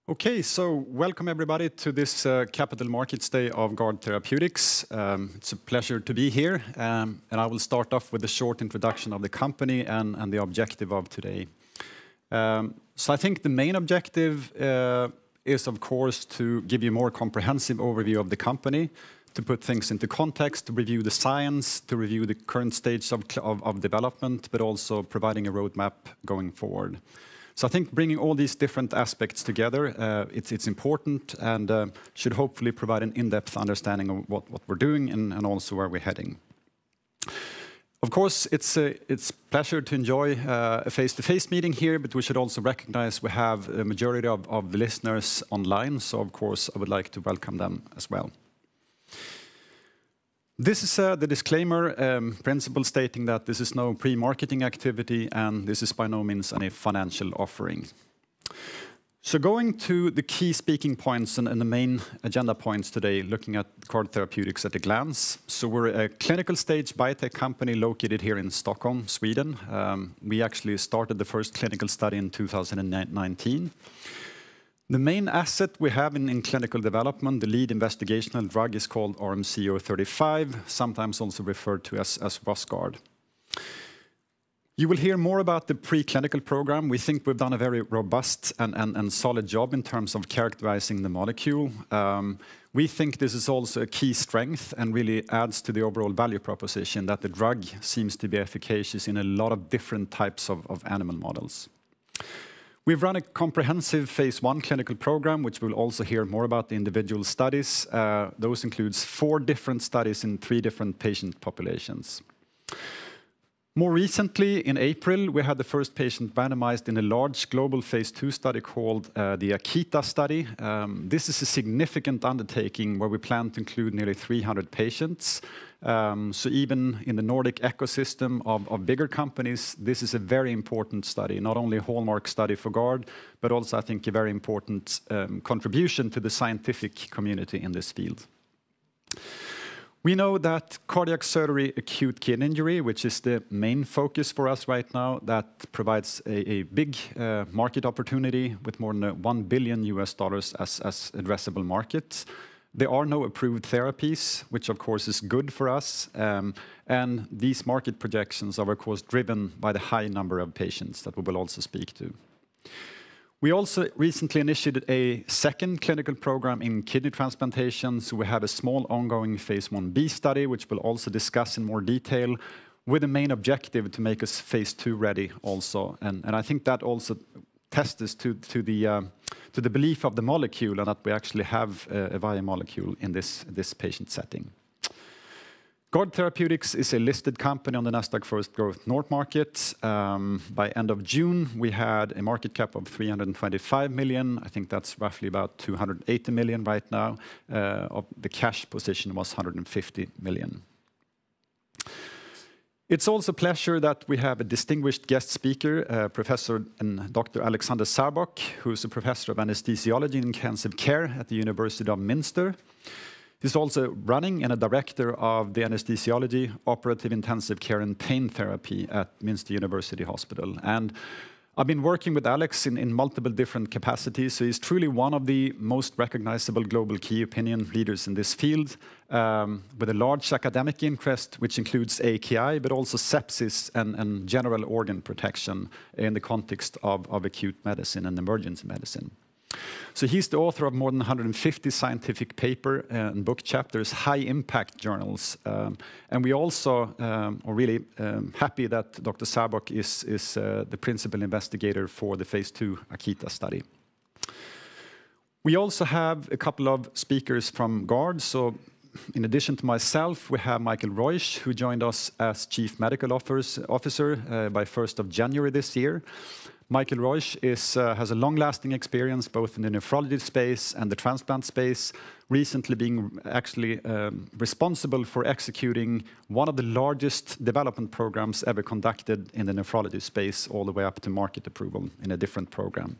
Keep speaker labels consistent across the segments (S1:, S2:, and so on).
S1: Okay, so welcome everybody to this Capital Markets Day of Guard Therapeutics. It's a pleasure to be here, and I will start off with a short introduction of the company and the objective of today. So I think the main objective is, of course, to give you a more comprehensive overview of the company, to put things into context, to review the science, to review the current stage of development, but also providing a roadmap going forward. So I think bringing all these different aspects together, it's important and should hopefully provide an in-depth understanding of what we're doing and also where we're heading. Of course, it's a pleasure to enjoy a face-to-face meeting here, but we should also recognize we have a majority of the listeners online, so of course I would like to welcome them as well. This is the disclaimer principle stating that this is no pre-marketing activity and this is by no means any financial offering. So going to the key speaking points and the main agenda points today, looking at Guard Therapeutics at a glance. So we're a clinical stage biotech company located here in Stockholm, Sweden. We actually started the first clinical study in 2019. The main asset we have in clinical development, the lead investigational drug, is called RMC-035, sometimes also referred to as Rosgard. You will hear more about the preclinical program. We think we've done a very robust and solid job in terms of characterizing the molecule. We think this is also a key strength and really adds to the overall value proposition that the drug seems to be efficacious in a lot of different types of animal models. We've run a comprehensive phase 1 clinical program, which we'll also hear more about the individual studies. Those includes 4 different studies in 3 different patient populations. More recently, in April, we had the first patient randomized in a large global phase 2 study called the Akita study. This is a significant undertaking where we plan to include nearly 300 patients. So even in the Nordic ecosystem of bigger companies, this is a very important study, not only a hallmark study for Guard, but also I think a very important contribution to the scientific community in this field. We know that cardiac surgery, acute kidney injury, which is the main focus for us right now, that provides a big market opportunity with more than $1 billion as addressable market. There are no approved therapies, which of course is good for us, and these market projections are of course driven by the high number of patients that we will also speak to. We also recently initiated a second clinical program in kidney transplantation, so we have a small ongoing phase 1b study, which we'll also discuss in more detail, with the main objective to make us phase 2 ready also, and I think that also tests us to the belief of the molecule and that we actually have a viable molecule in this patient setting. Guard Therapeutics is a listed company on the Nasdaq First Growth North Market. By end of June, we had a market cap of 325 million. I think that's roughly about 280 million right now. Of the cash position was 150 million. It's also a pleasure that we have a distinguished guest speaker, Professor and Dr. Alexander Sarbok, who's a professor of anesthesiology and intensive care at the University of Minster. He's also running and a director of the anesthesiology, operative intensive care and pain therapy at Minster University Hospital. And I've been working with Alex in multiple different capacities, so he's truly one of the most recognizable global key opinion leaders in this field, with a large academic interest, which includes AKI, but also sepsis and general organ protection in the context of acute medicine and emergency medicine. So he's the author of more than 150 scientific paper and book chapters, high-impact journals. And we also are really happy that Dr. Sarbok is the principal investigator for the phase 2 Akita study. We also have a couple of speakers from Guard. So in addition to myself, we have Michael Roche, who joined us as Chief Medical Officer by 1st of January this year. Michael Roche has a long-lasting experience both in the nephrology space and the transplant space, recently being actually responsible for executing one of the largest development programs ever conducted in the nephrology space, all the way up to market approval in a different program.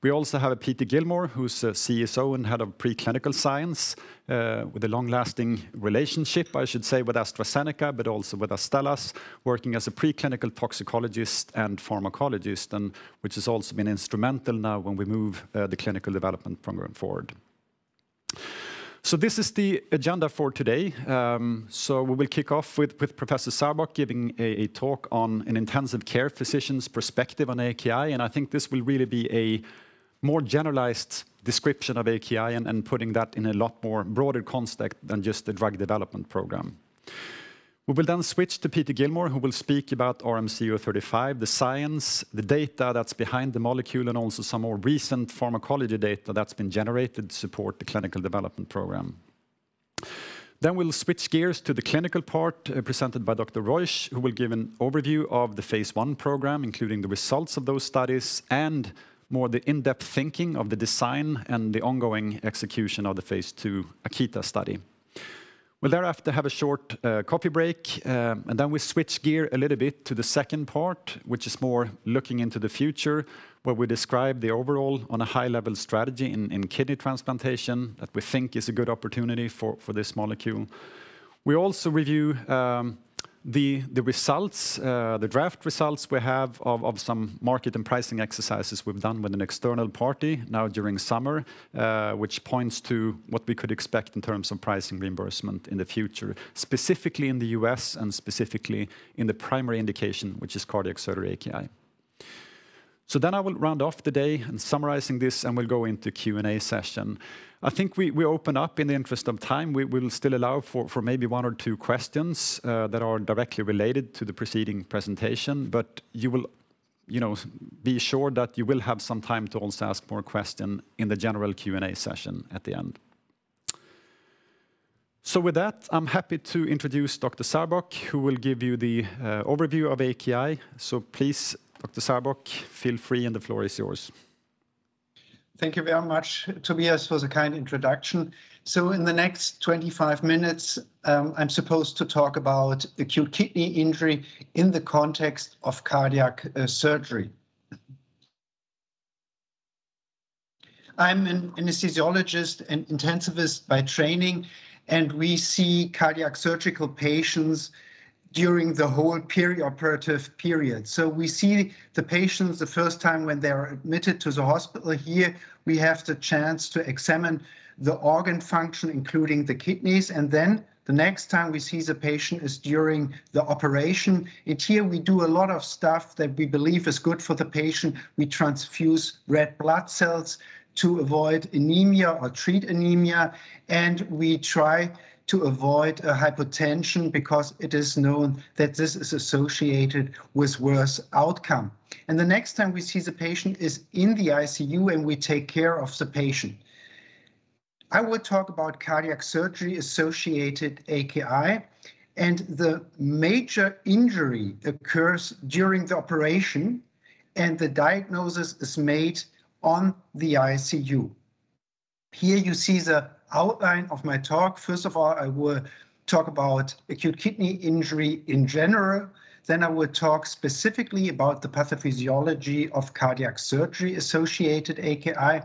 S1: We also have Peter Gilmore, who's a CSO and head of preclinical science, with a long-lasting relationship, I should say, with AstraZeneca, but also with Astellas, working as a preclinical toxicologist and pharmacologist, and which has also been instrumental now when we move the clinical development program forward. So this is the agenda for today. So we will kick off with Professor Sarbach giving a talk on an intensive care physician's perspective on AKI, and I think this will really be a more generalized description of AKI and putting that in a lot more broader context than just the drug development program. We will then switch to Peter Gilmore, who will speak about RMC-035, the science, the data that's behind the molecule, and also some more recent pharmacology data that's been generated to support the clinical development program. Then we'll switch gears to the clinical part, presented by Dr. Roche, who will give an overview of the phase 1 program, including the results of those studies, and more the in-depth thinking of the design and the ongoing execution of the phase 2 Akita study. We'll thereafter have a short coffee break, and then we switch gear a little bit to the second part, which is more looking into the future, where we describe the overall, on a high-level strategy in kidney transplantation that we think is a good opportunity for this molecule. We also review the results, the draft results we have of some market and pricing exercises we've done with an external party now during summer, which points to what we could expect in terms of pricing reimbursement in the future, specifically in the US and specifically in the primary indication, which is cardiac surgery AKI. So then I will round off the day and summarizing this, and we'll go into Q&A session. I think we open up in the interest of time. We will still allow for maybe 1 or 2 questions that are directly related to the preceding presentation, but you will, be sure that you will have some time to also ask more questions in the general Q&A session at the end. So with that, I'm happy to introduce Dr. Sarbach, who will give you the overview of AKI. So please, Dr. Sarbach, feel free and the floor is yours.
S2: Thank you very much, Tobias, for the kind introduction. So in the next 25 minutes, I'm supposed to talk about acute kidney injury in the context of cardiac surgery. I'm an anesthesiologist and intensivist by training, and we see cardiac surgical patients during the whole perioperative period. So we see the patients the first time when they are admitted to the hospital. Here we have the chance to examine the organ function, including the kidneys, and then the next time we see the patient is during the operation. And here we do a lot of stuff that we believe is good for the patient. We transfuse red blood cells to avoid anemia or treat anemia, and we try to avoid a hypotension because it is known that this is associated with worse outcome. And the next time we see the patient is in the ICU and we take care of the patient. I will talk about cardiac surgery associated AKI, and the major injury occurs during the operation and the diagnosis is made on the ICU. Here you see the outline of my talk. First of all, I will talk about acute kidney injury in general. Then I will talk specifically about the pathophysiology of cardiac surgery associated AKI.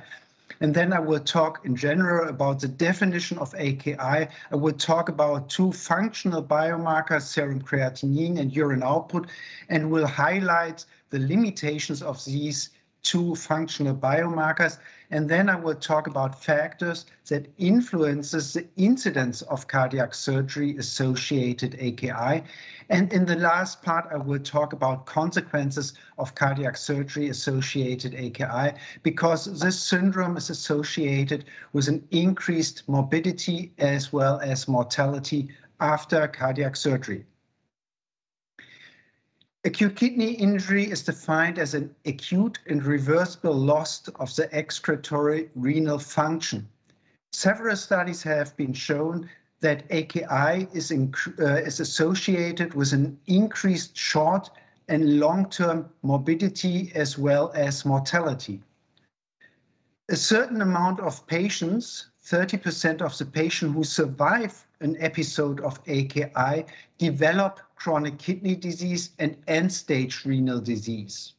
S2: And then I will talk in general about the definition of AKI. I will talk about 2 functional biomarkers, serum creatinine and urine output, and will highlight the limitations of these 2 functional biomarkers. And then I will talk about factors that influences the incidence of cardiac surgery associated AKI. And in the last part, I will talk about consequences of cardiac surgery associated AKI, because this syndrome is associated with an increased morbidity as well as mortality after cardiac surgery. Acute kidney injury is defined as an acute and reversible loss of the excretory renal function. Several studies have been shown that AKI is associated with an increased short and long-term morbidity as well as mortality. A certain amount of patients, 30% of the patients who survive an episode of AKI, develop chronic kidney disease and end-stage renal disease.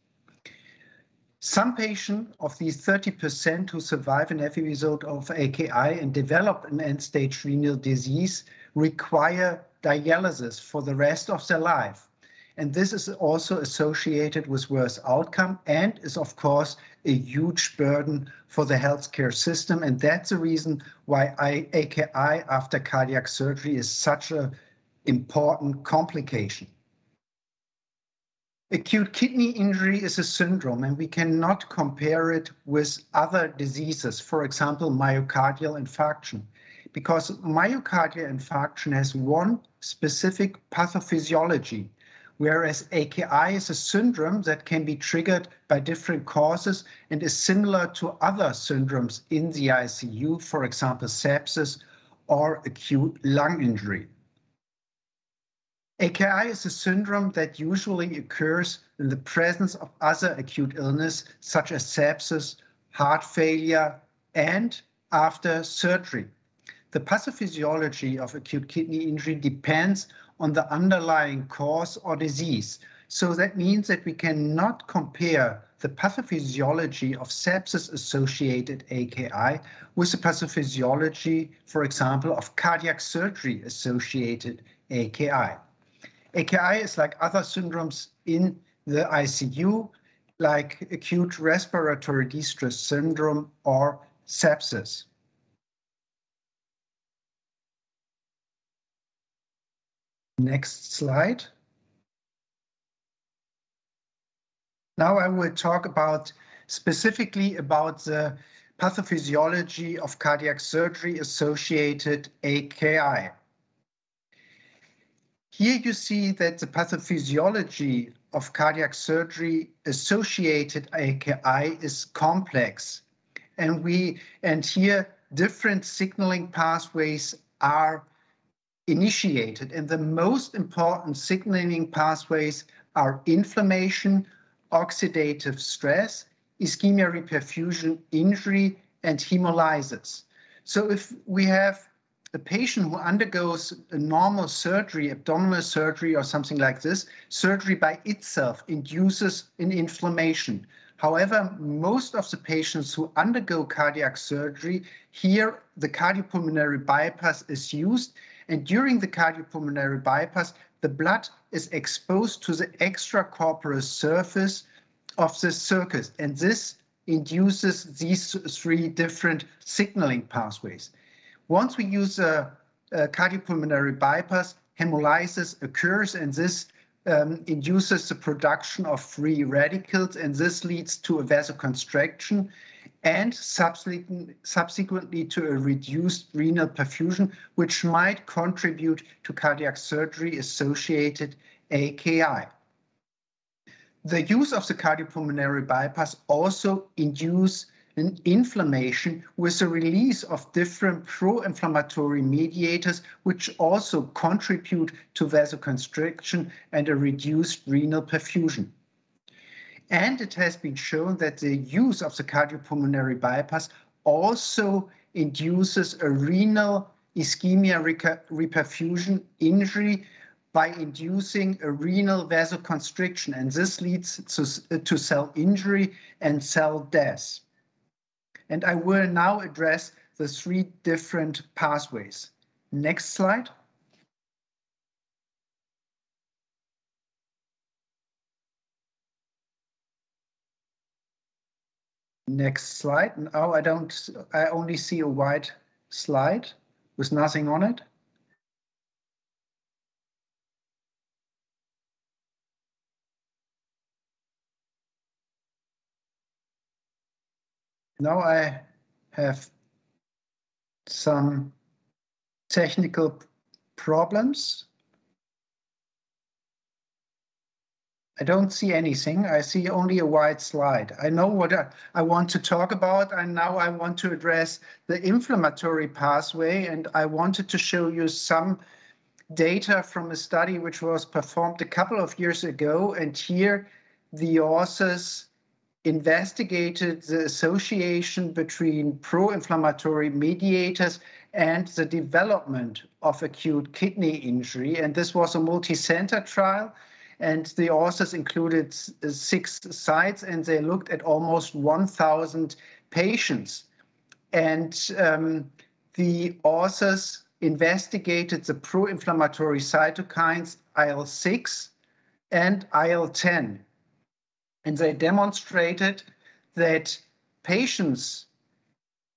S2: Some patients of these 30% who survive an episode of AKI and develop an end-stage renal disease require dialysis for the rest of their life. And this is also associated with worse outcome and is, of course, a huge burden for the healthcare system. And that's the reason why AKI after cardiac surgery is such an important complication. Acute kidney injury is a syndrome, and we cannot compare it with other diseases, for example, myocardial infarction, because myocardial infarction has one specific pathophysiology, whereas AKI is a syndrome that can be triggered by different causes and is similar to other syndromes in the ICU, for example, sepsis or acute lung injury. AKI is a syndrome that usually occurs in the presence of other acute illness, such as sepsis, heart failure, and after surgery. The pathophysiology of acute kidney injury depends on the underlying cause or disease. So that means that we cannot compare the pathophysiology of sepsis-associated AKI with the pathophysiology, for example, of cardiac surgery-associated AKI. AKI is like other syndromes in the ICU, like acute respiratory distress syndrome or sepsis. Next slide. Now I will talk specifically about the pathophysiology of cardiac surgery-associated AKI. Here you see that the pathophysiology of cardiac surgery-associated AKI is complex, and here different signaling pathways are initiated, and the most important signaling pathways are inflammation, oxidative stress, ischemia reperfusion injury, and hemolysis. So if we have a patient who undergoes a normal surgery, abdominal surgery or something like this, surgery by itself induces an inflammation. However, most of the patients who undergo cardiac surgery, here the cardiopulmonary bypass is used, and during the cardiopulmonary bypass, the blood is exposed to the extracorporeal surface of the circuit, and this induces these three different signaling pathways. Once we use a cardiopulmonary bypass, hemolysis occurs, and this induces the production of free radicals, and this leads to a vasoconstriction and subsequently to a reduced renal perfusion, which might contribute to cardiac surgery-associated AKI. The use of the cardiopulmonary bypass also induces an inflammation with the release of different pro-inflammatory mediators, which also contribute to vasoconstriction and a reduced renal perfusion. And it has been shown that the use of the cardiopulmonary bypass also induces a renal ischemia reperfusion injury by inducing a renal vasoconstriction, and this leads to cell injury and cell death. And I will now address the three different pathways. Next slide. Next slide. Now I only see a white slide with nothing on it. Now I have some technical problems. I don't see anything. I see only a white slide. I know what I want to talk about, and now I want to address the inflammatory pathway, and I wanted to show you some data from a study which was performed a couple of years ago, and here the authors investigated the association between pro-inflammatory mediators and the development of acute kidney injury. And this was a multi-center trial. And the authors included 6 sites, and they looked at almost 1,000 patients. And the authors investigated the pro-inflammatory cytokines IL-6 and IL-10. And they demonstrated that patients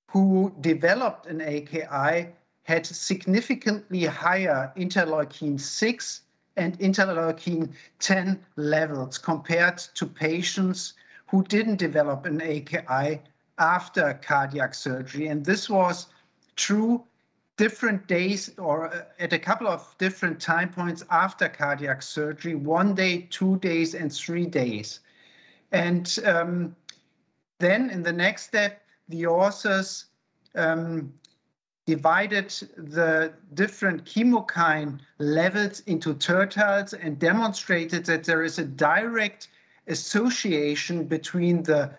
S2: who developed an AKI had significantly higher interleukin-6 and interleukin-10 levels compared to patients who didn't develop an AKI after cardiac surgery. And this was true different days or at a couple of different time points after cardiac surgery, 1 day, 2 days, and 3 days. And then in the next step, the authors divided the different chemokine levels into tertiles and demonstrated that there is a direct association between the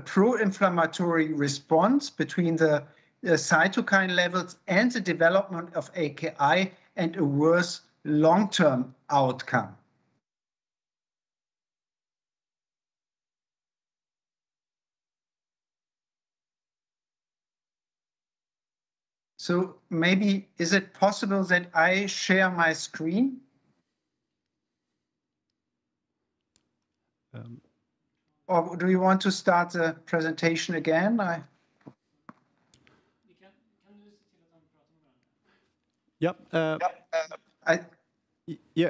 S2: pro-inflammatory response, between the cytokine levels and the development of AKI and a worse long-term outcome. So maybe, is it possible that I share my screen? Or do you want to start the presentation again?
S1: Yeah,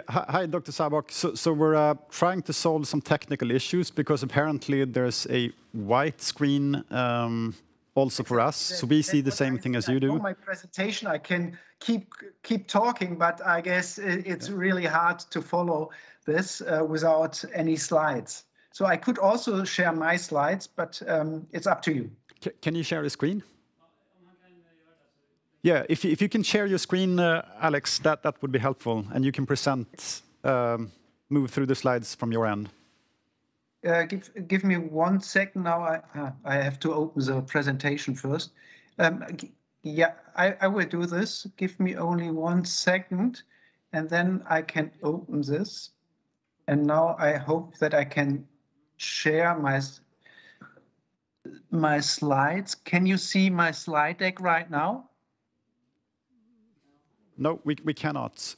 S1: hi, Dr. Sabok. So we're trying to solve some technical issues because apparently there's a white screen also for us, so we see the same thing as you do.
S2: My presentation, I can keep talking, but I guess it's really hard to follow this without any slides. So I could also share my slides, but it's up to you.
S1: Can you share the screen? Yeah, if you can share your screen, Alex, that would be helpful, and you can present, move through the slides from your end.
S2: Give me 1 second now. I have to open the presentation first. Yeah, I will do this. Give me only 1 second, and then I can open this. And now I hope that I can share my slides. Can you see my slide deck right now?
S1: No, we cannot.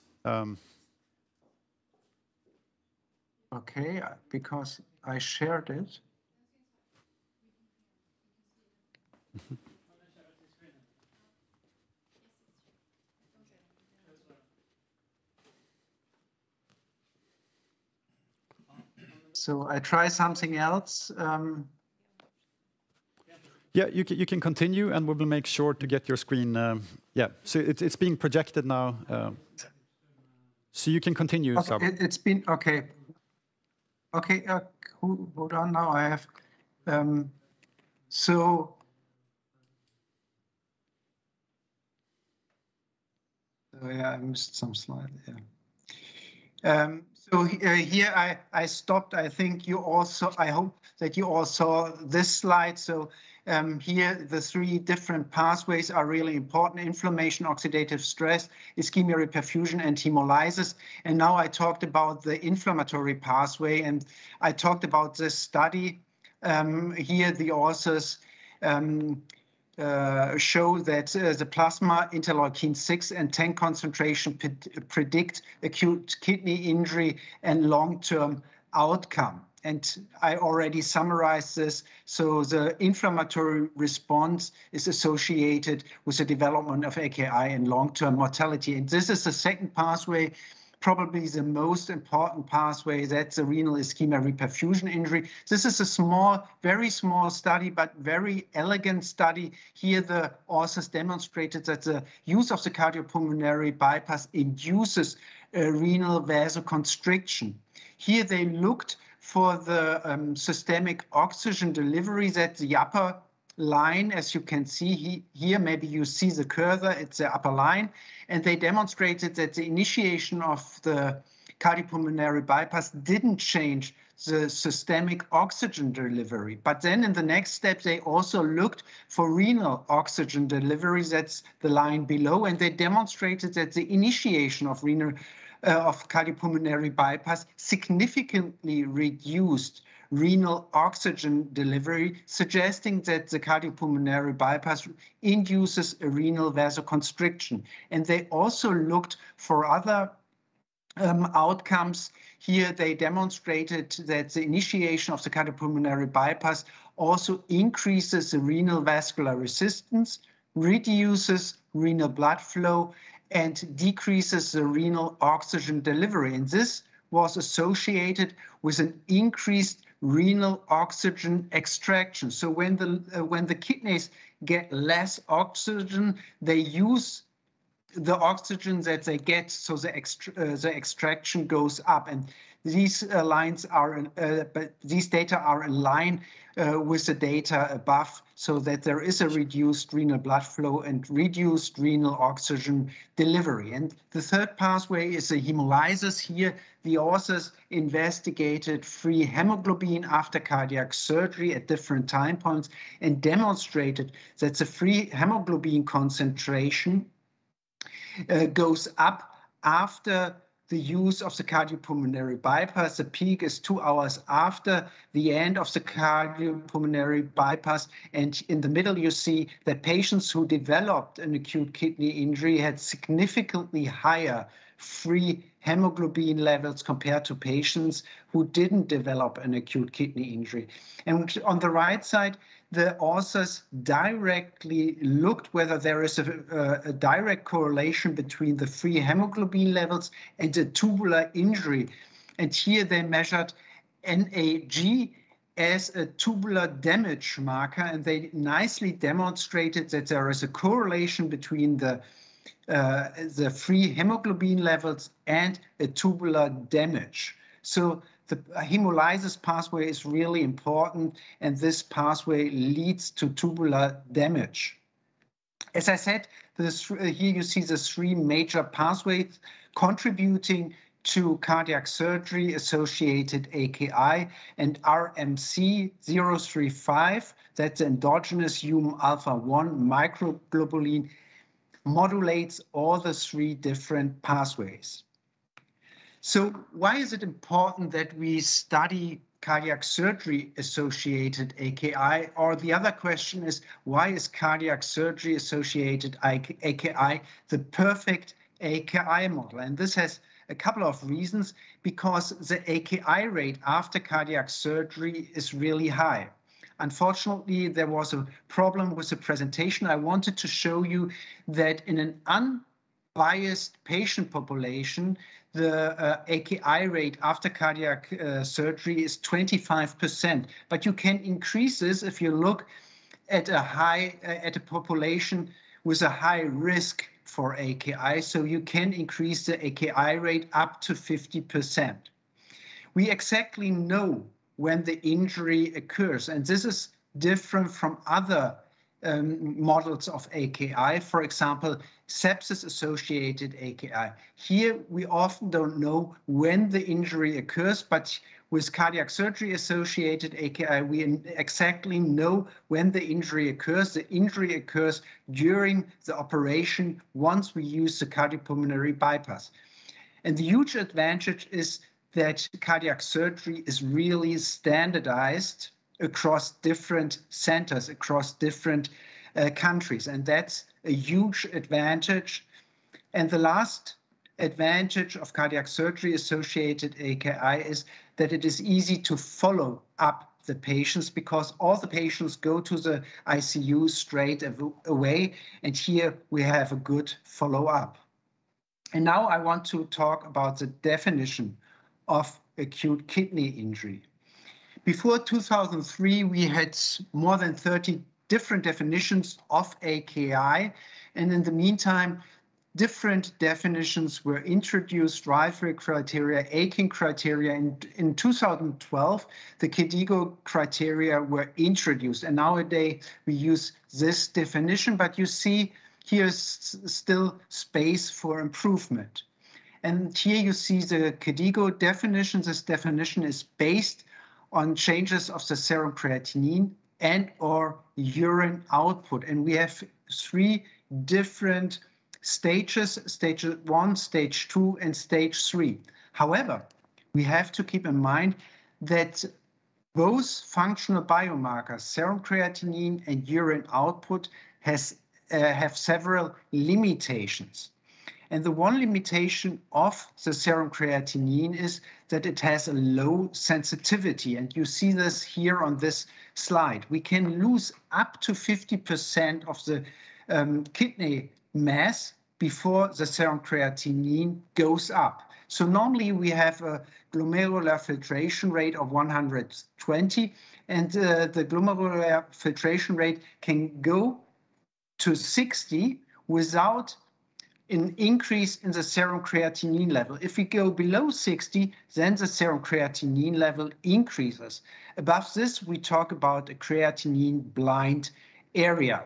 S2: Okay, because I shared it. So I try something else.
S1: Yeah, you can continue, and we will make sure to get your screen. Yeah, so it's being projected now. So you can continue.
S2: Okay, it's been okay. Okay, hold on. Now I have. So yeah, I missed some slide. Yeah. So here I stopped. I think you also. I hope that you all saw this slide. So here the 3 different pathways are really important: inflammation, oxidative stress, ischemia, reperfusion, and hemolysis. And now I talked about the inflammatory pathway, and I talked about this study. Here the authors show that the plasma interleukin-6 and 10 concentration predict acute kidney injury and long-term outcome. And I already summarized this. So the inflammatory response is associated with the development of AKI and long-term mortality. And this is the second pathway, probably the most important pathway, that's the renal ischemia reperfusion injury. This is a small, very small study, but very elegant study. Here the authors demonstrated that the use of the cardiopulmonary bypass induces renal vasoconstriction. Here they looked for the systemic oxygen delivery. That's the upper line, as you can see here. Maybe you see the cursor, it's the upper line. And they demonstrated that the initiation of the cardiopulmonary bypass didn't change the systemic oxygen delivery. But then in the next step, they also looked for renal oxygen delivery. That's the line below. And they demonstrated that the initiation of renal of cardiopulmonary bypass significantly reduced renal oxygen delivery, suggesting that the cardiopulmonary bypass induces a renal vasoconstriction. And they also looked for other outcomes. Here they demonstrated that the initiation of the cardiopulmonary bypass also increases the renal vascular resistance, reduces renal blood flow, and decreases the renal oxygen delivery. And this was associated with an increased renal oxygen extraction. So when the kidneys get less oxygen, they use the oxygen that they get, so the extraction goes up. And these these data are in line with the data above, so that there is a reduced renal blood flow and reduced renal oxygen delivery. And the third pathway is the hemolysis. Here, the authors investigated free hemoglobin after cardiac surgery at different time points and demonstrated that the free hemoglobin concentration goes up after the use of the cardiopulmonary bypass. The peak is 2 hours after the end of the cardiopulmonary bypass. And in the middle, you see that patients who developed an acute kidney injury had significantly higher free hemoglobin levels compared to patients who didn't develop an acute kidney injury. And on the right side, the authors directly looked whether there is a direct correlation between the free hemoglobin levels and the tubular injury. And here they measured NAG as a tubular damage marker, and they nicely demonstrated that there is a correlation between the free hemoglobin levels and a tubular damage. So the hemolysis pathway is really important, and this pathway leads to tubular damage. As I said, here you see the 3 major pathways contributing to cardiac surgery associated AKI, and RMC-035, that's endogenous human alpha-1 microglobulin, modulates all the 3 different pathways. So why is it important that we study cardiac surgery associated AKI? Or the other question is, why is cardiac surgery associated AKI the perfect AKI model? And this has a couple of reasons, because the AKI rate after cardiac surgery is really high. Unfortunately, there was a problem with the presentation. I wanted to show you that in an unbiased patient population, the AKI rate after cardiac surgery is 25%. But you can increase this if you look at a population with a high risk for AKI. So you can increase the AKI rate up to 50%. We exactly know when the injury occurs, and this is different from other models of AKI, for example, sepsis-associated AKI. Here, we often don't know when the injury occurs, but with cardiac surgery-associated AKI, we exactly know when the injury occurs. The injury occurs during the operation once we use the cardiopulmonary bypass. And the huge advantage is that cardiac surgery is really standardized across different centers, across different countries. And that's a huge advantage. And the last advantage of cardiac surgery-associated AKI is that it is easy to follow up the patients, because all the patients go to the ICU straight away. And here we have a good follow-up. And now I want to talk about the definition of acute kidney injury. Before 2003, we had more than 30 different definitions of AKI, and in the meantime, different definitions were introduced, Reifel criteria, Aiken criteria, and in 2012, the KDIGO criteria were introduced, and nowadays we use this definition, but you see here's still space for improvement. And here you see the KDIGO definition. This definition is based on changes of the serum creatinine and or urine output. And we have 3 different stages, stage 1, stage 2, and stage 3. However, we have to keep in mind that both functional biomarkers, serum creatinine and urine output, have several limitations. And the one limitation of the serum creatinine is that it has a low sensitivity. And you see this here on this slide. We can lose up to 50% of the kidney mass before the serum creatinine goes up. So normally we have a glomerular filtration rate of 120, and the glomerular filtration rate can go to 60 without an increase in the serum creatinine level. If we go below 60, then the serum creatinine level increases. Above this, we talk about a creatinine blind area.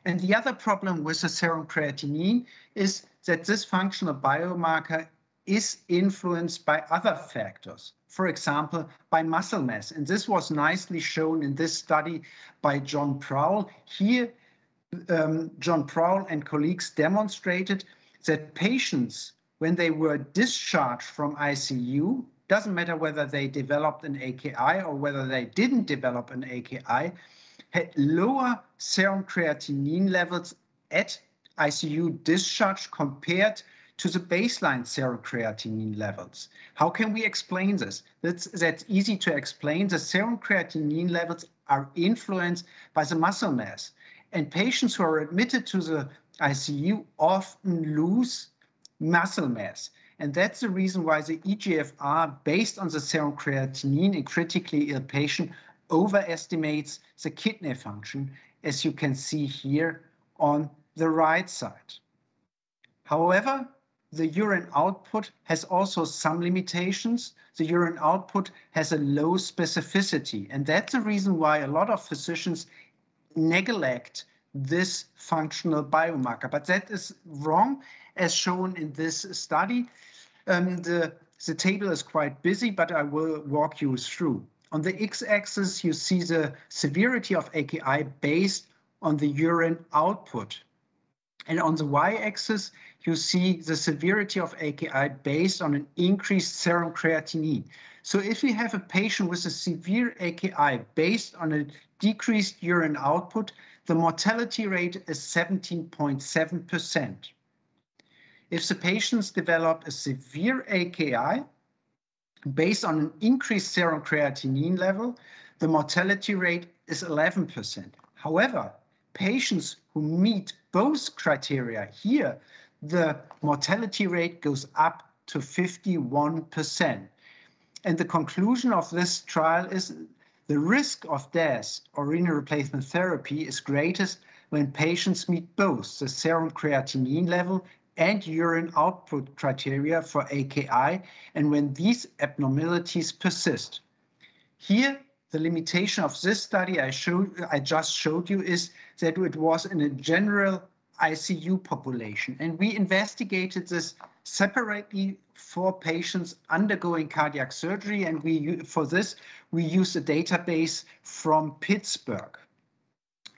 S2: And the other problem with the serum creatinine is that this functional biomarker is influenced by other factors, for example, by muscle mass. And this was nicely shown in this study by John Prowl. Here, John Prowl and colleagues demonstrated that patients, when they were discharged from ICU, doesn't matter whether they developed an AKI or whether they didn't develop an AKI, had lower serum creatinine levels at ICU discharge compared to the baseline serum creatinine levels. How can we explain this? That's easy to explain. The serum creatinine levels are influenced by the muscle mass. And patients who are admitted to the ICU often lose muscle mass. And that's the reason why the eGFR, based on the serum creatinine in critically ill patient, overestimates the kidney function, as you can see here on the right side. However, the urine output has also some limitations. The urine output has a low specificity. And that's the reason why a lot of physicians neglect this functional biomarker. But that is wrong, as shown in this study. The table is quite busy, but I will walk you through. On the x-axis, you see the severity of AKI based on the urine output. And on the y-axis, you see the severity of AKI based on an increased serum creatinine. So if we have a patient with a severe AKI based on a decreased urine output, the mortality rate is 17.7%. If the patients develop a severe AKI based on an increased serum creatinine level, the mortality rate is 11%. However, patients who meet both criteria here, the mortality rate goes up to 51%. And the conclusion of this trial is the risk of death or renal replacement therapy is greatest when patients meet both the serum creatinine level and urine output criteria for AKI, and when these abnormalities persist. Here, the limitation of this study I just showed you is that it was in a general ICU population, and we investigated this separately for patients undergoing cardiac surgery, and for this we used a database from Pittsburgh.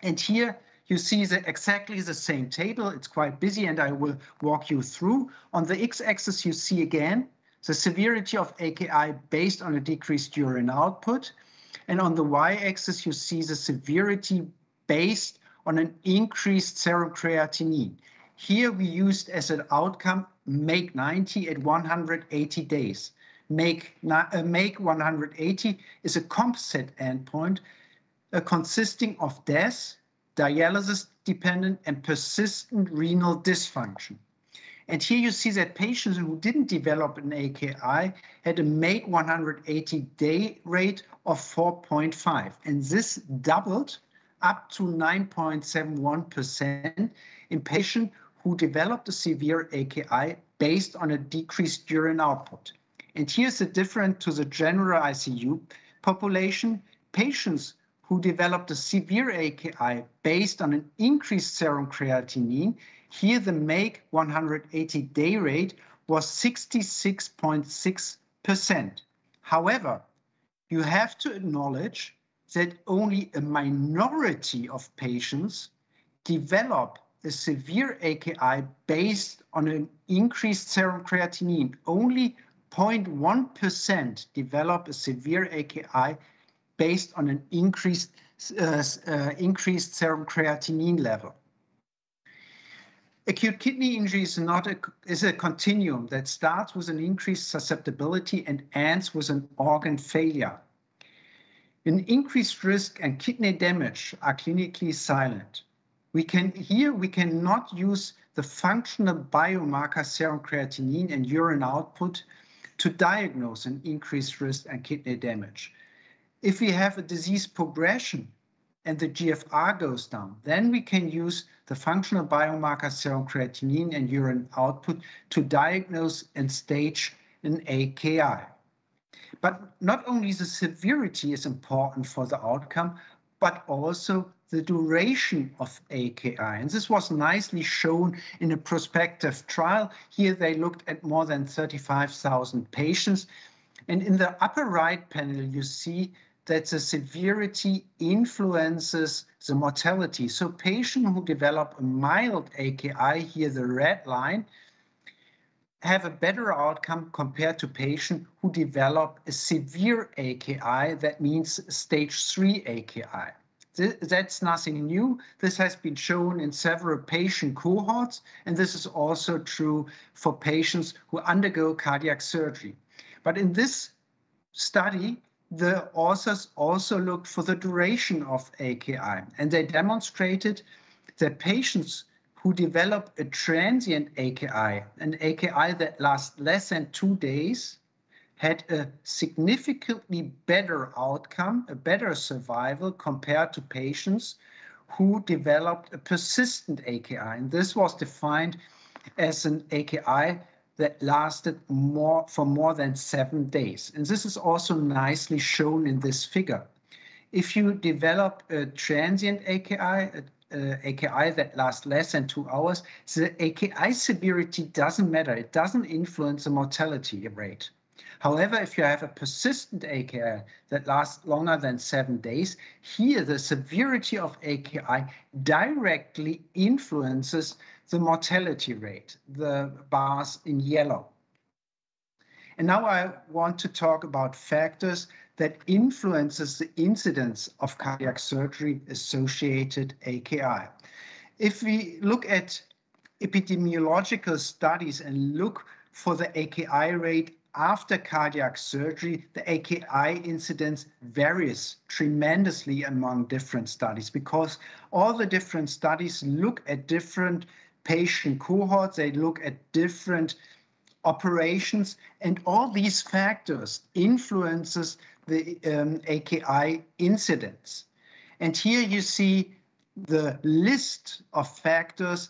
S2: And here you see exactly the same table. It's quite busy, and I will walk you through. On the x-axis, you see again the severity of AKI based on a decreased urine output. And on the y-axis, you see the severity based on an increased serum creatinine. Here we used as an outcome MAKE 90 at 180 days. MAKE 180 is a composite endpoint consisting of death, dialysis-dependent, and persistent renal dysfunction. And here you see that patients who didn't develop an AKI had a MAKE 180-day rate of 4.5. And this doubled up to 9.71% in patients who developed a severe AKI based on a decreased urine output. And here's the difference to the general ICU population. Patients who developed a severe AKI based on an increased serum creatinine, here the MAKE 180-day rate was 66.6%. However, you have to acknowledge that only a minority of patients develop a severe AKI based on an increased serum creatinine. Only 0.1% develop a severe AKI based on an increased serum creatinine level. Acute kidney injury is a continuum that starts with an increased susceptibility and ends with an organ failure. An increased risk and kidney damage are clinically silent. We cannot use the functional biomarker serum creatinine and urine output to diagnose an increased risk and kidney damage. If we have a disease progression and the GFR goes down, then we can use the functional biomarker serum creatinine and urine output to diagnose and stage an AKI. But not only the severity is important for the outcome, but also the duration of AKI. And this was nicely shown in a prospective trial. Here they looked at more than 35,000 patients. And in the upper right panel, you see that the severity influences the mortality. So patients who develop a mild AKI, here the red line, have a better outcome compared to patients who develop a severe AKI, that means stage 3 AKI. That's nothing new. This has been shown in several patient cohorts, and this is also true for patients who undergo cardiac surgery. But in this study, the authors also looked for the duration of AKI, and they demonstrated that patients who develop a transient AKI, an AKI that lasts less than 2 days, had a significantly better outcome, a better survival compared to patients who developed a persistent AKI. And this was defined as an AKI that lasted for more than 7 days. And this is also nicely shown in this figure. If you develop a transient AKI, AKI that lasts less than 2 hours, the AKI severity doesn't matter. It doesn't influence the mortality rate. However, if you have a persistent AKI that lasts longer than 7 days, here the severity of AKI directly influences the mortality rate, the bars in yellow. And now I want to talk about factors that influences the incidence of cardiac surgery associated AKI. If we look at epidemiological studies and look for the AKI rate after cardiac surgery, the AKI incidence varies tremendously among different studies because all the different studies look at different patient cohorts, they look at different operations, and all these factors influences the AKI incidence. And here you see the list of factors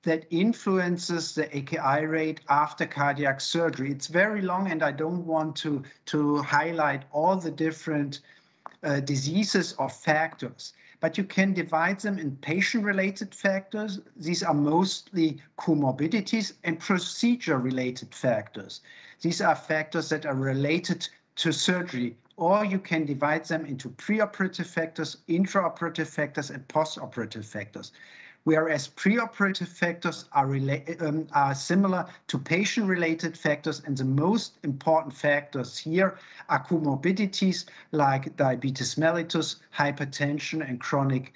S2: that influences the AKI rate after cardiac surgery. It's very long, and I don't want to highlight all the different diseases or factors, but you can divide them in patient-related factors. These are mostly comorbidities, and procedure-related factors. These are factors that are related to surgery, or you can divide them into preoperative factors, intraoperative factors, and postoperative factors. Whereas preoperative factors are similar to patient-related factors, and the most important factors here are comorbidities like diabetes mellitus, hypertension, and chronic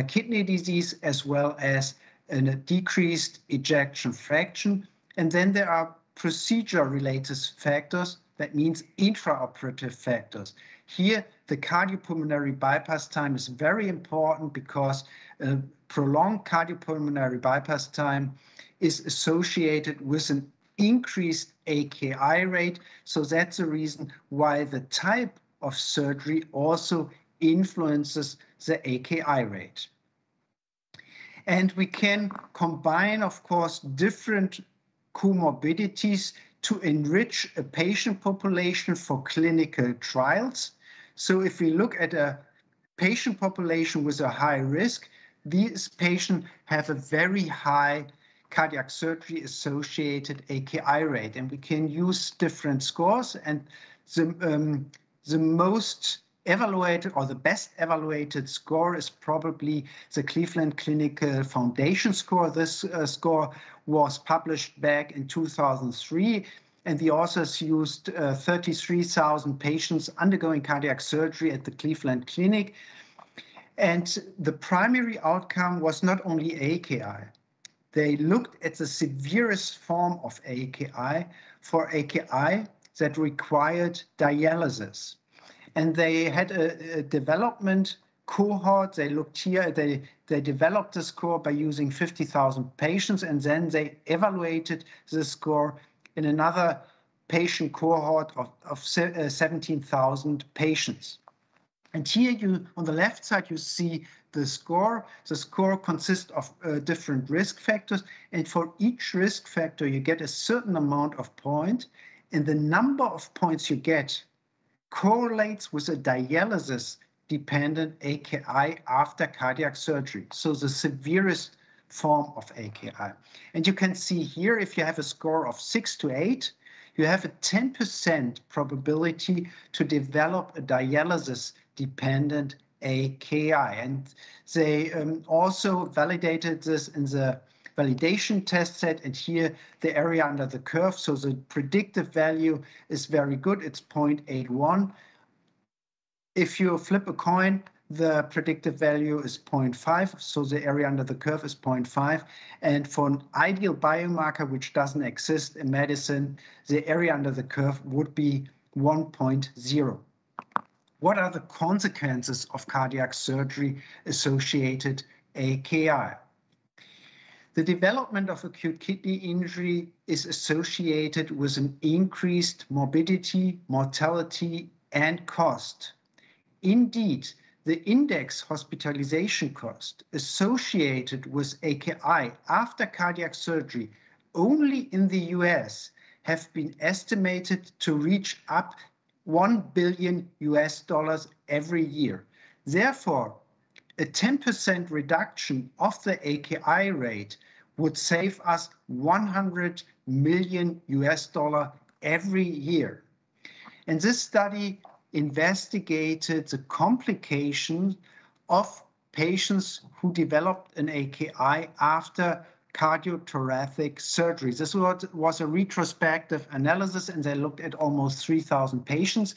S2: kidney disease, as well as a decreased ejection fraction. And then there are procedure-related factors, that means intraoperative factors. Here, the cardiopulmonary bypass time is very important because prolonged cardiopulmonary bypass time is associated with an increased AKI rate. So that's the reason why the type of surgery also influences the AKI rate. And we can combine, of course, different comorbidities to enrich a patient population for clinical trials. So if we look at a patient population with a high risk, these patients have a very high cardiac surgery associated AKI rate, and we can use different scores. And the most evaluated, or the best evaluated score, is probably the Cleveland Clinical Foundation score. This score was published back in 2003, and the authors used 33,000 patients undergoing cardiac surgery at the Cleveland Clinic. And the primary outcome was not only AKI. They looked at the severest form of AKI for AKI that required dialysis. And they had a development cohort. They looked here, they developed the score by using 50,000 patients, and then they evaluated the score in another patient cohort of 17,000 patients. And here on the left side, you see the score. The score consists of different risk factors. And for each risk factor, you get a certain amount of points. And the number of points you get correlates with a dialysis-dependent AKI after cardiac surgery. So the severest form of AKI. And you can see here, if you have a score of 6 to 8, you have a 10% probability to develop a dialysis-dependent AKI. And they also validated this in the validation test set, and here the area under the curve. So the predictive value is very good. It's 0.81. If you flip a coin, the predictive value is 0.5, so the area under the curve is 0.5. And for an ideal biomarker, which doesn't exist in medicine, the area under the curve would be 1.0. What are the consequences of cardiac surgery-associated AKI? The development of acute kidney injury is associated with an increased morbidity, mortality, and cost. Indeed, the index hospitalization cost associated with AKI after cardiac surgery only in the US have been estimated to reach up $1 billion every year. Therefore, a 10% reduction of the AKI rate would save us $100 million every year. And this study investigated the complications of patients who developed an AKI after cardiothoracic surgery. This was a retrospective analysis, and they looked at almost 3,000 patients.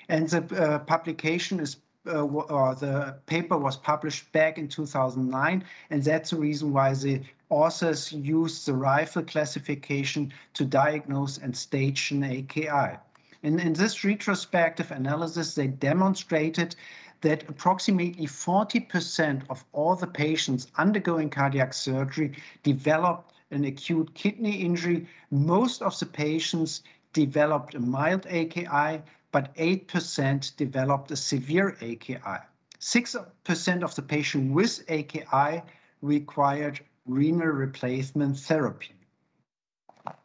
S2: And the publication is the paper was published back in 2009, and that's the reason why the authors used the rifle classification to diagnose and stage an AKI. And in this retrospective analysis, they demonstrated that approximately 40% of all the patients undergoing cardiac surgery developed an acute kidney injury. Most of the patients developed a mild AKI, but 8% developed a severe AKI. 6% of the patients with AKI required renal replacement therapy.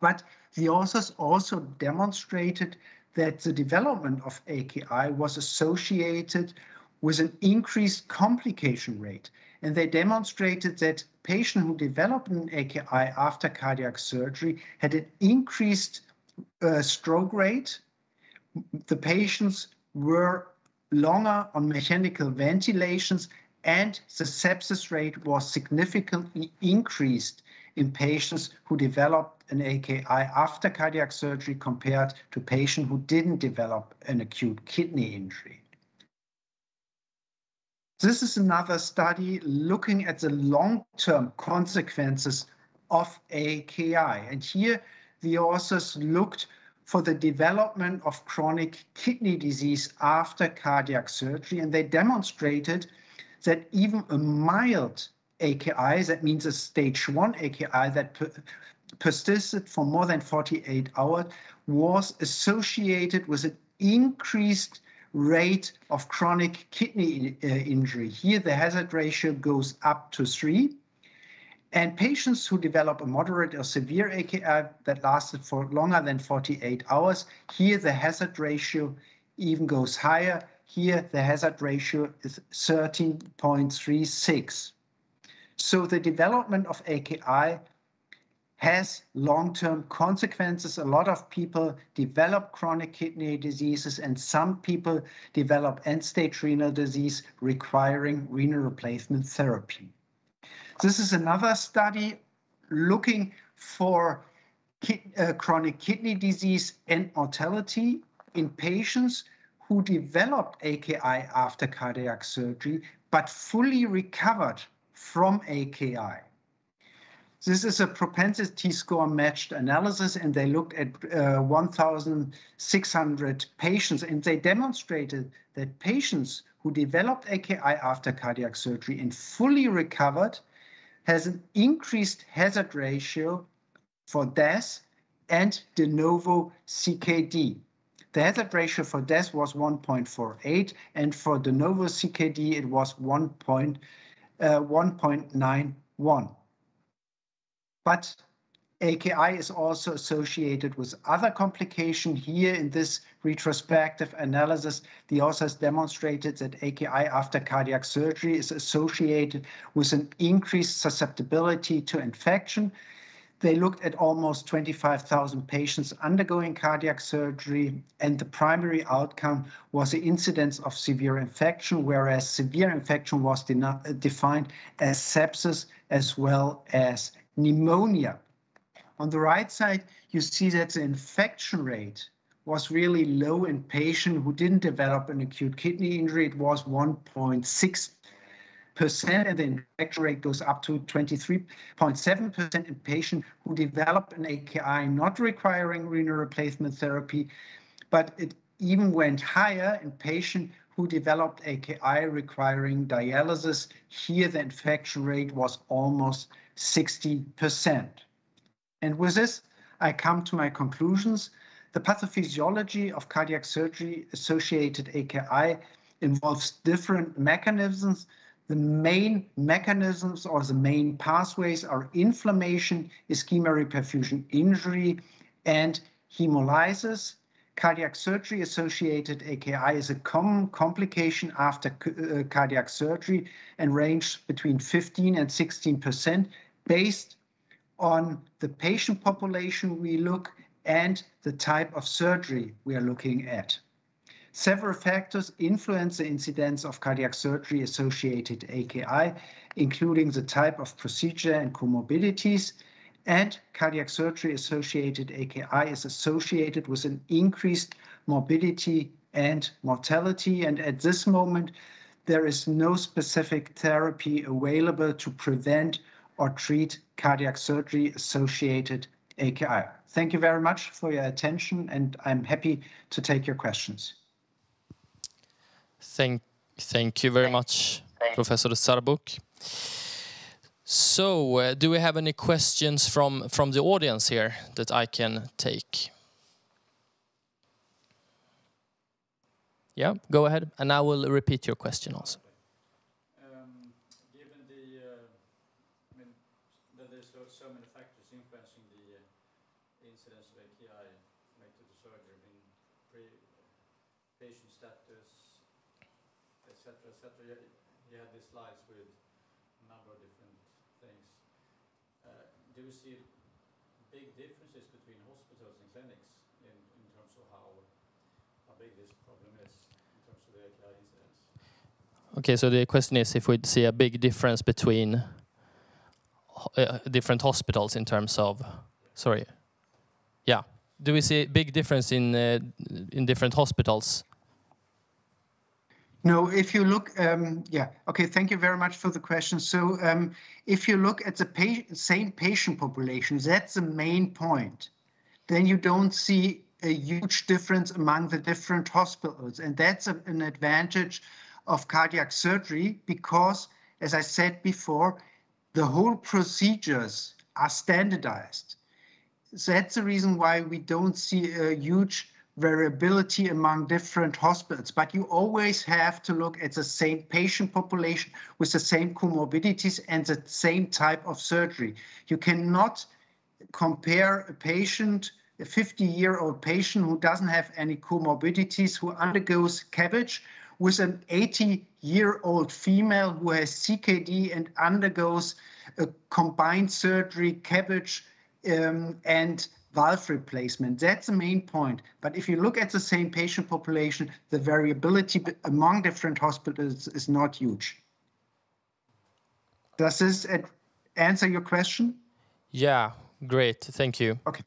S2: But the authors also demonstrated that the development of AKI was associated with an increased complication rate. And they demonstrated that patients who developed an AKI after cardiac surgery had an increased stroke rate. The patients were longer on mechanical ventilations, and the sepsis rate was significantly increased in patients who developed an AKI after cardiac surgery compared to patients who didn't develop an acute kidney injury. This is another study looking at the long-term consequences of AKI. And here the authors looked for the development of chronic kidney disease after cardiac surgery, and they demonstrated that even a mild AKI, that means a stage 1 AKI that persisted for more than 48 hours, was associated with an increased rate of chronic kidney injury. Here the hazard ratio goes up to 3. And patients who develop a moderate or severe AKI that lasted for longer than 48 hours, here the hazard ratio even goes higher. Here the hazard ratio is 13.36. So the development of AKI has long-term consequences. A lot of people develop chronic kidney diseases, and some people develop end-stage renal disease requiring renal replacement therapy. This is another study looking for chronic kidney disease and mortality in patients who developed AKI after cardiac surgery, but fully recovered from AKI. This is a propensity score matched analysis, and they looked at 1,600 patients, and they demonstrated that patients who developed AKI after cardiac surgery and fully recovered has an increased hazard ratio for death and de novo CKD. The hazard ratio for death was 1.48, and for de novo CKD it was 1.91. But AKI is also associated with other complications. Here in this retrospective analysis, the authors demonstrated that AKI after cardiac surgery is associated with an increased susceptibility to infection. They looked at almost 25,000 patients undergoing cardiac surgery, and the primary outcome was the incidence of severe infection, whereas severe infection was defined as sepsis as well as pneumonia. On the right side, you see that the infection rate was really low in patients who didn't develop an acute kidney injury. It was 1.6%, and the infection rate goes up to 23.7% in patients who developed an AKI not requiring renal replacement therapy, but it even went higher in patients who developed AKI requiring dialysis. Here, the infection rate was almost 60%. And with this, I come to my conclusions. The pathophysiology of cardiac surgery-associated AKI involves different mechanisms. The main mechanisms or the main pathways are inflammation, ischemia reperfusion injury, and hemolysis. Cardiac surgery-associated AKI is a common complication after cardiac surgery and ranges between 15 and 16% based on the patient population we look and the type of surgery we are looking at. Several factors influence the incidence of cardiac surgery-associated AKI, including the type of procedure and comorbidities, and cardiac surgery-associated AKI is associated with an increased morbidity and mortality, and at this moment, there is no specific therapy available to prevent or treat cardiac surgery-associated AKI. Thank you very much for your attention, and I'm happy to take your questions.
S3: Thank you very much, Professor Sarbuk. So, do we have any questions from the audience here that I can take? Yeah, go ahead, and I will repeat your question also.
S1: Given that there's so many factors influencing the incidence of AKI related to surgery, patient status, etc., etc. You had these slides with a number of different things. Do you see big differences between hospitals and clinics in terms of how big this problem is in terms of the AKI incidence?
S3: Okay, so the question is if we see a big difference between different hospitals in terms of, sorry, yeah. Do we see a big difference in different hospitals?
S2: No, if you look, yeah, okay, thank you very much for the question. So if you look at the same patient population, that's the main point, then you don't see a huge difference among the different hospitals. And that's an advantage of cardiac surgery because, as I said before, the whole procedures are standardized. So that's the reason why we don't see a huge variability among different hospitals, but you always have to look at the same patient population with the same comorbidities and the same type of surgery. You cannot compare a patient, a 50-year-old patient who doesn't have any comorbidities, who undergoes CABG, with an 80-year-old female who has CKD and undergoes a combined surgery, CABG, and valve replacement. That's the main point. But if you look at the same patient population, the variability among different hospitals is not huge. Does this answer your question?
S3: Yeah, great. Thank you.
S2: Okay.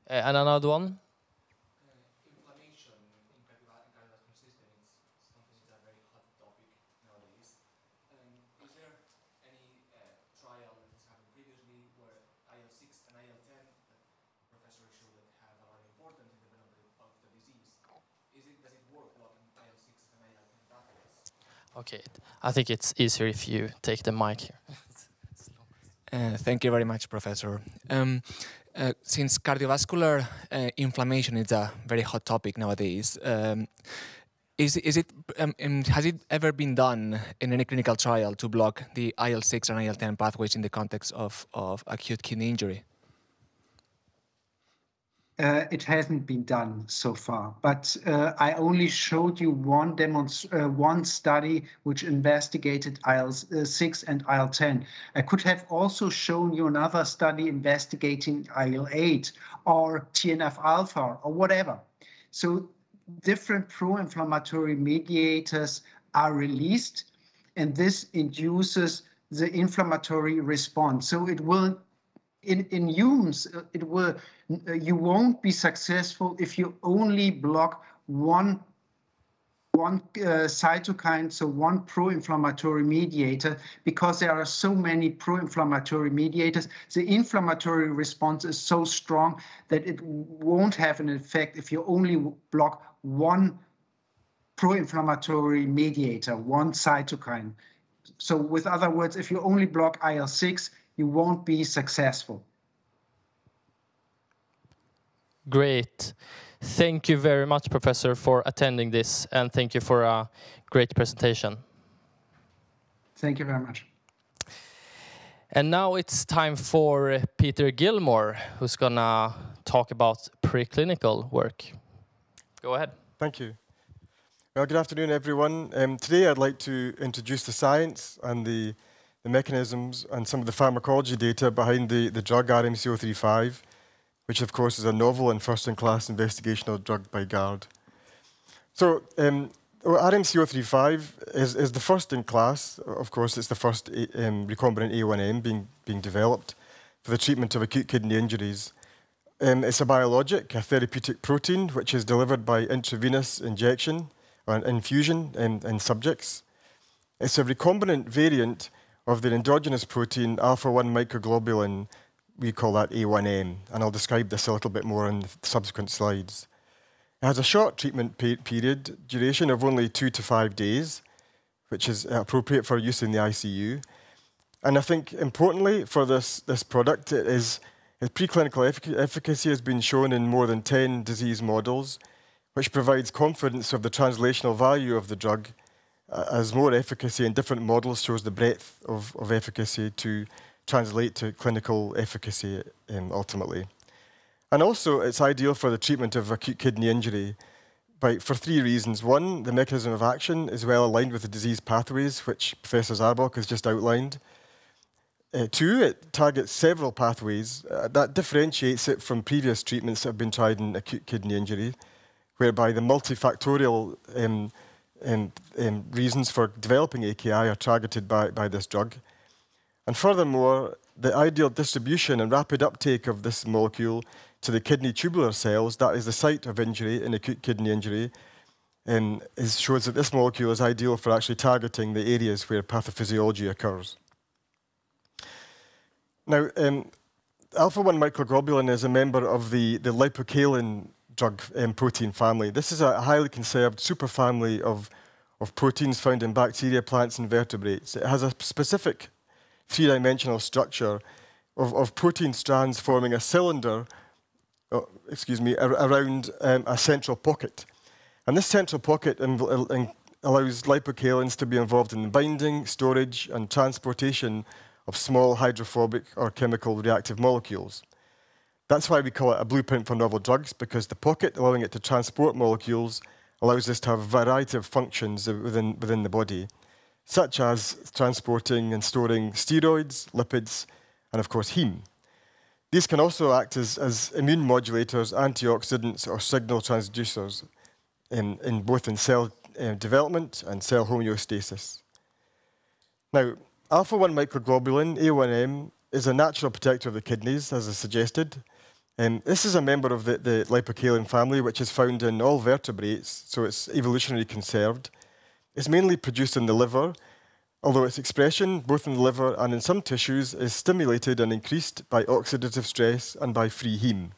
S3: And another one?
S4: Inflammation in cardiovascular system is something that's a very hot topic nowadays. Is there any trial that has happened previously where IL-6 and IL-10 that Professor showed that have a lot of importance in the development of the disease? Does it work blocking IL-6 and IL-10 pathways?
S3: Okay, I think it's easier if you take the mic here.
S4: Thank you very much, Professor. Since cardiovascular inflammation is a very hot topic nowadays, has it ever been done in any clinical trial to block the IL-6 and IL-10 pathways in the context of acute kidney injury?
S2: It hasn't been done so far, but I only showed you one study which investigated IL-6 and IL-10. I could have also shown you another study investigating IL-8 or TNF-alpha or whatever. So different pro-inflammatory mediators are released, and this induces the inflammatory response. So it will, in humans, you won't be successful if you only block one cytokine, so one pro-inflammatory mediator, because there are so many pro-inflammatory mediators. The inflammatory response is so strong that it won't have an effect if you only block one pro-inflammatory mediator, one cytokine. So with other words, if you only block IL-6, you won't be successful.
S3: Great. Thank you very much, Professor, for attending this, and thank you for a great presentation.
S2: Thank you very much.
S3: And now it's time for Peter Gilmore, who's gonna talk about preclinical work. Go ahead.
S5: Thank you. Well, good afternoon, everyone. Today I'd like to introduce the science and the mechanisms and some of the pharmacology data behind the drug RMC-035, which of course is a novel and first-in-class investigational drug by GARD. So RMC-035 is the first in class. Of course, it's the first recombinant A1M being developed for the treatment of acute kidney injuries. It's a biologic, a therapeutic protein, which is delivered by intravenous injection or infusion in subjects. It's a recombinant variant of the endogenous protein alpha-1 microglobulin. We call that A1M, and I'll describe this a little bit more in the subsequent slides. It has a short treatment period, duration of only 2 to 5 days, which is appropriate for use in the ICU. And I think importantly for this product, its preclinical efficacy has been shown in more than 10 disease models, which provides confidence of the translational value of the drug, as more efficacy in different models shows the breadth of efficacy to translate to clinical efficacy ultimately. And also, it's ideal for the treatment of acute kidney injury for 3 reasons. 1, the mechanism of action is well aligned with the disease pathways, which Professor Zarbok has just outlined. 2, it targets several pathways. That differentiates it from previous treatments that have been tried in acute kidney injury, whereby the multifactorial reasons for developing AKI are targeted by this drug. And furthermore, the ideal distribution and rapid uptake of this molecule to the kidney tubular cells, that is the site of injury in acute kidney injury, shows that this molecule is ideal for actually targeting the areas where pathophysiology occurs. Now, alpha-1 microglobulin is a member of the lipocalin drug protein family. This is a highly conserved superfamily of proteins found in bacteria, plants, and vertebrates. It has a specific 3-dimensional structure of protein strands forming a cylinder, around a central pocket. And this central pocket allows lipocalins to be involved in the binding, storage, and transportation of small hydrophobic or chemical reactive molecules. That's why we call it a blueprint for novel drugs, because the pocket allowing it to transport molecules allows us to have a variety of functions within the body, such as transporting and storing steroids, lipids, and of course heme. These can also act as immune modulators, antioxidants, or signal transducers in both cell development and cell homeostasis. Now, alpha-1 microglobulin, A1M, is a natural protector of the kidneys, as I suggested. This is a member of the lipocalin family, which is found in all vertebrates, so it's evolutionarily conserved. It's mainly produced in the liver, although its expression, both in the liver and in some tissues, is stimulated and increased by oxidative stress and by free heme.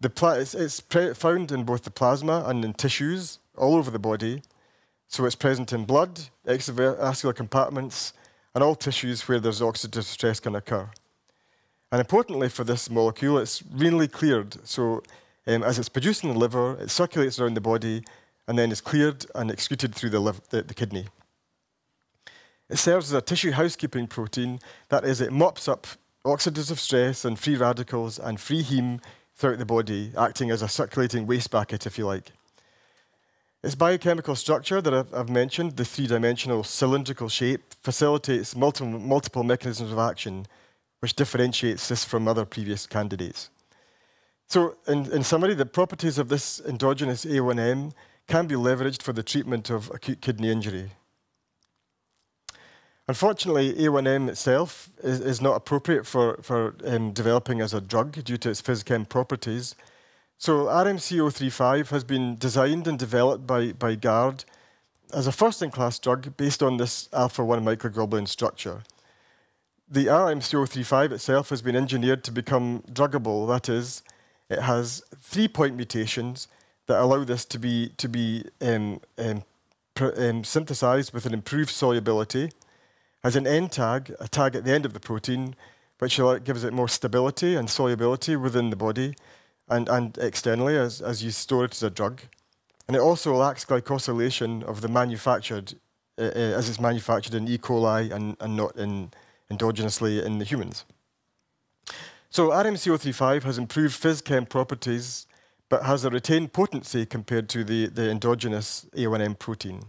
S5: It's found in both the plasma and in tissues all over the body, so it's present in blood, extravascular compartments, and all tissues where there's oxidative stress can occur. And importantly for this molecule, it's renally cleared, so as it's produced in the liver, it circulates around the body, and then is cleared and excreted through the kidney. It serves as a tissue housekeeping protein, that is, it mops up oxidative stress and free radicals and free heme throughout the body, acting as a circulating waste bucket, if you like. Its biochemical structure that I've mentioned, the three-dimensional cylindrical shape, facilitates multiple mechanisms of action, which differentiates this from other previous candidates. So, in summary, the properties of this endogenous A1M can be leveraged for the treatment of acute kidney injury. Unfortunately, A1M itself is not appropriate for developing as a drug due to its physichem properties. So RMC-035 has been designed and developed by GARD as a first-in-class drug based on this alpha-1 microglobulin structure. The RMC-035 itself has been engineered to become druggable. That is, it has 3 point mutations that allow this to be synthesized with an improved solubility, has an N tag, a tag at the end of the protein, which gives it more stability and solubility within the body and externally as you store it as a drug. And it also lacks glycosylation of the manufactured, as it's manufactured in E. coli and not endogenously in the humans. So RMC-035 has improved phys-chem properties, but has a retained potency compared to the endogenous A1M protein.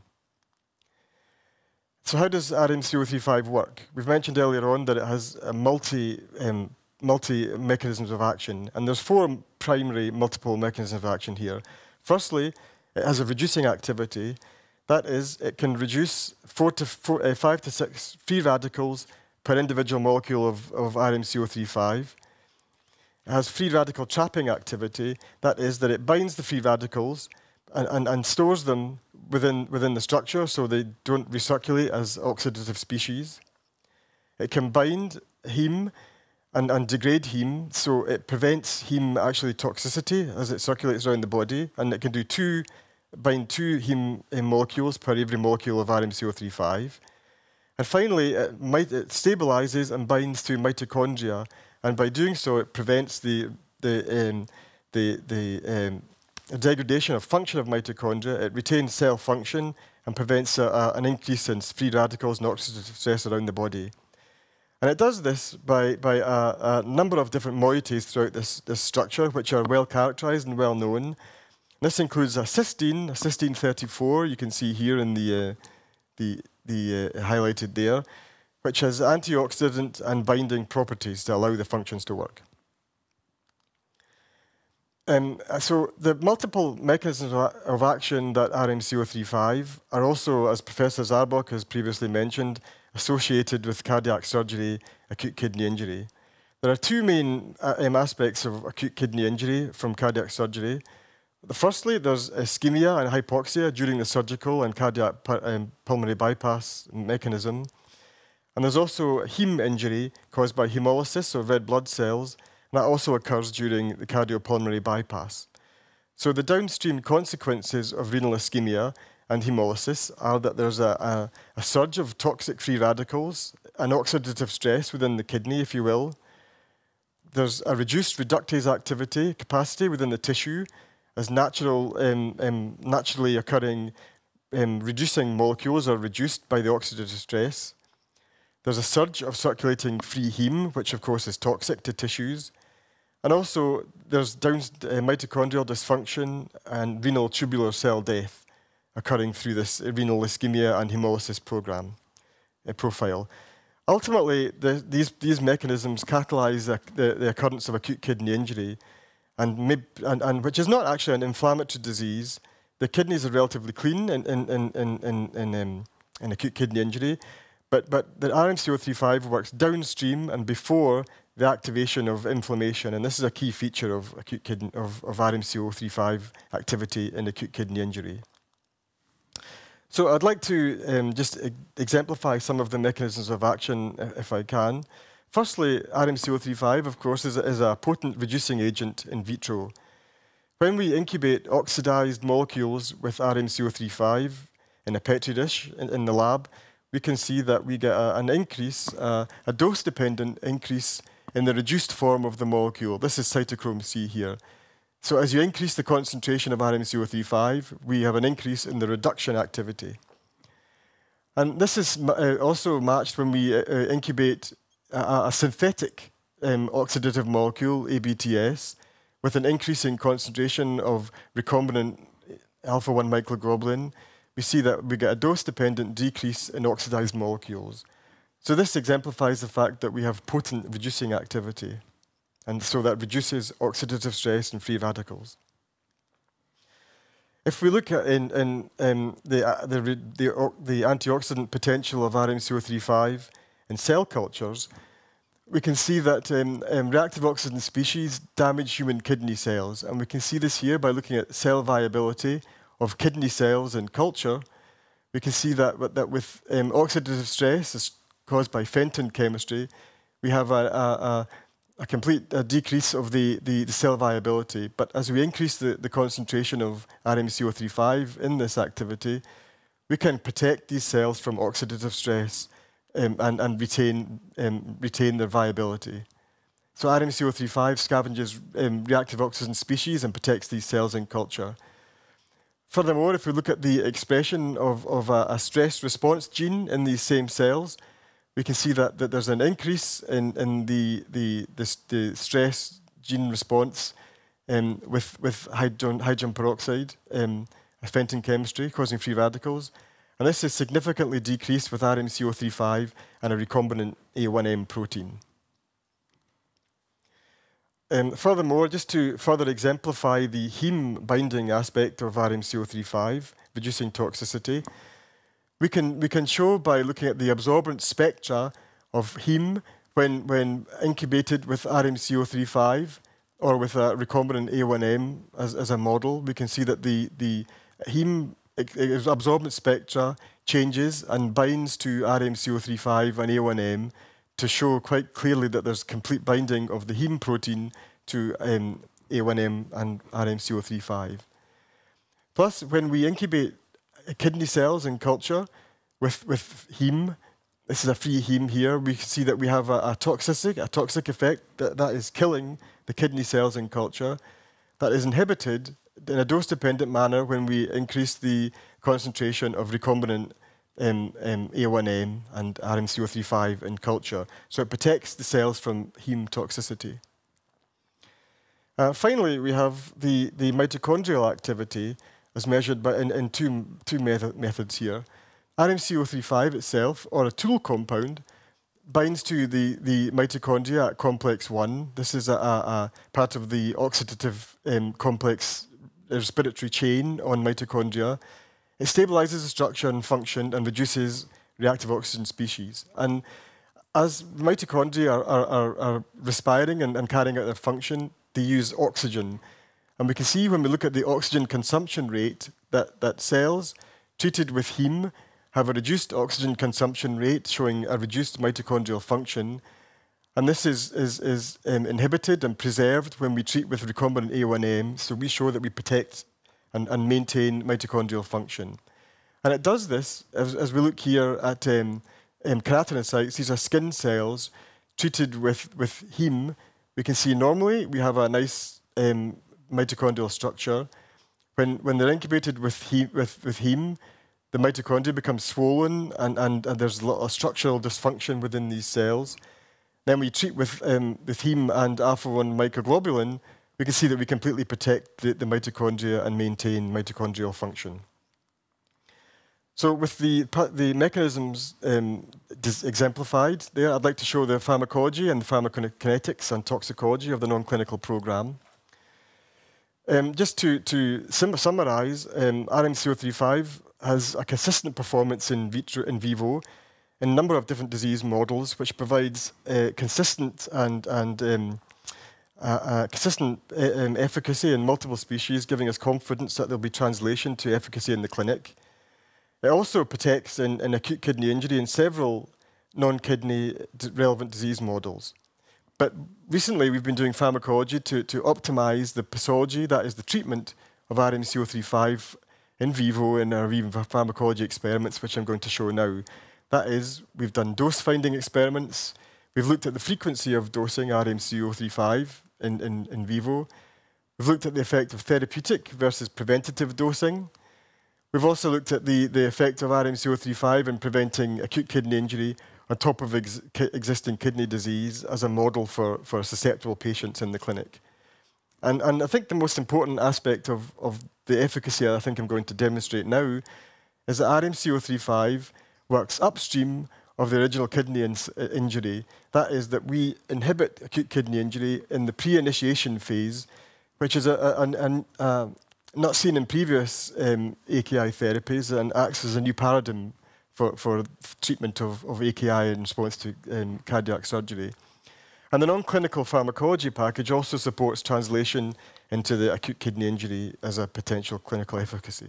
S5: So how does RMC-035 work? We've mentioned earlier on that it has a multi mechanisms of action, and there's 4 primary multiple mechanisms of action here. Firstly, it has a reducing activity. That is, it can reduce 5 to 6 free radicals per individual molecule of RMC-035. It has free radical trapping activity. That is, that it binds the free radicals and stores them within the structure so they don't recirculate as oxidative species. It can bind heme and degrade heme, so it prevents heme actually toxicity as it circulates around the body, and it can bind 2 heme molecules per every molecule of RMC-035. And finally, it stabilizes and binds to mitochondria, and by doing so, it prevents the degradation of function of mitochondria. It retains cell function and prevents an increase in free radicals and oxidative stress around the body. And it does this by a number of different moieties throughout this structure, which are well characterized and well known. This includes a cysteine 34, you can see here in the highlighted there, which has antioxidant and binding properties to allow the functions to work. So the multiple mechanisms of action that RMC-035 are also, as Professor Zarbok has previously mentioned, associated with cardiac surgery, acute kidney injury. There are 2 main aspects of acute kidney injury from cardiac surgery. Firstly, there's ischemia and hypoxia during the surgical and cardiac pulmonary bypass mechanism. And there's also heme injury caused by hemolysis, or red blood cells, and that also occurs during the cardiopulmonary bypass. So the downstream consequences of renal ischemia and hemolysis are that there's a surge of toxic free radicals, an oxidative stress within the kidney, if you will. There's a reduced reductase activity capacity within the tissue, as naturally occurring reducing molecules are reduced by the oxidative stress. There's a surge of circulating free heme, which of course is toxic to tissues. And also there's mitochondrial dysfunction and renal tubular cell death occurring through this renal ischemia and hemolysis profile. Ultimately, these mechanisms catalyze the occurrence of acute kidney injury, and which is not actually an inflammatory disease. The kidneys are relatively clean in acute kidney injury, but the RMCO35 works downstream and before the activation of inflammation, and this is a key feature of acute kidney of RMCO35 activity in acute kidney injury. So I'd like to just exemplify some of the mechanisms of action, if I can. Firstly, RMCO35, of course, is a potent reducing agent in vitro. When we incubate oxidized molecules with RMCO35 in a Petri dish in the lab, we can see that we get an increase, a dose-dependent increase in the reduced form of the molecule. This is cytochrome C here. So as you increase the concentration of RMCO35, we have an increase in the reduction activity. And this is also matched when we incubate a synthetic oxidative molecule, ABTS, with an increasing concentration of recombinant alpha-1 microglobulin. We see that we get a dose-dependent decrease in oxidized molecules. So this exemplifies the fact that we have potent reducing activity, and so that reduces oxidative stress and free radicals. If we look at the antioxidant potential of RMCO35 in cell cultures, we can see that reactive oxygen species damage human kidney cells, and we can see this here by looking at cell viability of kidney cells in culture. We can see that with oxidative stress caused by Fenton chemistry, we have a complete decrease of the cell viability. But as we increase the concentration of RMCO35 in this activity, we can protect these cells from oxidative stress and retain their viability. So RMCO35 scavenges reactive oxygen species and protects these cells in culture. Furthermore, if we look at the expression of a stress response gene in these same cells, we can see that there's an increase in the stress gene response with hydrogen peroxide, Fenton chemistry, causing free radicals. And this is significantly decreased with RMCO35 and a recombinant A1M protein. Furthermore, just to further exemplify the heme binding aspect of RMCO35, reducing toxicity, we can show by looking at the absorbance spectra of heme when incubated with RMCO35 or with a recombinant A1M as a model. We can see that the heme absorbance spectra changes and binds to RMCO35 and A1M to show quite clearly that there's complete binding of the heme protein to A1M and RMCO35. Plus, when we incubate kidney cells in culture with heme, this is a free heme here, we see that we have a toxic effect that is killing the kidney cells in culture, that is inhibited in a dose-dependent manner when we increase the concentration of recombinant A1M and RMCO35 in culture. So it protects the cells from heme toxicity. Finally, we have the mitochondrial activity as measured in two methods here. RMCO35 itself, or a tool compound, binds to the mitochondria at complex 1. This is a part of the oxidative complex respiratory chain on mitochondria. It stabilizes the structure and function and reduces reactive oxygen species. And as mitochondria are respiring and carrying out their function, they use oxygen. And we can see when we look at the oxygen consumption rate that cells treated with heme have a reduced oxygen consumption rate, showing a reduced mitochondrial function. And this is inhibited and preserved when we treat with recombinant A1M, so we show that we protect and maintain mitochondrial function. And it does this, as we look here at keratinocytes, these are skin cells treated with heme. We can see normally we have a nice mitochondrial structure. When they're incubated with heme, the mitochondria becomes swollen and there's a lot of structural dysfunction within these cells. Then we treat with heme and alpha-1 microglobulin, we can see that we completely protect the mitochondria and maintain mitochondrial function. So with the mechanisms exemplified there, I'd like to show the pharmacology and the pharmacokinetics and toxicology of the non-clinical program. Just to summarize, RMC-035 has a consistent performance in vivo in a number of different disease models, which provides consistent efficacy in multiple species, giving us confidence that there'll be translation to efficacy in the clinic. It also protects in acute kidney injury in several non-kidney relevant disease models. But recently, we've been doing pharmacology to optimize the pathology, that is the treatment of RMC-035 in vivo in our pharmacology experiments, which I'm going to show now. That is, we've done dose-finding experiments. We've looked at the frequency of dosing RMC-035 in vivo. We've looked at the effect of therapeutic versus preventative dosing. We've also looked at the effect of RMC-035 in preventing acute kidney injury on top of existing kidney disease as a model for susceptible patients in the clinic. And I think the most important aspect of the efficacy I think I'm going to demonstrate now is that RMC-035 works upstream of the original kidney injury. That is that we inhibit acute kidney injury in the pre-initiation phase, which is not seen in previous AKI therapies and acts as a new paradigm for treatment of AKI in response to cardiac surgery. And the non-clinical pharmacology package also supports translation into the acute kidney injury as a potential clinical efficacy.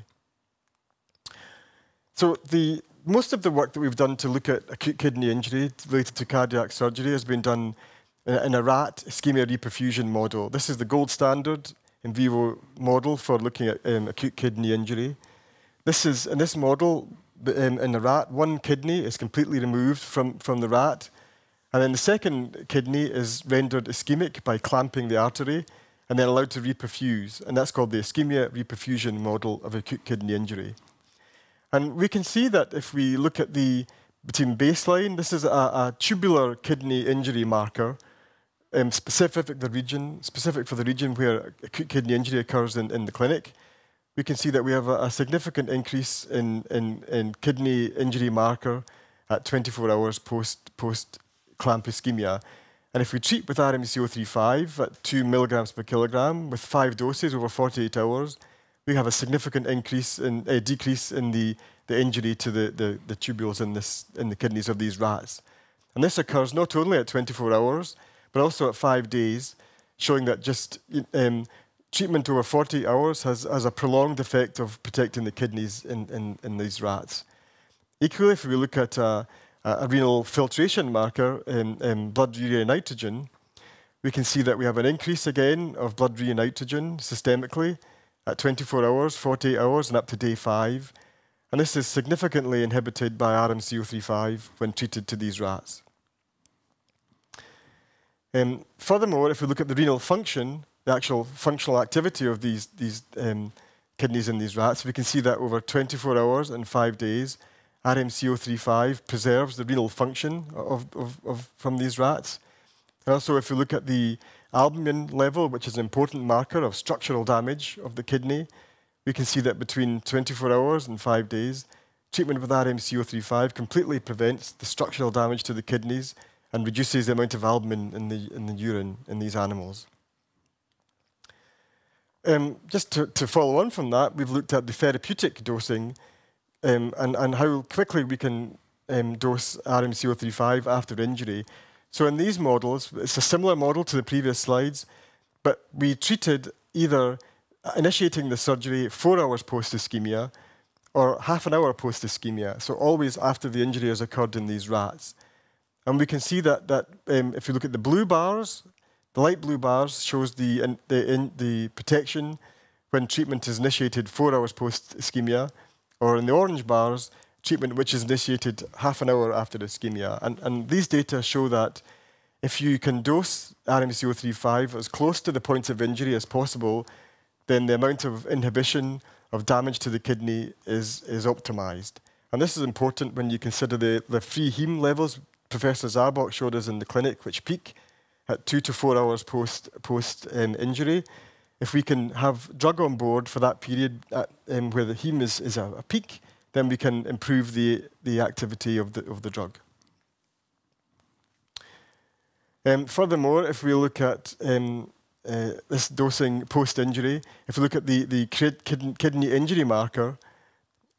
S5: So most of the work that we've done to look at acute kidney injury related to cardiac surgery has been done in a rat ischemia reperfusion model. This is the gold standard in vivo model for looking at acute kidney injury. In this model, in the rat, one kidney is completely removed from the rat, and then the second kidney is rendered ischemic by clamping the artery and then allowed to reperfuse, and that's called the ischemia reperfusion model of acute kidney injury. And we can see that if we look at between baseline, this is a tubular kidney injury marker, specific for the region where acute kidney injury occurs in the clinic. We can see that we have a significant increase in kidney injury marker at 24 hours post-clamp ischemia. And if we treat with RMC-035 at 2 milligrams per kilogram with 5 doses over 48 hours, we have a significant decrease in the injury to the tubules in the kidneys of these rats. And this occurs not only at 24 hours, but also at 5 days, showing that just treatment over 40 hours has a prolonged effect of protecting the kidneys in these rats. Equally, if we look at a renal filtration marker in blood urea nitrogen, we can see that we have an increase again of blood urea nitrogen systemically at 24 hours, 48 hours, and up to day 5. And this is significantly inhibited by RMC-035 when treated to these rats. Furthermore, if we look at the renal function, the actual functional activity of these kidneys in these rats, we can see that over 24 hours and 5 days, RMC-035 preserves the renal function from these rats. And also, if we look at the albumin level, which is an important marker of structural damage of the kidney, we can see that between 24 hours and 5 days, treatment with RMC-035 completely prevents the structural damage to the kidneys and reduces the amount of albumin in the urine in these animals. Just to follow on from that, we've looked at the therapeutic dosing and how quickly we can dose RMC-035 after injury. So in these models, it's a similar model to the previous slides, but we treated either initiating the surgery 4 hours post-ischemia or half an hour post-ischemia, so always after the injury has occurred in these rats. And we can see that if you look at the blue bars, the light blue bars shows the protection when treatment is initiated 4 hours post-ischemia, or in the orange bars, treatment which is initiated half an hour after ischemia. And these data show that if you can dose RMC-035 as close to the point of injury as possible, then the amount of inhibition of damage to the kidney is optimized. And this is important when you consider the free heme levels Professor Zarbok showed us in the clinic, which peak at 2 to 4 hours post injury. If we can have drug on board for that period where the heme is a peak, then we can improve the activity of the drug. Furthermore, if we look at this dosing post-injury, if we look at the kidney injury marker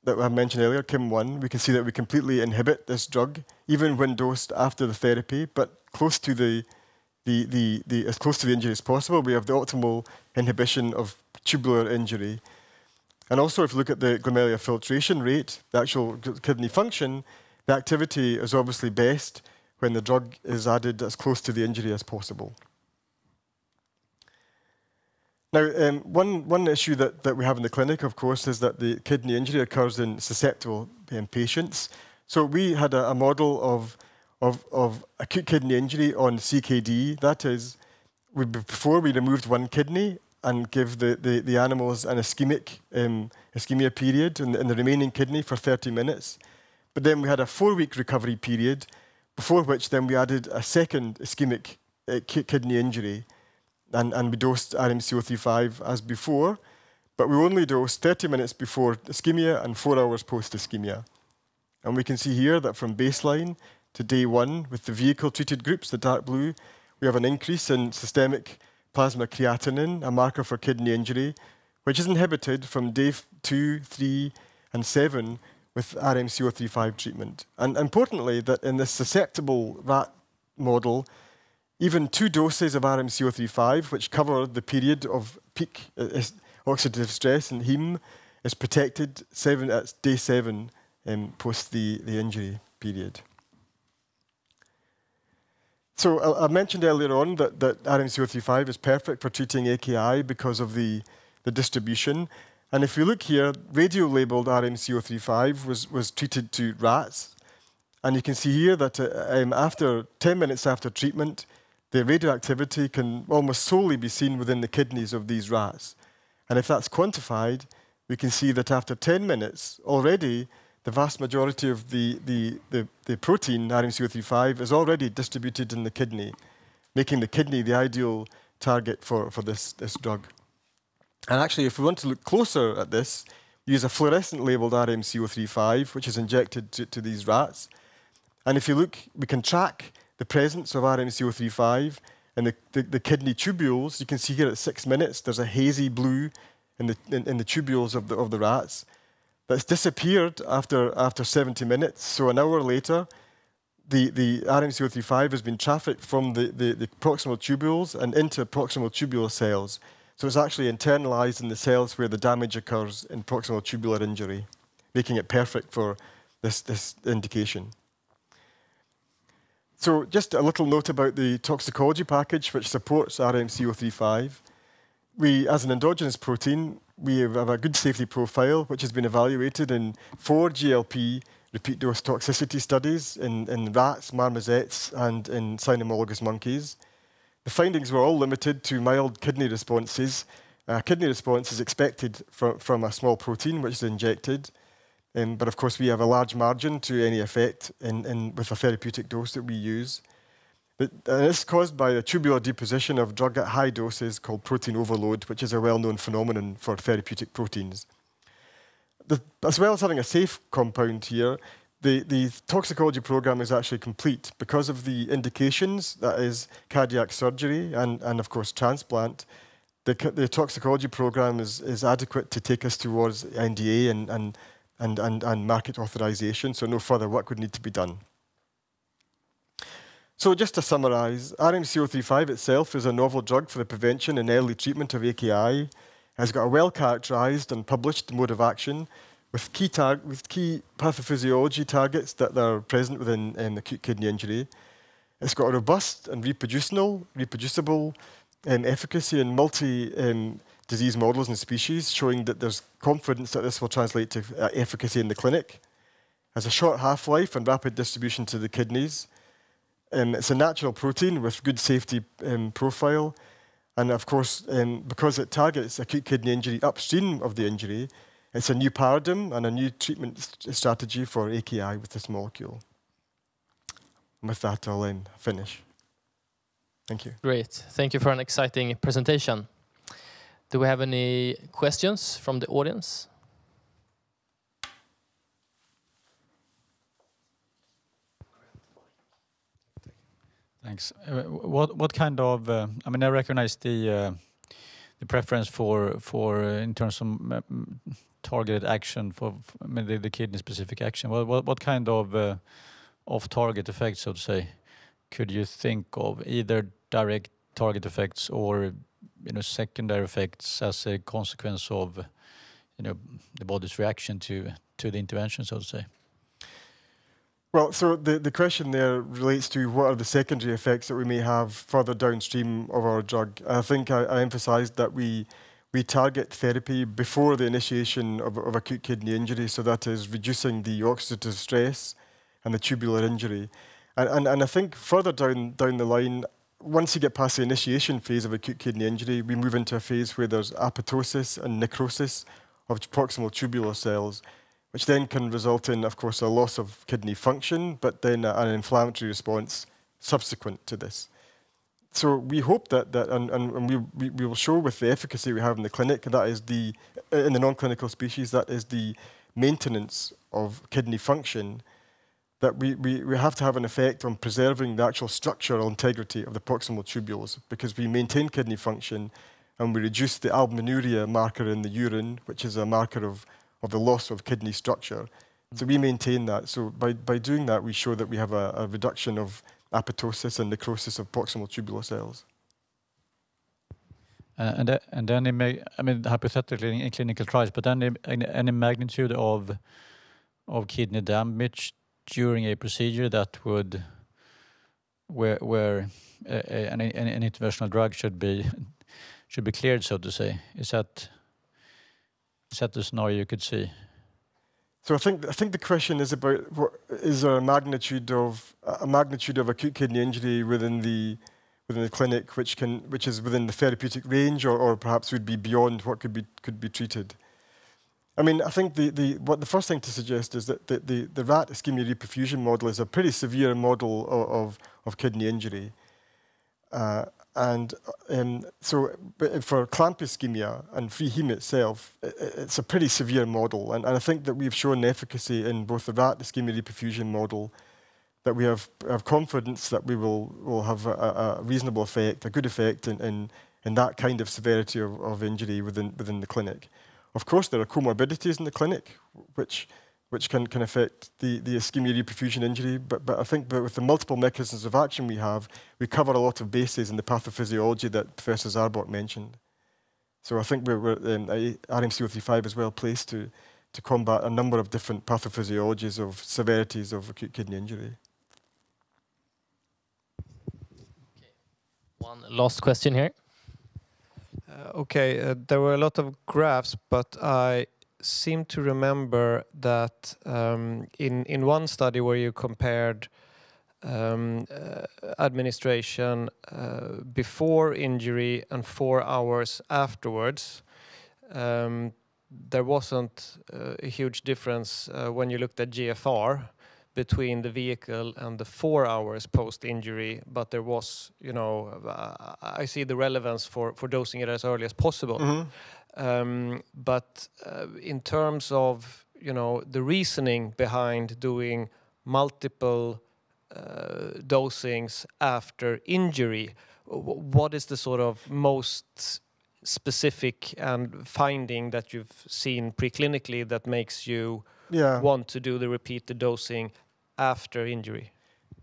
S5: that I mentioned earlier, KIM1, we can see that we completely inhibit this drug, even when dosed after the therapy, but close to as close to the injury as possible. We have the optimal inhibition of tubular injury. And also, if you look at the glomerular filtration rate, the actual kidney function, the activity is obviously best when the drug is added as close to the injury as possible. Now, one issue that we have in the clinic, of course, is that the kidney injury occurs in susceptible patients. So we had a model of acute kidney injury on CKD. That is, before we removed one kidney and give the animals an ischemia period in the remaining kidney for 30 minutes. But then we had a 4-week recovery period, before which then we added a second ischemic kidney injury, and we dosed RMC-035 as before, but we only dosed 30 minutes before ischemia and 4 hours post-ischemia. And we can see here that from baseline to day 1, with the vehicle-treated groups, the dark blue, we have an increase in systemic plasma creatinine, a marker for kidney injury, which is inhibited from day 2, 3, and 7 with RMC-035 treatment. And importantly, that in this susceptible rat model, even 2 doses of RMC-035, which cover the period of peak oxidative stress in heme, is protected at day 7 post the injury period. So I mentioned earlier on that RMC-035 is perfect for treating AKI because of the distribution. And if you look here, radio-labeled RMC-035 was treated to rats. And you can see here that after 10 minutes after treatment, the radioactivity can almost solely be seen within the kidneys of these rats. And if that's quantified, we can see that after 10 minutes, already the vast majority of the protein, RMC-035, is already distributed in the kidney, making the kidney the ideal target for this drug. And actually, if we want to look closer at this, we use a fluorescent-labeled RMC-035, which is injected to these rats. And if you look, we can track the presence of RMC-035 in the kidney tubules. You can see here at 6 minutes, there's a hazy blue in the tubules of the rats. That's disappeared after 70 minutes. So an hour later, the RMC-035 has been trafficked from the proximal tubules and into proximal tubular cells. So it's actually internalized in the cells where the damage occurs in proximal tubular injury, making it perfect for this indication. So just a little note about the toxicology package, which supports RMC-035. As an endogenous protein, we have a good safety profile, which has been evaluated in 4 GLP repeat dose toxicity studies in rats, marmosets, and in cynomolgus monkeys. The findings were all limited to mild kidney responses. Kidney response is expected from a small protein, which is injected. But of course, we have a large margin to any effect with a therapeutic dose that we use. But this is caused by a tubular deposition of drug at high doses called protein overload, which is a well-known phenomenon for therapeutic proteins. As well as having a safe compound here, the toxicology program is actually complete because of the indications, that is cardiac surgery and of course transplant. The toxicology program is adequate to take us towards NDA and market authorization, so no further work would need to be done. So just to summarize, RMC-035 itself is a novel drug for the prevention and early treatment of AKI. It has got a well-characterized and published mode of action with key pathophysiology targets that are present within acute kidney injury. It's got a robust and reproducible efficacy in multi-disease models and species, showing that there's confidence that this will translate to efficacy in the clinic. It has a short half-life and rapid distribution to the kidneys. It's a natural protein with good safety profile. And of course, because it targets acute kidney injury upstream of the injury, it's a new paradigm and a new treatment strategy for AKI with this molecule. And with that, I'll finish. Thank you.
S3: Great. Thank you for an exciting presentation. Do we have any questions from the audience?
S6: Thanks. What kind of? I mean, I recognize the preference for in terms of targeted action for I mean, the kidney-specific action. What kind of off-target effects, so to say, could you think of? Either direct target effects or secondary effects as a consequence of the body's reaction to the intervention, so to say.
S5: Well, so the question there relates to what are the secondary effects that we may have further downstream of our drug. I think I emphasised that we target therapy before the initiation of acute kidney injury, so that is reducing the oxidative stress and the tubular injury. And I think further down the line, once you get past the initiation phase of acute kidney injury, we move into a phase where there's apoptosis and necrosis of proximal tubular cells, which then can result in, of course, a loss of kidney function, but then an inflammatory response subsequent to this. So we hope that and we will show with the efficacy we have in the clinic, that is in the non-clinical species, that is the maintenance of kidney function, that we have to have an effect on preserving the actual structural integrity of the proximal tubules, because we maintain kidney function and we reduce the albuminuria marker in the urine, which is a marker of the loss of kidney structure. So we maintain that. So by doing that, we show that we have a reduction of apoptosis and necrosis of proximal tubular cells.
S6: And then I mean, hypothetically in clinical trials, but then any magnitude of kidney damage during a procedure that would where an interventional drug should be cleared, so to say. Is that the scenario you could see?
S5: So I think the question is about is there a magnitude of acute kidney injury within the clinic which is within the therapeutic range, or perhaps would be beyond what could be treated. I mean, I think the first thing to suggest is that the rat ischemia reperfusion model is a pretty severe model of kidney injury. So for clamp ischemia and free heme itself, it's a pretty severe model. And I think that we've shown efficacy in both the rat ischemia reperfusion model, that we have confidence that we will have a reasonable effect, a good effect in that kind of severity of injury within the clinic. Of course, there are comorbidities in the clinic which can affect the ischemia reperfusion injury, but I think with the multiple mechanisms of action we cover a lot of bases in the pathophysiology that Professor Zarbot mentioned. So I think RMC-035 is well placed to combat a number of different pathophysiologies of severities of acute kidney injury.
S3: Okay. One last question here.
S7: There were a lot of graphs, but I seem to remember that in one study where you compared administration before injury and 4 hours afterwards, there wasn't a huge difference when you looked at GFR between the vehicle and the 4 hours post-injury, but there was, I see the relevance for dosing it as early as possible. Mm-hmm. But in terms of, the reasoning behind doing multiple dosings after injury, what is the sort of most specific and finding that you've seen preclinically that makes you want to do the repeated dosing after injury?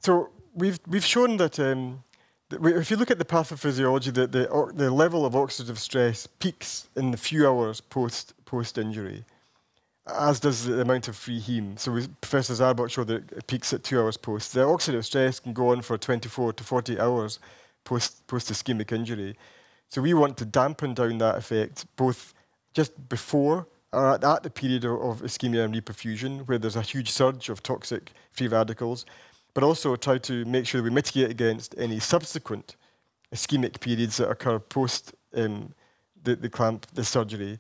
S7: So we've shown that if you look at the pathophysiology, the level of oxidative stress peaks in the few hours post injury, as does the amount of free heme. So Professor Zarbot showed that it peaks at 2 hours post. The oxidative stress can go on for 24 to 40 hours post ischemic injury. So we want to dampen down that effect both just before or at the period of ischemia and reperfusion, where there's a huge surge of toxic free radicals, but also try to make sure we mitigate against any subsequent ischemic periods that occur post the surgery,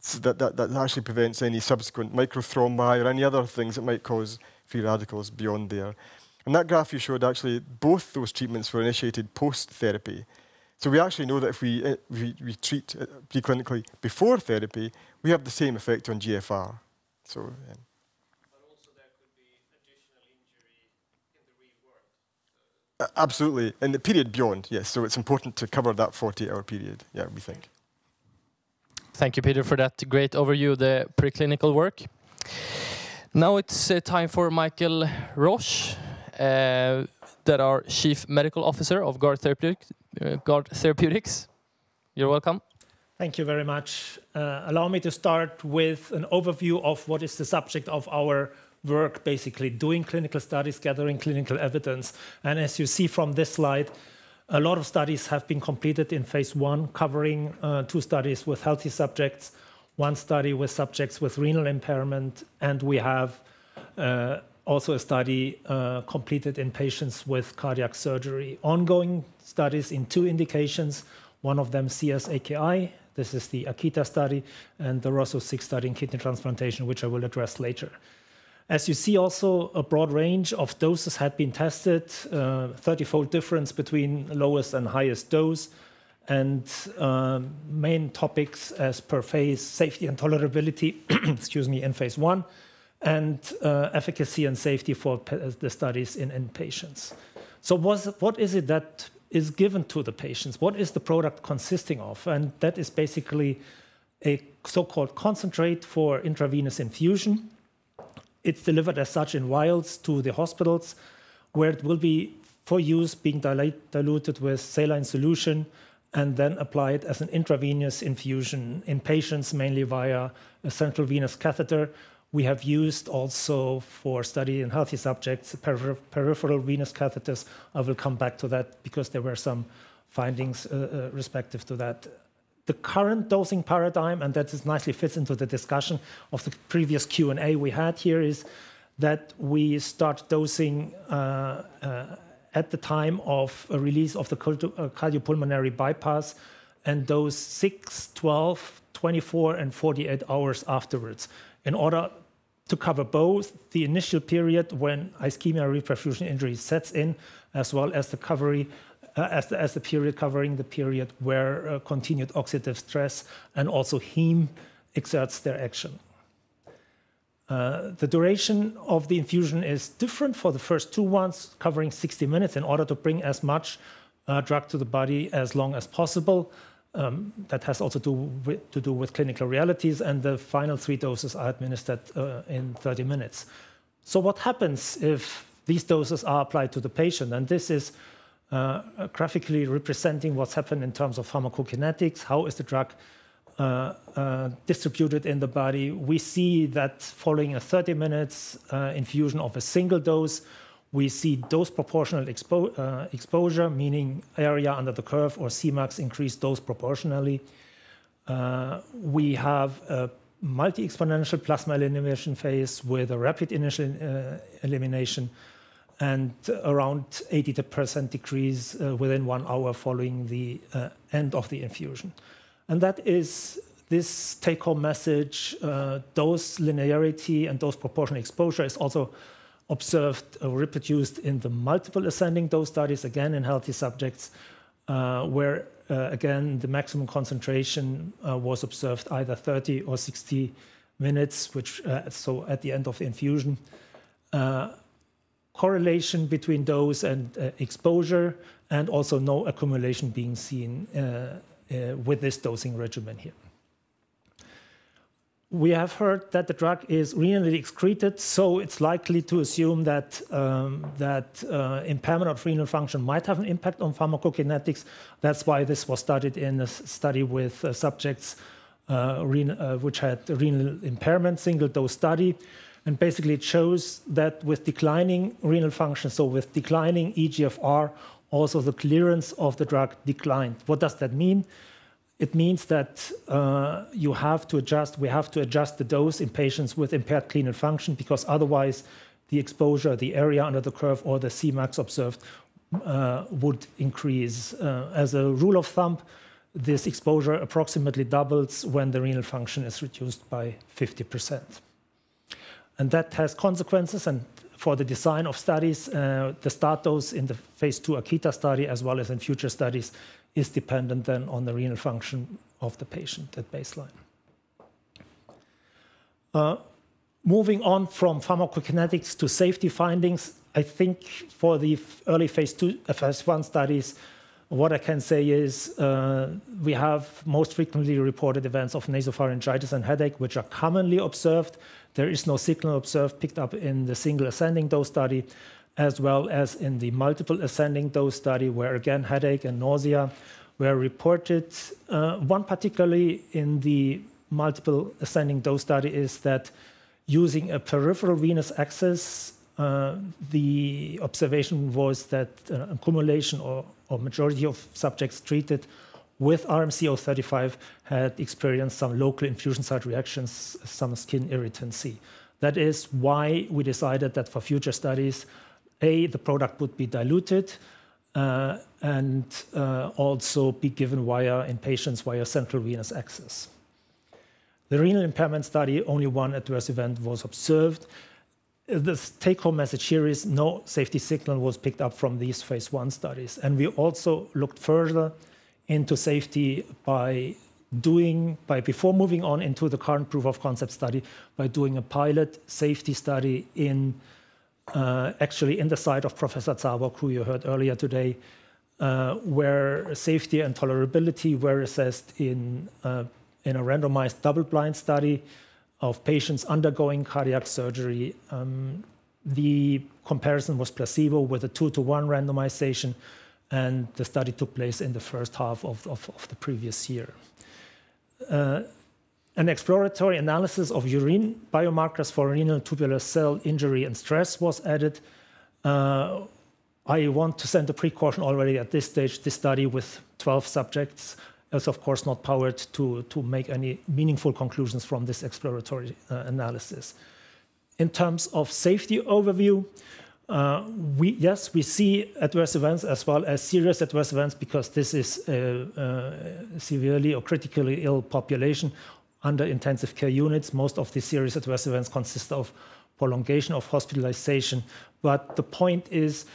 S7: so that actually prevents any subsequent microthrombi or any other things that might cause free radicals beyond there. And that graph you showed, actually, both those treatments were initiated post-therapy. So we actually know that if we treat preclinically before therapy, we have the same effect on GFR. So, but also there could be additional injury in the real world.
S5: Absolutely, and the period beyond, yes. So it's important to cover that 48-hour period, yeah, we think.
S3: Thank you, Peter, for that great overview of the preclinical work. Now it's time for Michael Roche, that our Chief Medical Officer of Guard Therapeutics. You're welcome.
S8: Thank you very much. Allow me to start with an overview of what is the subject of our work, basically doing clinical studies, gathering clinical evidence. And as you see from this slide, a lot of studies have been completed in phase 1, covering 2 studies with healthy subjects, 1 study with subjects with renal impairment, and we have also a study completed in patients with cardiac surgery. Ongoing studies in 2 indications, one of them CSAKI, this is the Akita study, and the Roche study in kidney transplantation, which I will address later. As you see, also a broad range of doses had been tested, 30-fold difference between lowest and highest dose, and main topics as per phase, safety and tolerability, excuse me, in phase 1, and efficacy and safety for the studies in patients. So what is it that is given to the patients? What is the product consisting of? And that is basically a so-called concentrate for intravenous infusion. It's delivered as such in vials to the hospitals, where it will be for use being diluted with saline solution and then applied as an intravenous infusion in patients, mainly via a central venous catheter. We have used also for study in healthy subjects, peripheral venous catheters. I will come back to that because there were some findings respective to that. The current dosing paradigm, and that nicely fits into the discussion of the previous Q&A we had here, is that we start dosing at the time of a release of the cardiopulmonary bypass and dose 6, 12, 24, and 48 hours afterwards in order to cover both the initial period when ischemia reperfusion injury sets in, as well as the period covering the period where continued oxidative stress and also heme exerts their action. The duration of the infusion is different for the first 2 ones, covering 60 minutes in order to bring as much drug to the body as long as possible. That has also to do with clinical realities, and the final 3 doses are administered in 30 minutes. So what happens if these doses are applied to the patient? And this is graphically representing what's happened in terms of pharmacokinetics. How is the drug distributed in the body? We see that following a 30 minutes infusion of a single dose, we see dose proportional exposure, meaning area under the curve or Cmax increased dose proportionally. We have a multi-exponential plasma elimination phase with a rapid initial elimination and around 80% decrease within 1 hour following the end of the infusion. And that is this take-home message. Dose linearity and dose proportional exposure is also observed or reproduced in the multiple ascending dose studies, again in healthy subjects, where again the maximum concentration was observed either 30 or 60 minutes, which so at the end of the infusion. Correlation between dose and exposure, and also no accumulation being seen with this dosing regimen here. We have heard that the drug is renally excreted, so it's likely to assume that impairment of renal function might have an impact on pharmacokinetics. That's why this was studied in a study with subjects which had renal impairment, single-dose study. And basically it shows that with declining renal function, so with declining eGFR, also the clearance of the drug declined. What does that mean? It means that we have to adjust the dose in patients with impaired renal function, because otherwise the exposure, the area under the curve, or the Cmax observed would increase. As a rule of thumb, this exposure approximately doubles when the renal function is reduced by 50%. And that has consequences, and for the design of studies, the start dose in the phase 2 Akita study, as well as in future studies, is dependent then on the renal function of the patient at baseline. Moving on from pharmacokinetics to safety findings, I think for the early phase 1 studies, what I can say is we have most frequently reported events of nasopharyngitis and headache, which are commonly observed. There is no signal observed picked up in the single ascending dose study, as well as in the multiple ascending dose study, where again headache and nausea were reported. One particularly in the multiple ascending dose study is that using a peripheral venous access, the observation was that accumulation or majority of subjects treated with RMC-035 had experienced some local infusion site reactions, some skin irritancy. That is why we decided that for future studies, the product would be diluted and also be given in patients via central venous access. The renal impairment study, only one adverse event was observed. The take-home message here is no safety signal was picked up from these phase 1 studies. And we also looked further into safety before moving on into the current proof of concept study, by doing a pilot safety study actually in the site of Professor Zabok, who you heard earlier today, where safety and tolerability were assessed in a randomized double-blind study of patients undergoing cardiac surgery. The comparison was placebo with a 2-to-1 randomization, and the study took place in the first half of the previous year. An exploratory analysis of urine biomarkers for renal tubular cell injury and stress was added. I want to send a precaution already at this stage. This study with 12 subjects is of course not powered to make any meaningful conclusions from this exploratory analysis. In terms of safety overview, we see adverse events as well as serious adverse events, because this is a severely or critically ill population under intensive care units. Most of the serious adverse events consist of prolongation of hospitalization. But the point is,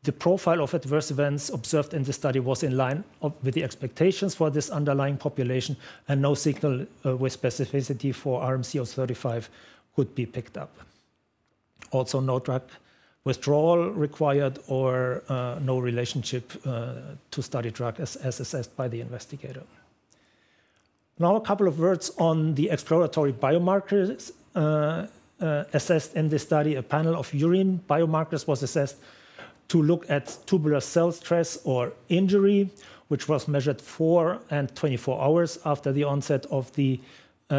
S8: the profile of adverse events observed in the study was in line with the expectations for this underlying population, and no signal with specificity for RMC-035 could be picked up. Also, no drug withdrawal required or no relationship to study drug as assessed by the investigator. Now, a couple of words on the exploratory biomarkers assessed in this study. A panel of urine biomarkers was assessed to look at tubular cell stress or injury, which was measured 4 and 24 hours after the onset of the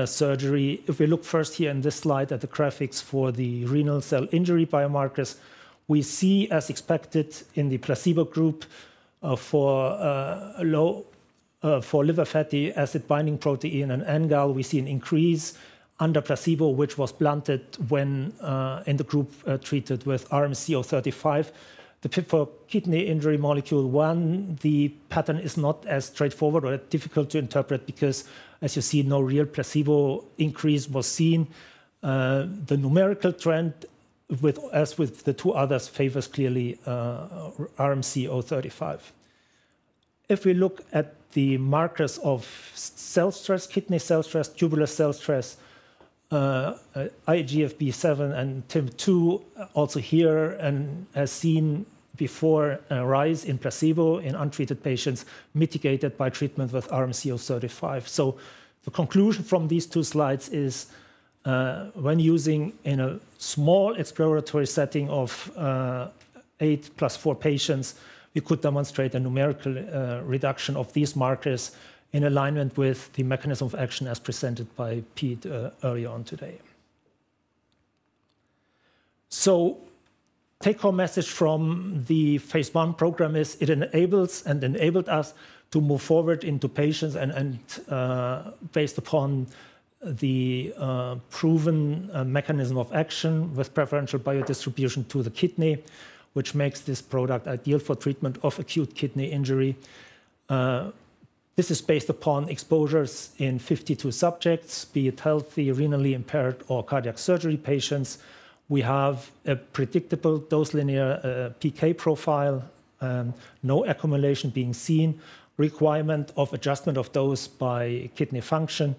S8: surgery. If we look first here in this slide at the graphics for the renal cell injury biomarkers, we see, as expected in the placebo group, for liver fatty acid binding protein and NGAL, we see an increase under placebo, which was blunted when in the group treated with RMC-035. For kidney injury molecule 1, the pattern is not as straightforward or difficult to interpret, because, as you see, no real placebo increase was seen. The numerical trend, as with the two others, favors clearly RMC-035. If we look at the markers of cell stress, kidney cell stress, tubular cell stress, IGFB7 and TIM2, also here, and as seen before, a rise in placebo in untreated patients mitigated by treatment with RMC-035. So the conclusion from these two slides is, when using in a small exploratory setting of 8 + 4 patients, we could demonstrate a numerical reduction of these markers in alignment with the mechanism of action as presented by Pete earlier on today. So, take-home message from the phase 1 program is it enabled us to move forward into patients and based upon the proven mechanism of action with preferential biodistribution to the kidney, which makes this product ideal for treatment of acute kidney injury. This is based upon exposures in 52 subjects, be it healthy, renally impaired, or cardiac surgery patients. We have a predictable dose-linear PK profile, no accumulation being seen, requirement of adjustment of dose by kidney function,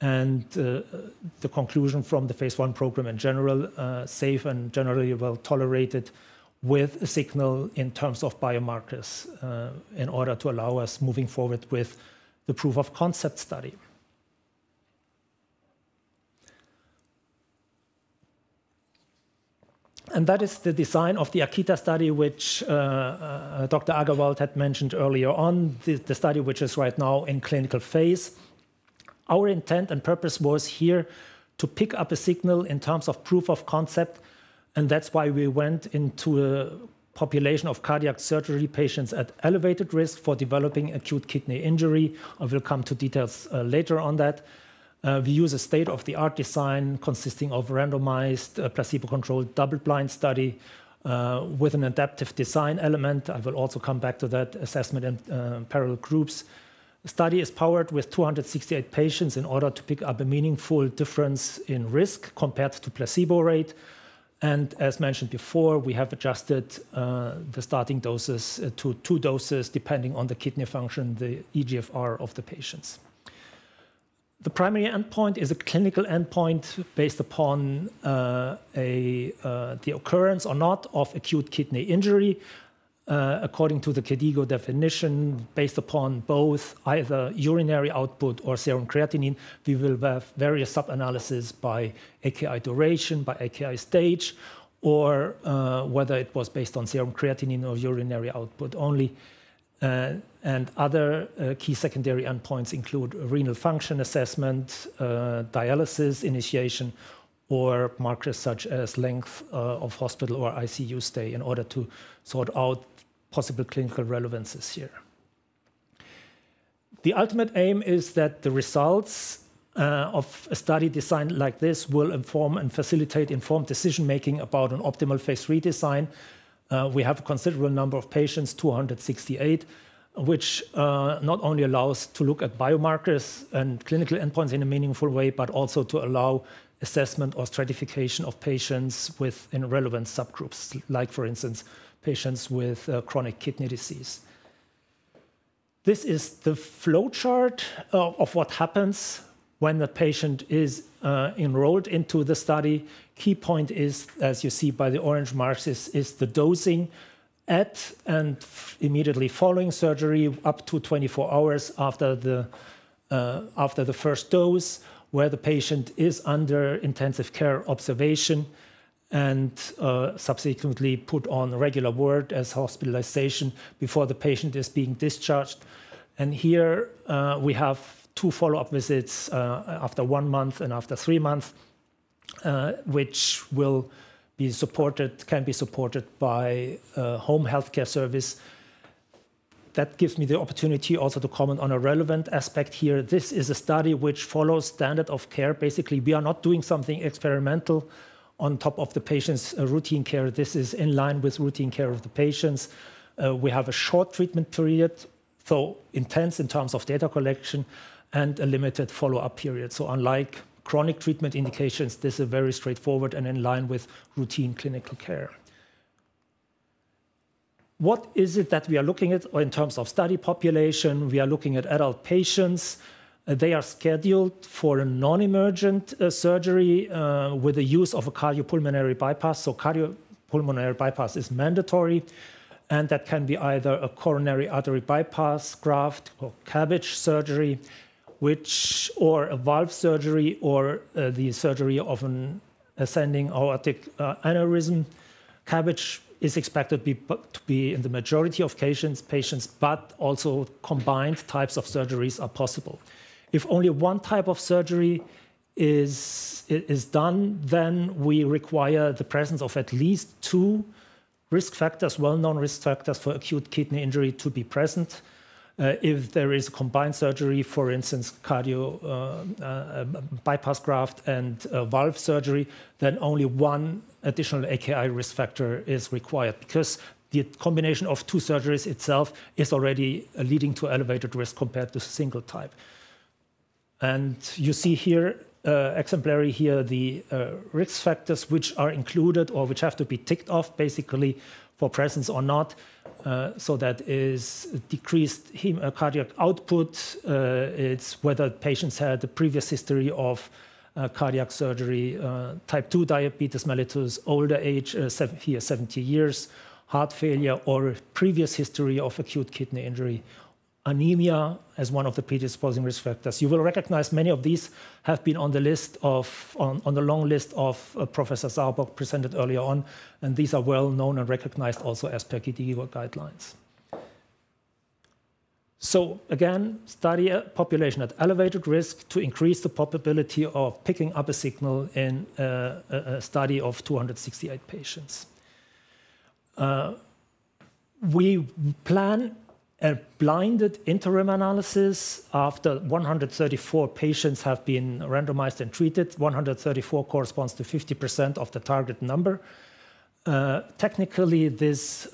S8: and the conclusion from the phase 1 program in general, safe and generally well tolerated, with a signal in terms of biomarkers in order to allow us moving forward with the proof of concept study. And that is the design of the Akita study, which Dr. Agarwal had mentioned earlier on, the study which is right now in clinical phase. Our intent and purpose was here to pick up a signal in terms of proof of concept, and that's why we went into a population of cardiac surgery patients at elevated risk for developing acute kidney injury. I will come to details later on that. We use a state-of-the-art design consisting of randomized, placebo-controlled, double-blind study with an adaptive design element. I will also come back to that, assessment in parallel groups. The study is powered with 268 patients in order to pick up a meaningful difference in risk compared to placebo rate. And as mentioned before, we have adjusted the starting doses to 2 doses depending on the kidney function, the eGFR of the patients. The primary endpoint is a clinical endpoint based upon the occurrence or not of acute kidney injury, according to the KDIGO definition, based upon both either urinary output or serum creatinine. We will have various sub-analyses by AKI duration, by AKI stage, or whether it was based on serum creatinine or urinary output only. And other key secondary endpoints include renal function assessment, dialysis initiation, or markers such as length of hospital or ICU stay in order to sort out possible clinical relevances here. The ultimate aim is that the results of a study designed like this will inform and facilitate informed decision-making about an optimal phase 3 design. We have a considerable number of patients, 268, which not only allows to look at biomarkers and clinical endpoints in a meaningful way, but also to allow assessment or stratification of patients within relevant subgroups, like, for instance, patients with chronic kidney disease. This is the flowchart of what happens when the patient is enrolled into the study. Key point is, as you see by the orange marks, is the dosing at and immediately following surgery up to 24 hours after the first dose, where the patient is under intensive care observation and subsequently put on regular ward as hospitalization before the patient is being discharged. And here we have 2 follow-up visits after 1 month and after 3 months, which will be supported, can be supported by home healthcare service. That gives me the opportunity also to comment on a relevant aspect here. This is a study which follows standard of care. Basically, we are not doing something experimental on top of the patient's routine care. This is in line with routine care of the patients. We have a short treatment period, so intense in terms of data collection, and a limited follow-up period. So unlike chronic treatment indications, this is very straightforward and in line with routine clinical care. What is it that we are looking at in terms of study population? We are looking at adult patients. They are scheduled for a non-emergent surgery with the use of a cardiopulmonary bypass. So cardiopulmonary bypass is mandatory, and that can be either a coronary artery bypass graft or CABG surgery, or a valve surgery, or the surgery of an ascending aortic aneurysm. CABG is expected to be in the majority of patients, but also combined types of surgeries are possible. If only one type of surgery is done, then we require the presence of at least 2 risk factors, well-known risk factors for acute kidney injury to be present. If there is a combined surgery, for instance, bypass graft and valve surgery, then only 1 additional AKI risk factor is required, because the combination of 2 surgeries itself is already leading to elevated risk compared to single type. And you see here, exemplary here, the risk factors which are included or which have to be ticked off, basically, for presence or not. So that is decreased cardiac output. It's whether patients had a previous history of cardiac surgery, type 2 diabetes mellitus, older age, here 70 years, heart failure, or a previous history of acute kidney injury. Anemia as one of the predisposing risk factors. You will recognize many of these have been on the list of, on the long list of Professor Sauerbock presented earlier on, and these are well known and recognized also as per KDIGO guidelines. So again, study a population at elevated risk to increase the probability of picking up a signal in a study of 268 patients. We plan a blinded interim analysis after 134 patients have been randomized and treated. 134 corresponds to 50% of the target number. Technically, this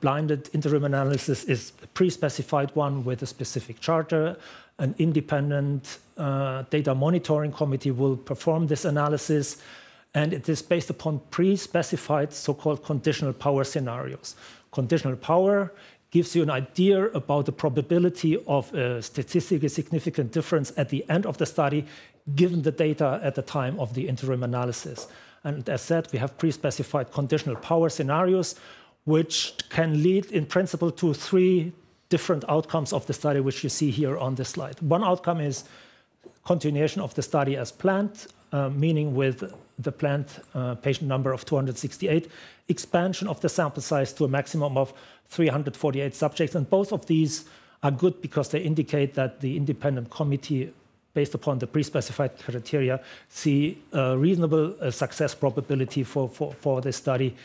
S8: blinded interim analysis is a pre-specified one with a specific charter. An independent data monitoring committee will perform this analysis, and it is based upon pre-specified so-called conditional power scenarios. Conditional power gives you an idea about the probability of a statistically significant difference at the end of the study, given the data at the time of the interim analysis. And as said, we have pre-specified conditional power scenarios, which can lead in principle to 3 different outcomes of the study, which you see here on this slide. One outcome is continuation of the study as planned, meaning with the planned patient number of 268, expansion of the sample size to a maximum of 348 subjects. And both of these are good because they indicate that the independent committee, based upon the pre-specified criteria, see a reasonable success probability for this study.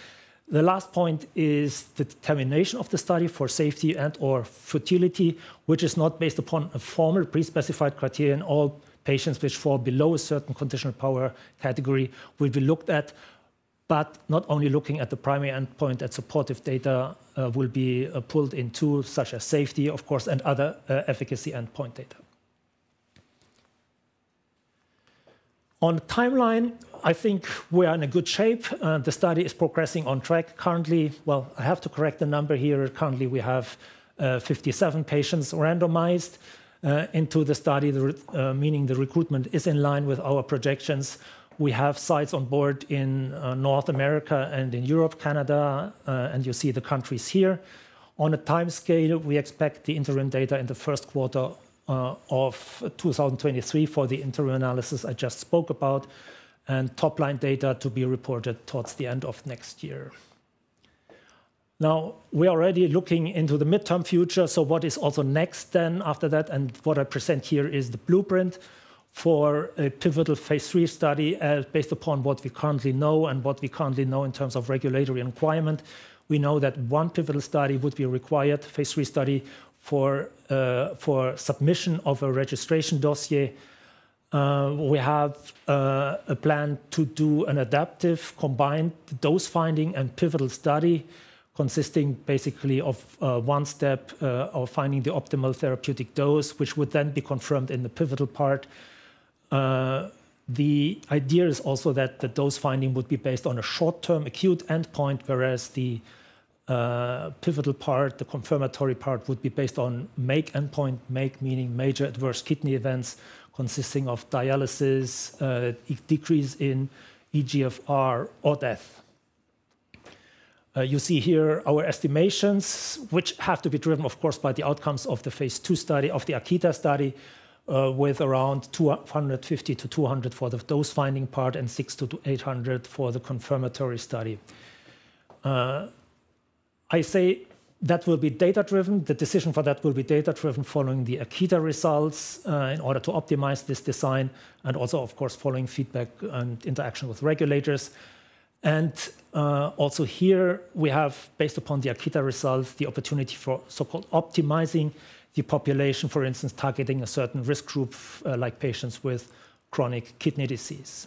S8: The last point is the determination of the study for safety and or futility, which is not based upon a formal pre-specified criteria. In all patients which fall below a certain conditional power category will be looked at, but not only looking at the primary endpoint, that supportive data will be pulled in too, such as safety, of course, and other efficacy endpoint data. On the timeline, I think we are in a good shape. The study is progressing on track. Currently, well, I have to correct the number here. Currently, we have 57 patients randomized into the study, meaning the recruitment is in line with our projections. We have sites on board in North America and in Europe, Canada, and you see the countries here. On a time scale, we expect the interim data in the first quarter of 2023 for the interim analysis I just spoke about, and top-line data to be reported towards the end of next year. Now, we're already looking into the midterm future, so what is also next then after that, and what I present here is the blueprint for a pivotal phase 3 study based upon what we currently know and what we currently know in terms of regulatory requirement. We know that one pivotal study would be required, phase 3 study, for submission of a registration dossier. We have a plan to do an adaptive combined dose finding and pivotal study consisting basically of one step of finding the optimal therapeutic dose, which would then be confirmed in the pivotal part. The idea is also that the dose finding would be based on a short-term acute endpoint, whereas the pivotal part, the confirmatory part, would be based on MAKE endpoint, MAKE meaning major adverse kidney events, consisting of dialysis, decrease in eGFR, or death. You see here our estimations, which have to be driven, of course, by the outcomes of the phase 2 study, of the Akita study, with around 250 to 200 for the dose-finding part and 600 to 800 for the confirmatory study. I say that will be data-driven. The decision for that will be data-driven following the Akita results in order to optimize this design, and also, of course, following feedback and interaction with regulators. And also here, we have, based upon the Akita results, the opportunity for so-called optimizing the population, for instance, targeting a certain risk group, like patients with chronic kidney disease.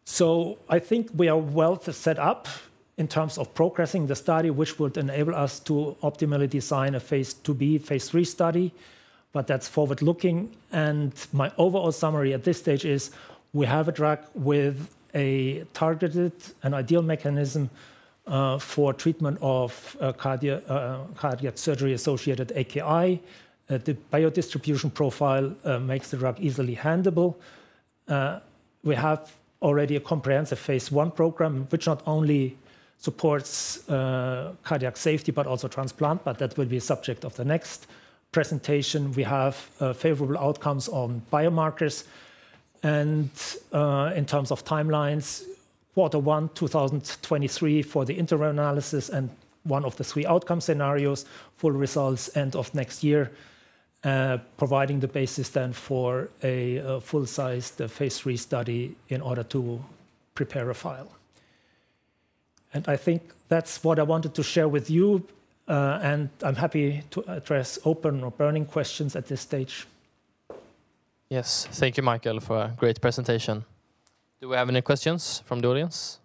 S8: So I think we are well set up in terms of progressing the study, which would enable us to optimally design a phase 2b, phase 3 study, but that's forward-looking. And my overall summary at this stage is we have a drug with a targeted and ideal mechanism for treatment of cardiac surgery-associated AKI. The biodistribution profile makes the drug easily handleable. We have already a comprehensive phase 1 program, which not only supports cardiac safety, but also transplant, but that will be a subject of the next presentation. We have favorable outcomes on biomarkers. And in terms of timelines, Q1 2023 for the interim analysis and one of the 3 outcome scenarios, full results end of next year, providing the basis then for a full-sized phase 3 study in order to prepare a file. And I think that's what I wanted to share with you, and I'm happy to address open or burning questions at this stage.
S3: Yes, thank you, Michael, for a great presentation. Do we have any questions from the audience?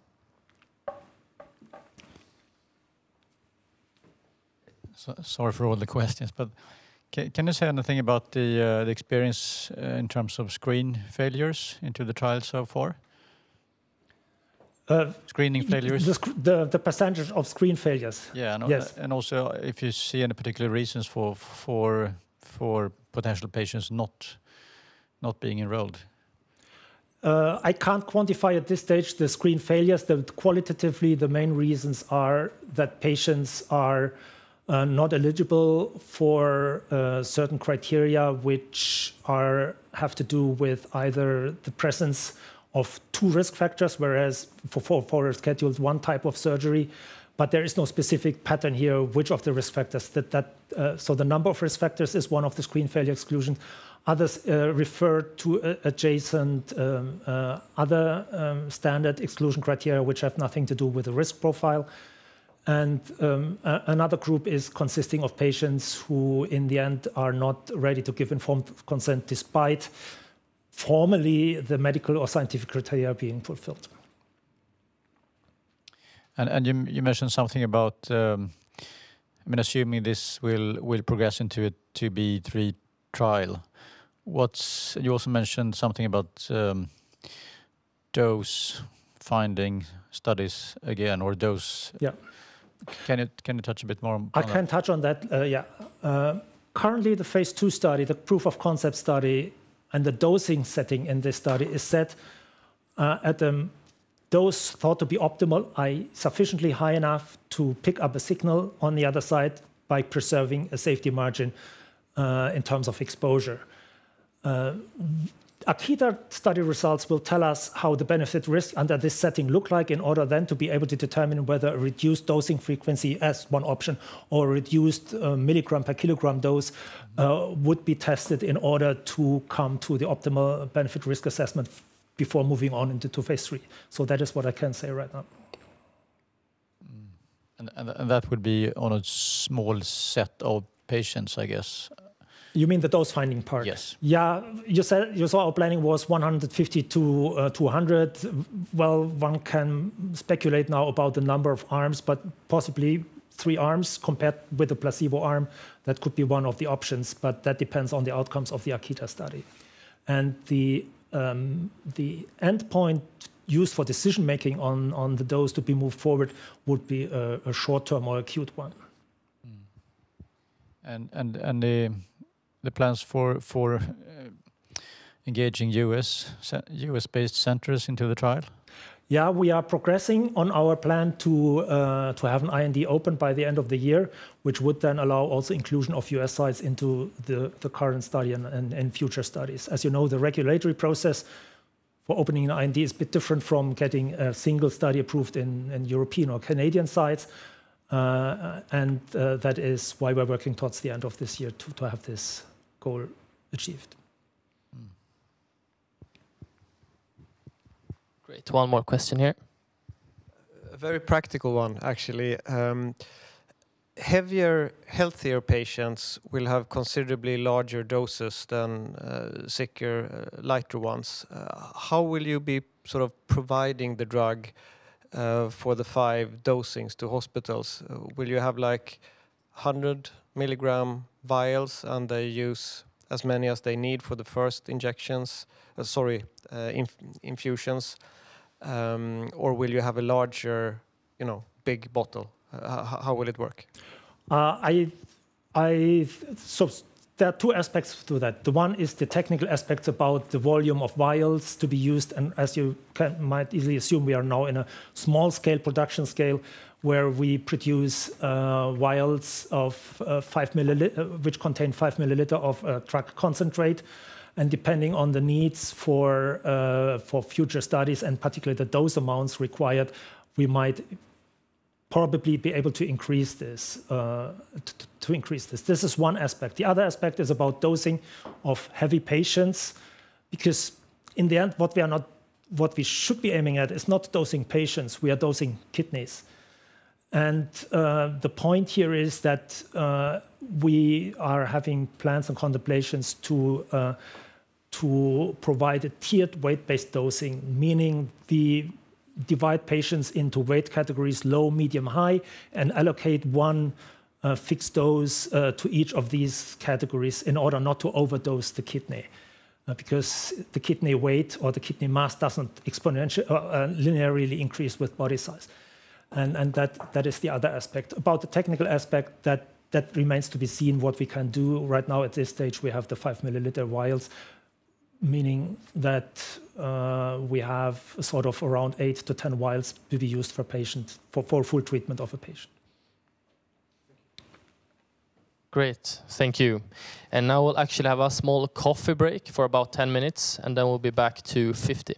S6: Sorry for all the questions, but can you say anything about the experience in terms of screen failures into the trial so far? Screening failures?
S8: The percentage of screen failures?
S6: Yeah,
S8: yes.
S6: And also if you see any particular reasons for potential patients not being enrolled.
S8: I can't quantify at this stage the screen failures. Qualitatively, the main reasons are that patients are not eligible for certain criteria which have to do with either the presence of 2 risk factors, whereas for a scheduled 1 type of surgery, but there is no specific pattern here which of the risk factors so the number of risk factors is one of the screen failure exclusions. Others refer to adjacent other standard exclusion criteria which have nothing to do with the risk profile. And another group is consisting of patients who in the end are not ready to give informed consent despite formally the medical or scientific criteria being fulfilled.
S6: And you mentioned something about, assuming this will progress into a 2B3 trial. You also mentioned something about dose finding studies again, or dose.
S8: Yeah.
S6: Can you touch a bit more on that?
S8: I can touch on that. Currently, the phase 2 study, the proof of concept study, and the dosing setting in this study is set at a dose thought to be optimal, sufficiently high enough to pick up a signal on the other side by preserving a safety margin in terms of exposure. Akita study results will tell us how the benefit risk under this setting look like in order then to be able to determine whether a reduced dosing frequency as one option or reduced milligram per kilogram dose would be tested in order to come to the optimal benefit risk assessment before moving on into phase 3. So that is what I can say right now.
S6: And that would be on a small set of patients, I guess.
S8: You mean the dose finding part?
S6: Yes.
S8: Yeah, you saw our planning was 150 to 200. Well, one can speculate now about the number of arms, but possibly 3 arms compared with the placebo arm. That could be one of the options, but that depends on the outcomes of the Akita study. And the endpoint used for decision making on the dose to be moved forward would be a short-term or acute one.
S6: And the plans for engaging US-based centers into the trial?
S8: Yeah, we are progressing on our plan to have an IND open by the end of the year, which would then allow also inclusion of US sites into the current study and future studies. As you know, the regulatory process for opening an IND is a bit different from getting a single study approved in European or Canadian sites. And that is why we're working towards the end of this year to have this goal achieved.
S3: Great. One more question here.
S7: A very practical one, actually. Healthier patients will have considerably larger doses than sicker, lighter ones. How will you be sort of providing the drug for the 5 dosings to hospitals? Will you have like 100 milligram vials and they use as many as they need for the first injections? Infusions. Or will you have a larger, big bottle? How will it work?
S8: So there are two aspects to that. The one is the technical aspects about the volume of vials to be used. And as you might easily assume, we are now in a small scale production scale where we produce vials of 5 milliliter, which contain 5 milliliter of drug concentrate. And depending on the needs for future studies and particularly the dose amounts required, we might probably be able to increase this. This is one aspect. The other aspect is about dosing of heavy patients, because in the end, what we should be aiming at is not dosing patients. We are dosing kidneys, and the point here is that we are having plans and contemplations to provide a tiered weight-based dosing, meaning divide patients into weight categories low, medium, high, and allocate one fixed dose to each of these categories in order not to overdose the kidney. Because the kidney weight or the kidney mass doesn't exponentially linearly increase with body size. And that is the other aspect. About the technical aspect, that remains to be seen what we can do. Right now at this stage, we have the 5 milliliter vials, meaning that we have sort of around 8 to 10 vials to be used for patient for full treatment of a patient.
S3: Great, thank you. And now we'll actually have a small coffee break for about 10 minutes, and then we'll be back to 50.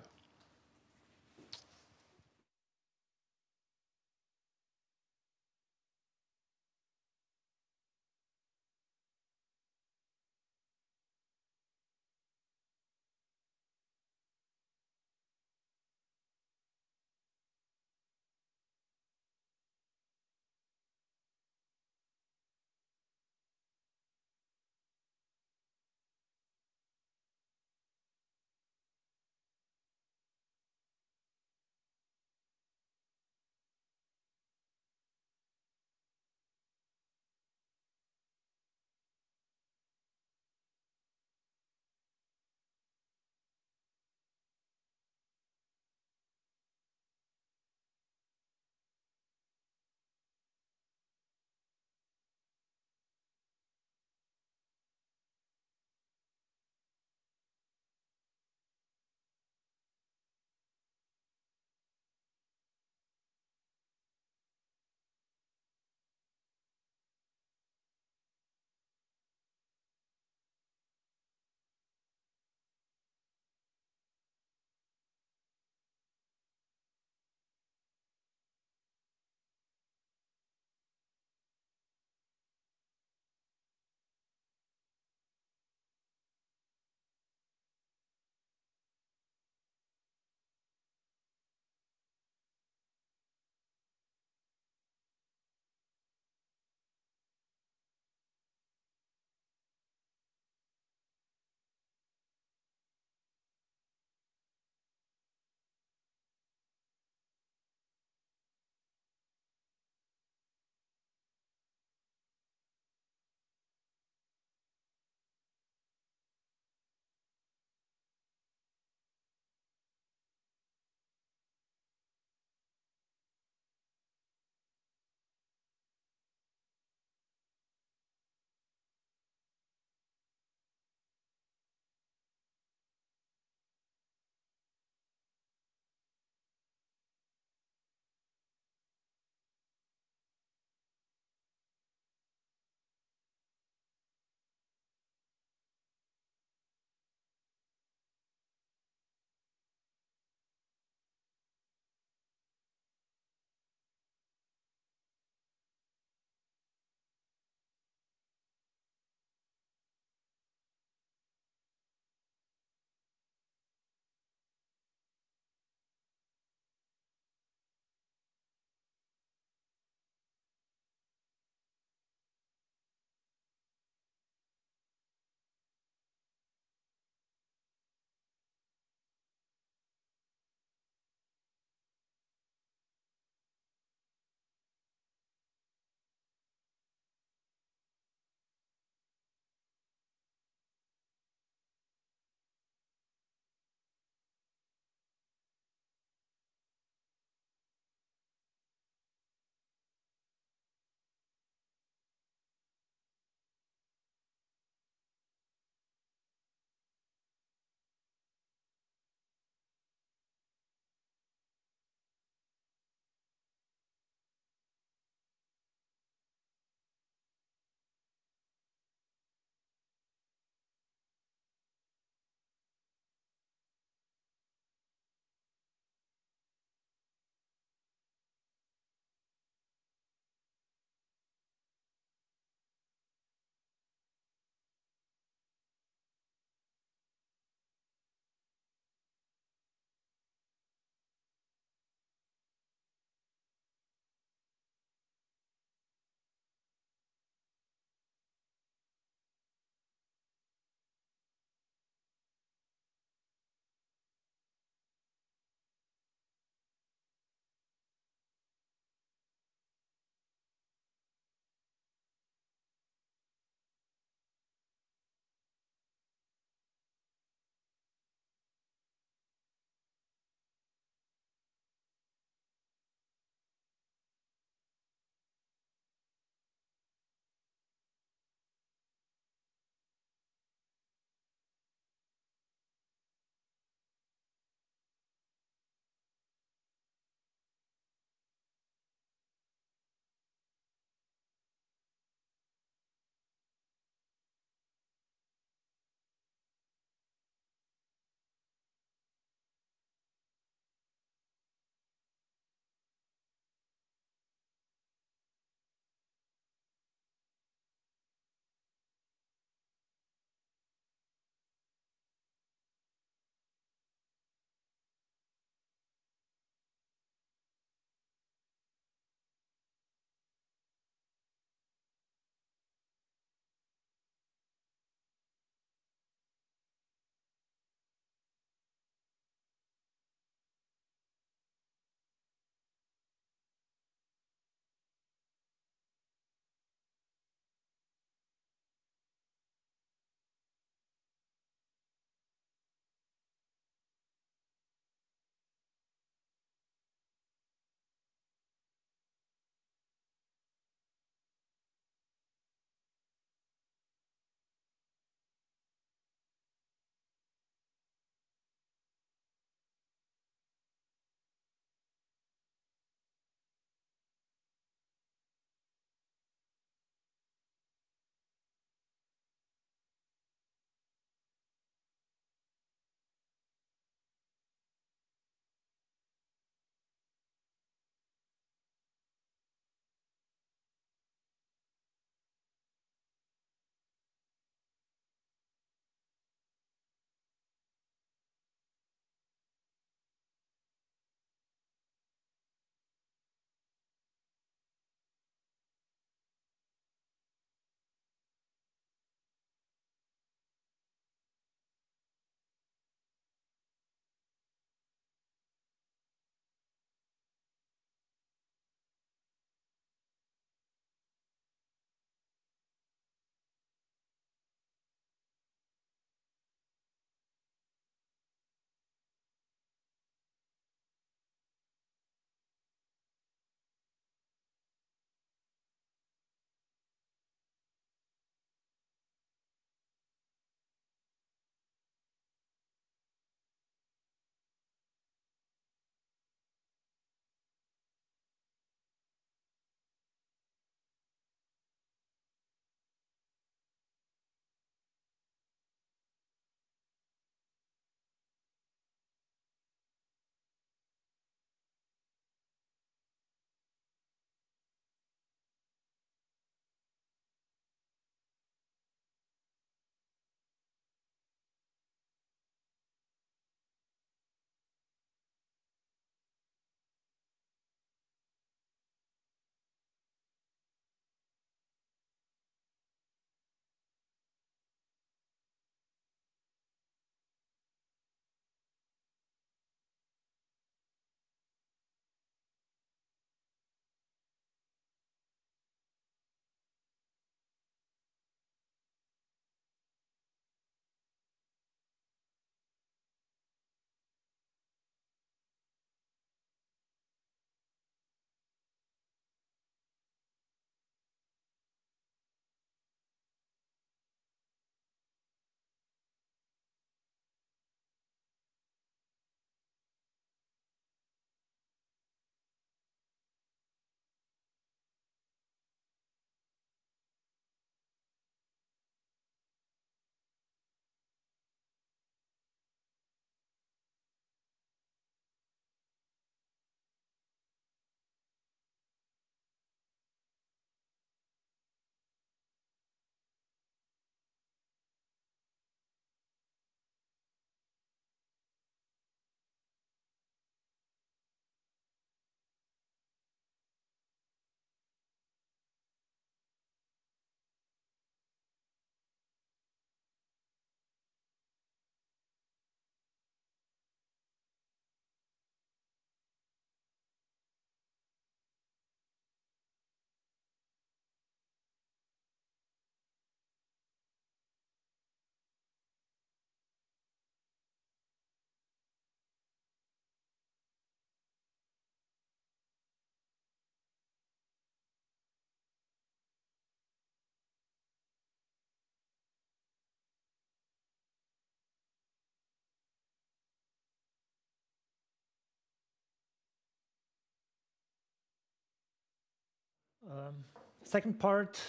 S8: Second part,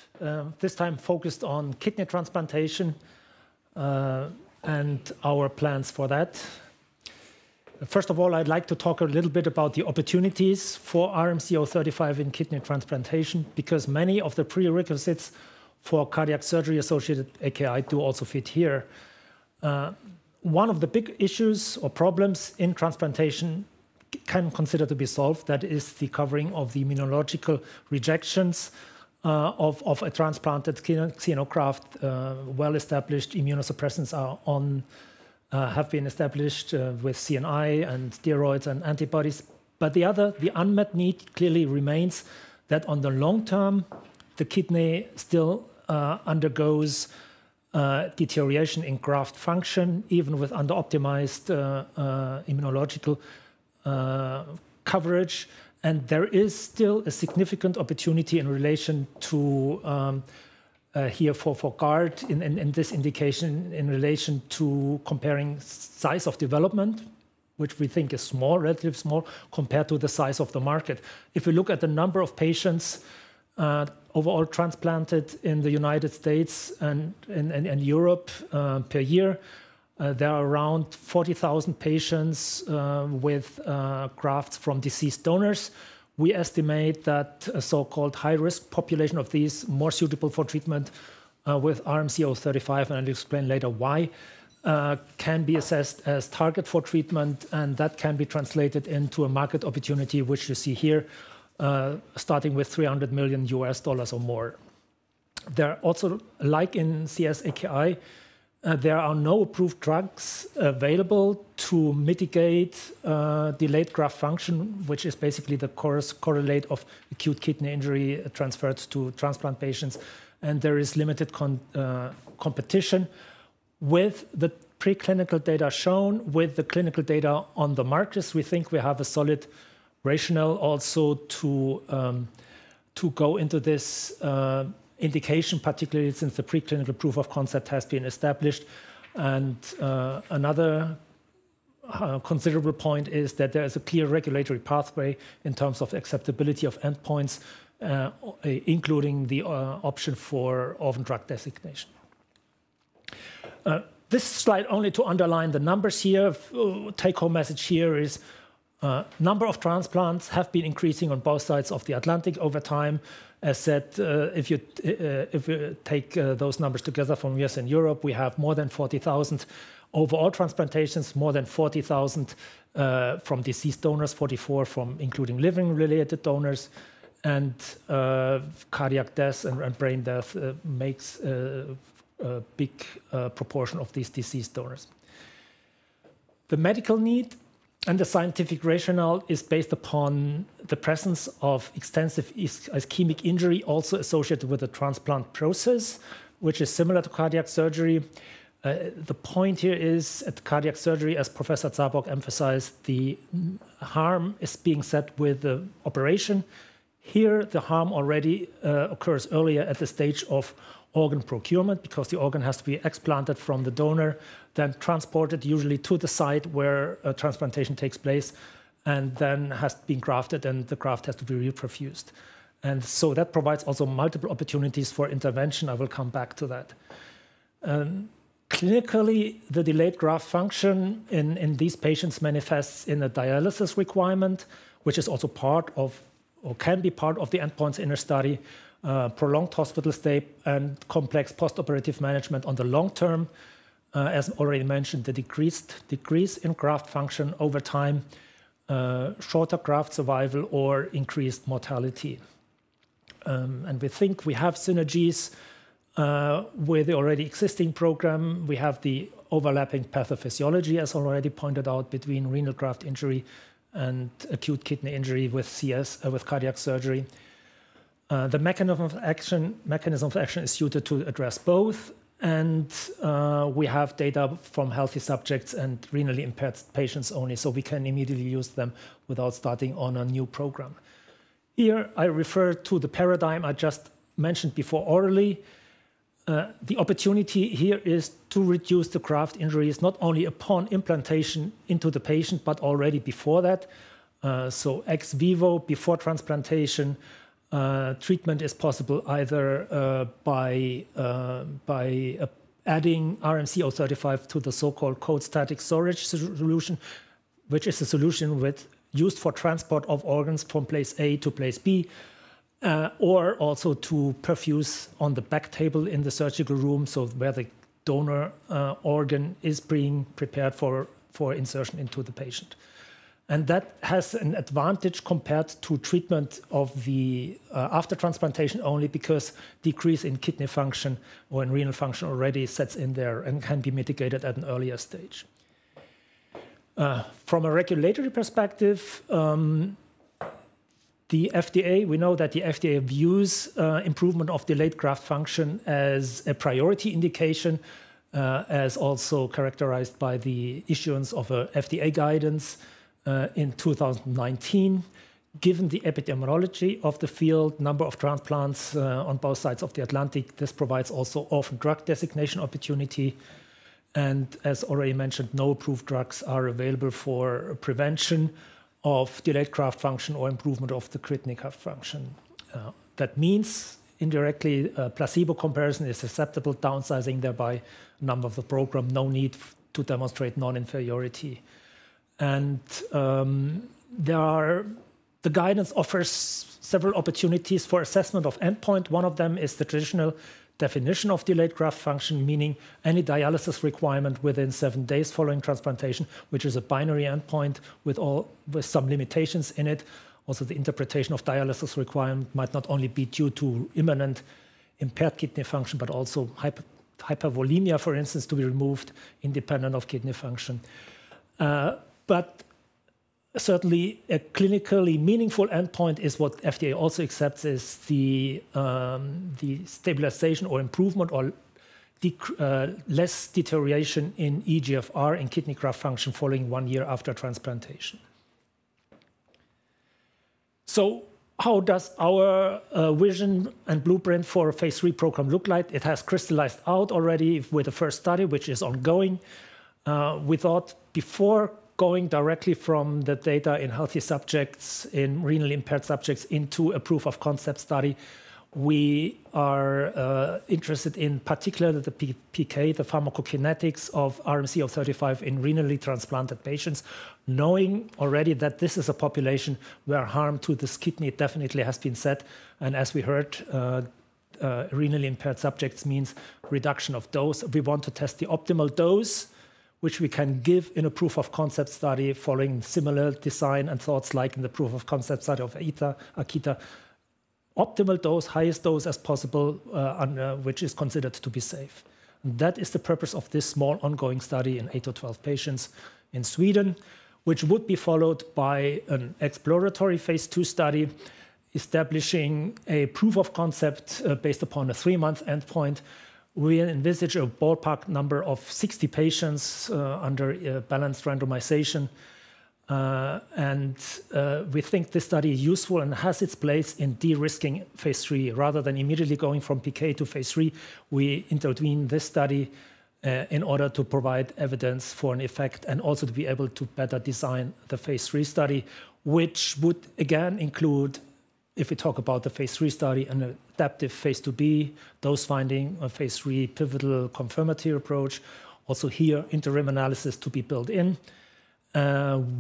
S8: this time focused on kidney transplantation and our plans for that. First of all, I'd like to talk a little bit about the opportunities for RMC-035 in kidney transplantation, because many of the prerequisites for cardiac surgery-associated AKI do also fit here. One of the big issues or problems in transplantation can consider to be solved. That is the covering of the immunological rejections of a transplanted xenograft. Well-established immunosuppressants have been established with CNI and steroids and antibodies. But the unmet need clearly remains that on the long term, the kidney still undergoes deterioration in graft function, even with under-optimized immunological coverage. And there is still a significant opportunity in relation to here for GARD in this indication in relation to comparing size of development, which we think is small, relatively small, compared to the size of the market. If we look at the number of patients overall transplanted in the United States and in Europe per year, there are around 40,000 patients with grafts from deceased donors. We estimate that a so-called high-risk population of these, more suitable for treatment with RMC-035, and I'll explain later why, can be assessed as target for treatment, and that can be translated into a market opportunity, which you see here, starting with $300 million or more. There are also, like in CS-AKI, there are no approved drugs available to mitigate delayed graft function, which is basically the correlate of acute kidney injury transferred to transplant patients. And there is limited competition. With the preclinical data shown, with the clinical data on the markers, we think we have a solid rationale also to go into this indication, particularly since the preclinical proof of concept has been established. And another considerable point is that there is a clear regulatory pathway in terms of acceptability of endpoints, including the option for orphan drug designation. This slide only to underline the numbers here. Take-home message here is number of transplants have been increasing on both sides of the Atlantic over time. As said, if you take those numbers together from US and Europe, we have more than 40,000 overall transplantations, more than 40,000 from deceased donors, 44 from including living-related donors, and cardiac death and brain death makes a big proportion of these deceased donors. The medical need and the scientific rationale is based upon the presence of extensive ischemic injury also associated with the transplant process, which is similar to cardiac surgery. The point here is at cardiac surgery, as Professor Zabok emphasized, the harm is being set with the operation. Here, the harm already occurs earlier at the stage of organ procurement, because the organ has to be explanted from the donor, then transported usually to the site where a transplantation takes place, and then has been grafted, and the graft has to be reperfused. And so that provides also multiple opportunities for intervention. I will come back to that. Clinically, the delayed graft function in these patients manifests in a dialysis requirement, which is also part of, or can be part of the endpoints in a study, prolonged hospital stay, and complex postoperative management on the long term. As already mentioned, the decrease in graft function over time, shorter graft survival, or increased mortality. And we think we have synergies with the already existing program. We have the overlapping pathophysiology, as already pointed out, between renal graft injury and acute kidney injury with CS, with cardiac surgery. The mechanism of action is suited to address both, and we have data from healthy subjects and renally impaired patients only, so we can immediately use them without starting on a new program. Here, I refer to the paradigm I just mentioned before orally. The opportunity here is to reduce the graft injuries not only upon implantation into the patient, but already before that. So ex vivo, before transplantation, Treatment is possible either by adding RMC-035 to the so-called cold static storage solution, which is a solution used for transport of organs from place A to place B, or also to perfuse on the back table in the surgical room, so where the donor organ is being prepared for insertion into the patient. And that has an advantage compared to treatment of the after transplantation only, because decrease in kidney function or in renal function already sets in there and can be mitigated at an earlier stage. From a regulatory perspective, the FDA, we know that the FDA views improvement of delayed graft function as a priority indication, as also characterized by the issuance of a FDA guidance in 2019. Given the epidemiology of the field, number of transplants on both sides of the Atlantic, this provides also orphan drug designation opportunity. And as already mentioned, no approved drugs are available for prevention of delayed graft function or improvement of the kidney graft function. That means, indirectly, placebo comparison is acceptable, downsizing thereby number of the program, no need to demonstrate non-inferiority. And the guidance offers several opportunities for assessment of endpoint. One of them is the traditional definition of delayed graft function, meaning any dialysis requirement within 7 days following transplantation, which is a binary endpoint with some limitations in it. Also, the interpretation of dialysis requirement might not only be due to imminent impaired kidney function, but also hypervolemia, for instance, to be removed independent of kidney function. But certainly a clinically meaningful endpoint is what FDA also accepts is the stabilization or improvement or less deterioration in eGFR in kidney graft function following 1 year after transplantation. So how does our vision and blueprint for a phase 3 program look like? It has crystallized out already with the first study, which is ongoing. We thought before going directly from the data in healthy subjects, in renally impaired subjects, into a proof of concept study, we are interested in particularly the PK, the pharmacokinetics of RMC-035 in renally transplanted patients, knowing already that this is a population where harm to this kidney definitely has been set. And as we heard, renally impaired subjects means reduction of dose. We want to test the optimal dose, which we can give in a proof of concept study following similar design and thoughts like in the proof of concept study of Akita. Optimal dose, highest dose as possible, which is considered to be safe. And that is the purpose of this small ongoing study in 8 to 12 patients in Sweden, which would be followed by an exploratory phase 2 study establishing a proof of concept based upon a 3-month endpoint. We envisage a ballpark number of 60 patients under balanced randomization. We think this study is useful and has its place in de-risking phase 3. Rather than immediately going from PK to phase 3, we intervene this study in order to provide evidence for an effect and also to be able to better design the phase 3 study, which would again include, if we talk about the phase 3 study, an adaptive phase 2b, dose finding, a phase 3 pivotal confirmatory approach. Also here, interim analysis to be built in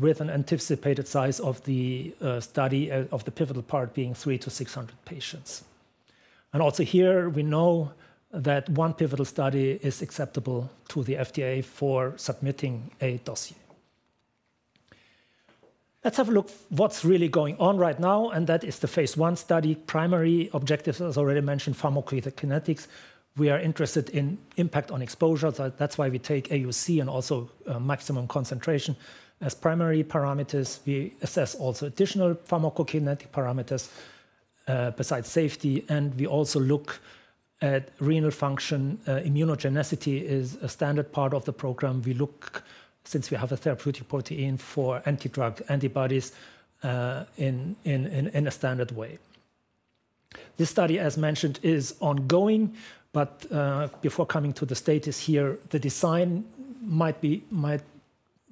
S8: with an anticipated size of the study of the pivotal part being 300 to 600 patients. And also here, we know that one pivotal study is acceptable to the FDA for submitting a dossier. Let's have a look what's really going on right now, and that is the phase 1 study. Primary objectives, as already mentioned, pharmacokinetics. We are interested in impact on exposure. So that's why we take AUC and also maximum concentration as primary parameters. We assess also additional pharmacokinetic parameters besides safety, and we also look at renal function. Immunogenicity is a standard part of the program. We look, since we have a therapeutic protein, for anti-drug antibodies in a standard way. This study, as mentioned, is ongoing, but before coming to the status here, the design might be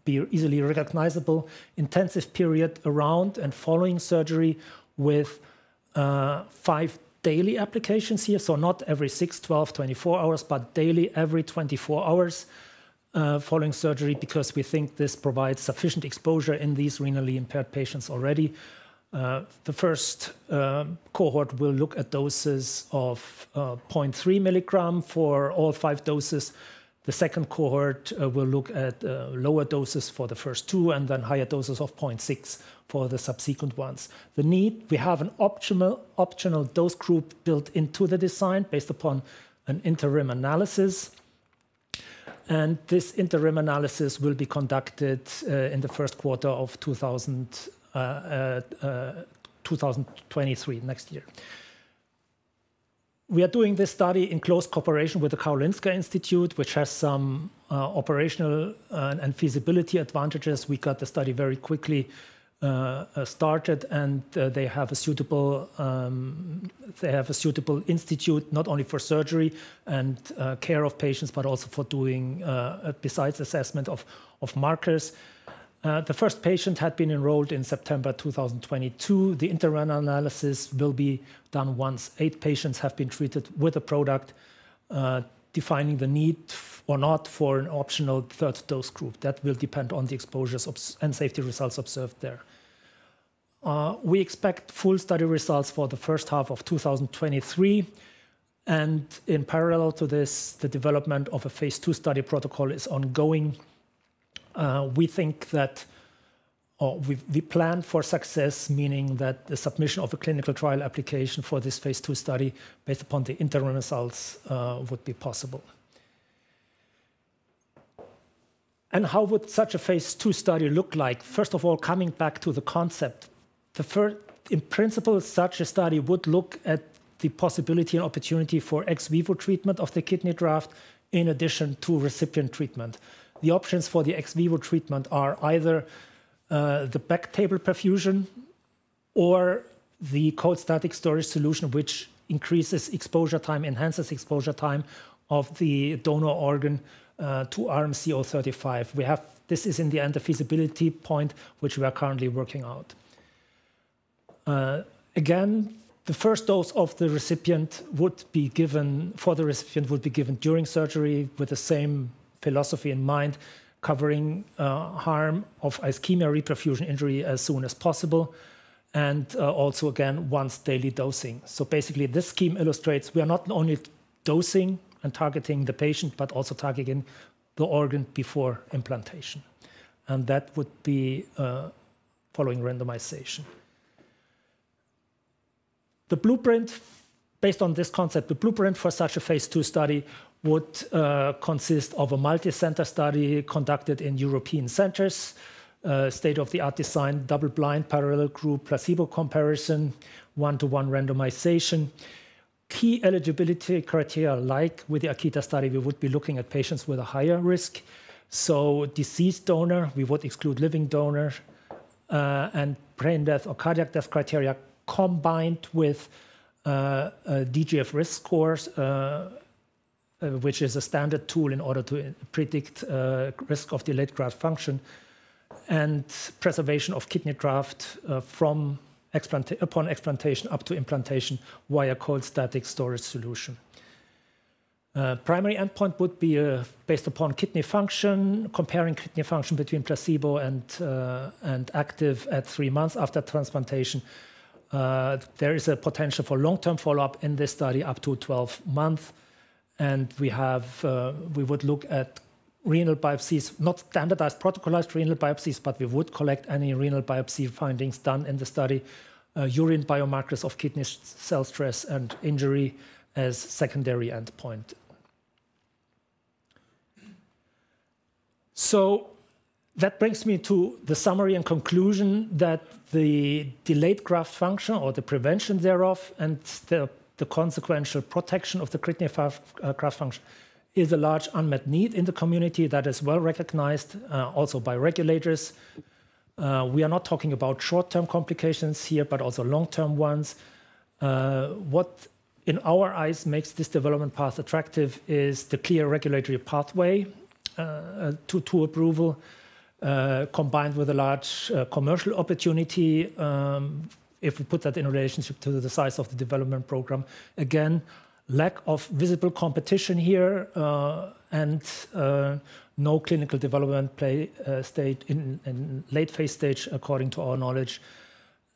S8: easily recognizable. Intensive period around and following surgery with 5 daily applications here, so not every 6, 12, 24 hours, but daily every 24 hours following surgery, because we think this provides sufficient exposure in these renally impaired patients already. The first cohort will look at doses of 0.3 milligram for all 5 doses. The second cohort will look at lower doses for the first 2 and then higher doses of 0.6 for the subsequent ones. We have an optional dose group built into the design based upon an interim analysis. And this interim analysis will be conducted in the first quarter of 2023, next year. We are doing this study in close cooperation with the Karolinska Institute, which has some operational and feasibility advantages. We got the study very quickly started, and they have a suitable institute not only for surgery and care of patients, but also for doing besides assessment of markers. The first patient had been enrolled in September 2022. The interim analysis will be done once 8 patients have been treated with a product, defining the need or not for an optional third dose group. That will depend on the exposures and safety results observed there. We expect full study results for the first half of 2023. And in parallel to this, the development of a phase 2 study protocol is ongoing. We think that, we plan for success, meaning that the submission of a clinical trial application for this phase 2 study based upon the interim results would be possible. And how would such a phase 2 study look like? First of all, coming back to the concept, in principle, such a study would look at the possibility and opportunity for ex vivo treatment of the kidney graft in addition to recipient treatment. The options for the ex vivo treatment are either the back table perfusion or the cold static storage solution, which increases exposure time, enhances exposure time of the donor organ to RMC-035. This is in the end a feasibility point, which we are currently working out. Again, the first dose of the recipient would be given during surgery with the same philosophy in mind, covering harm of ischemia reperfusion injury as soon as possible, and also, again, once daily dosing. So basically, this scheme illustrates we are not only dosing and targeting the patient, but also targeting the organ before implantation. And that would be following randomization. The blueprint, based on this concept, the blueprint for such a phase 2 study would consist of a multi-center study conducted in European centers, state-of-the-art design, double-blind, parallel group, placebo comparison, one-to-one randomization. Key eligibility criteria, like with the Akita study, we would be looking at patients with a higher risk. So deceased donor, we would exclude living donor, and brain death or cardiac death criteria combined with DGF risk scores, which is a standard tool in order to predict risk of delayed graft function, and preservation of kidney graft upon explantation up to implantation via cold static storage solution. Primary endpoint would be based upon kidney function, comparing kidney function between placebo and active at 3 months after transplantation. There is a potential for long-term follow-up in this study up to 12 months. And we would look at renal biopsies, not standardized protocolized renal biopsies, but we would collect any renal biopsy findings done in the study, urine biomarkers of kidney cell stress and injury as secondary endpoint. So that brings me to the summary and conclusion that the delayed graft function or the prevention thereof and the consequential protection of the kidney graft function is a large unmet need in the community that is well recognized also by regulators. We are not talking about short-term complications here, but also long-term ones. What in our eyes makes this development path attractive is the clear regulatory pathway to approval, combined with a large commercial opportunity if we put that in relationship to the size of the development program. Again, lack of visible competition here and no clinical development state in late phase stage, according to our knowledge.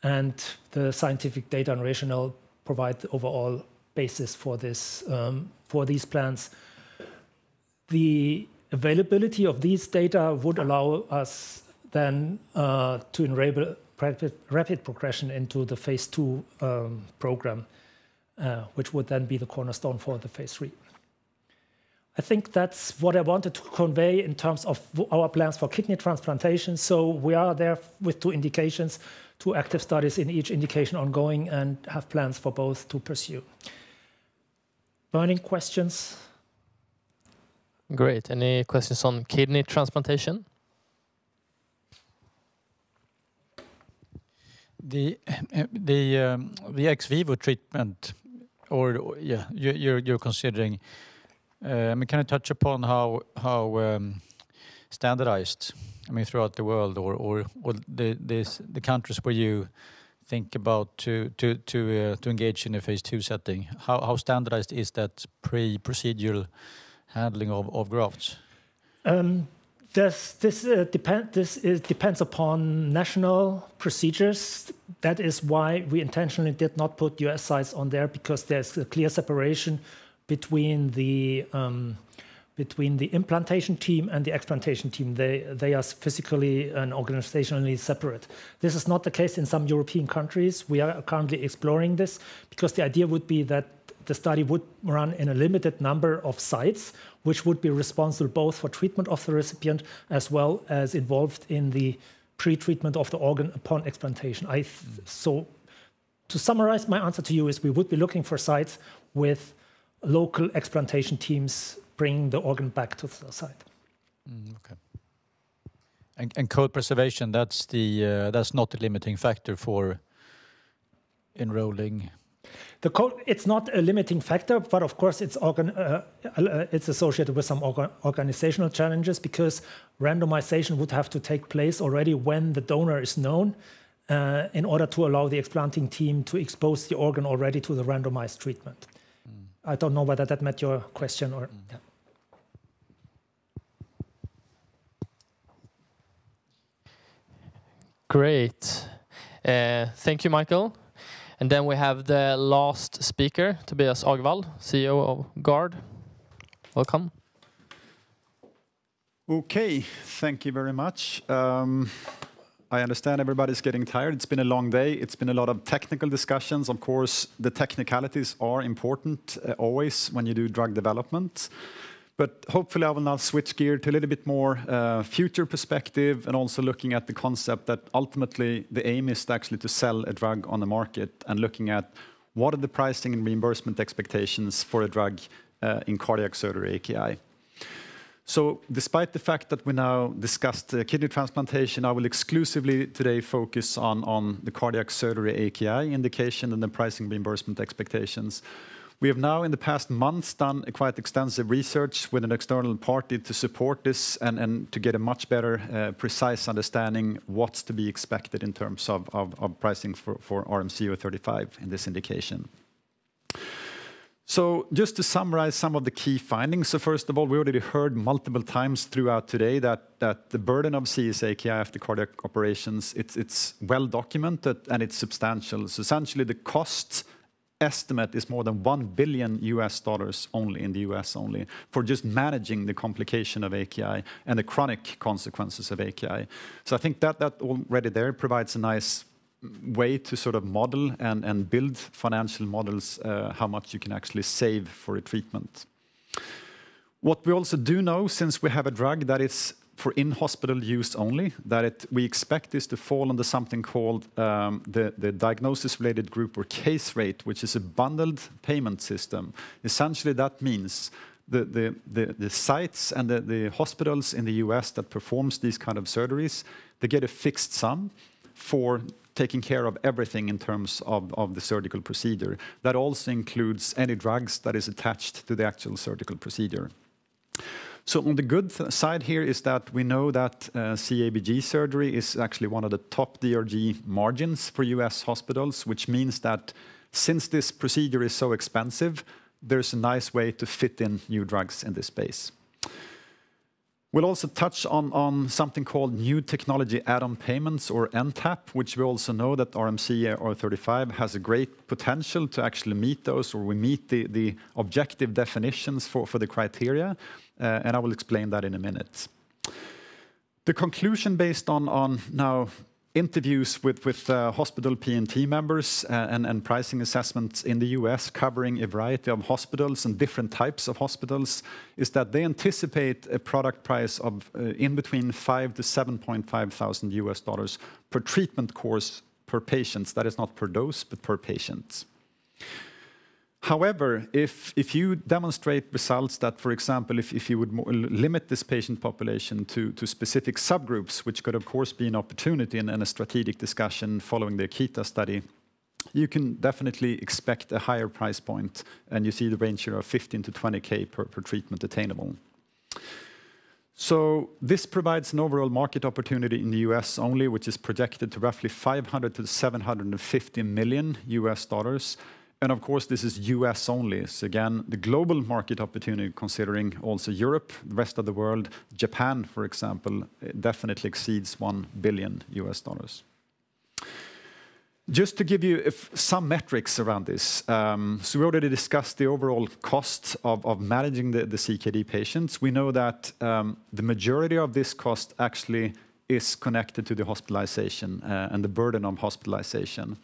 S8: And the scientific data and rationale provide the overall basis for this for these plans. The availability of these data would allow us then to enable rapid progression into the phase 2 program, which would then be the cornerstone for the phase 3. I think that's what I wanted to convey in terms of our plans for kidney transplantation. So we are there with 2 indications, 2 active studies in each indication ongoing, and have plans for both to pursue. Burning questions?
S3: Great. Any questions on kidney transplantation?
S6: The ex vivo treatment, or yeah, you're considering. I mean, can you touch upon how standardized, I mean, throughout the world, or the countries where you think about to engage in a phase 2 setting? How standardized is that procedural handling of grafts?
S8: This depends upon national procedures. That is why we intentionally did not put US sites on there, because there's a clear separation between the implantation team and the explantation team. They are physically and organizationally separate. This is not the case in some European countries. We are currently exploring this, because the idea would be that the study would run in a limited number of sites, which would be responsible both for treatment of the recipient as well as involved in the pre-treatment of the organ upon explantation. So to summarize, my answer to you is we would be looking for sites with local explantation teams bringing the organ back to the site.
S6: Okay. And cold preservation, that's not a limiting factor for enrolling.
S8: It's not a limiting factor, but of course it's associated with some organizational challenges, because randomization would have to take place already when the donor is known, in order to allow the explanting team to expose the organ already to the randomized treatment. I don't know whether that met your question or... Yeah.
S3: Great. Thank you, Michael. And then we have the last speaker, Tobias Agvall, CEO of GARD. Welcome.
S1: Okay, thank you very much. I understand everybody's getting tired. It's been a long day. It's been a lot of technical discussions. Of course, the technicalities are important always when you do drug development. But hopefully I will now switch gear to a little bit more future perspective, and also looking at the concept that ultimately the aim is actually to sell a drug on the market, and looking at what are the pricing and reimbursement expectations for a drug in cardiac surgery AKI. So despite the fact that we now discussed kidney transplantation, I will exclusively today focus on the cardiac surgery AKI indication and the pricing reimbursement expectations. We have now in the past months done a quite extensive research with an external party to support this, and to get a much better precise understanding what's to be expected in terms of pricing for RMC-035 in this indication. So just to summarize some of the key findings. So first of all, we already heard multiple times throughout today that the burden of CS-AKI after cardiac operations, it's well documented and it's substantial. So essentially the cost estimate is more than $1 billion only in the US only for just managing the complication of AKI and the chronic consequences of AKI. So I think that already there provides a nice way to sort of model and build financial models, how much you can actually save for a treatment. What we also do know, since we have a drug that is for in-hospital use only, that we expect this to fall under something called the diagnosis-related group, or case rate, which is a bundled payment system. Essentially, that means the sites and the hospitals in the US that performs these kind of surgeries, they get a fixed sum for taking care of everything in terms of the surgical procedure. That also includes any drugs that is attached to the actual surgical procedure. So on the good side here is that we know that CABG surgery is actually one of the top DRG margins for US hospitals, which means that since this procedure is so expensive, there's a nice way to fit in new drugs in this space. We'll also touch on something called New Technology Add-on Payments, or NTAP, which we also know that RMC R35 has a great potential to actually meet those, or we meet the objective definitions for the criteria, and I will explain that in a minute. The conclusion based on now interviews with hospital P&T members and pricing assessments in the US covering a variety of hospitals and different types of hospitals is that they anticipate a product price of in between $5,000 to $7,500 US per treatment course per patient. That is not per dose, but per patient. However, if you demonstrate results that, for example, if you would limit this patient population to specific subgroups, which could of course be an opportunity and a strategic discussion following the Akita study, you can definitely expect a higher price point, and you see the range here of 15 to 20K per treatment attainable. So this provides an overall market opportunity in the US only, which is projected to roughly 500 to 750 million US dollars. And of course, this is US only. So again, the global market opportunity, considering also Europe, the rest of the world, Japan, for example, definitely exceeds $1 billion US dollars. Just to give you some metrics around this, so we already discussed the overall cost of managing the CKD patients. We know that the majority of this cost actually is connected to the hospitalization and the burden of hospitalization.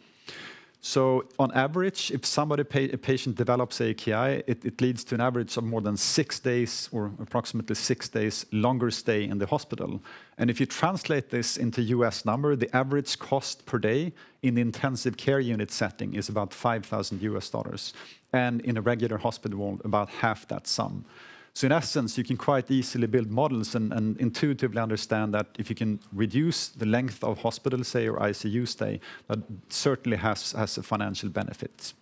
S1: So on average, if a patient develops AKI, it leads to an average of more than 6 days, or approximately 6 days, longer stay in the hospital. And if you translate this into US number, the average cost per day in the intensive care unit setting is about $5,000 US dollars. And in a regular hospital, about half that sum. So in essence, you can quite easily build models and intuitively understand that if you can reduce the length of hospital stay or ICU stay, that certainly has a financial benefit.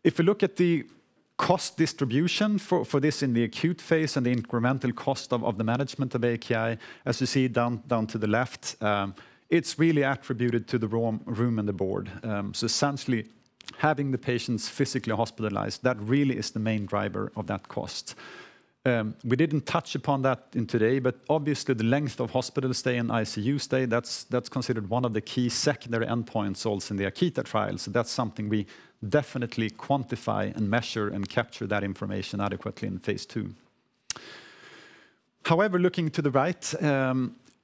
S1: If we look at the cost distribution for this in the acute phase and the incremental cost of the management of AKI, as you see down to the left, it's really attributed to the room and the board. So essentially, having the patients physically hospitalized, that really is the main driver of that cost. We didn't touch upon that in today, but obviously the length of hospital stay and ICU stay, that's considered one of the key secondary endpoints also in the Akita trial. So that's something we definitely quantify and measure and capture that information adequately in phase 2. However, looking to the right,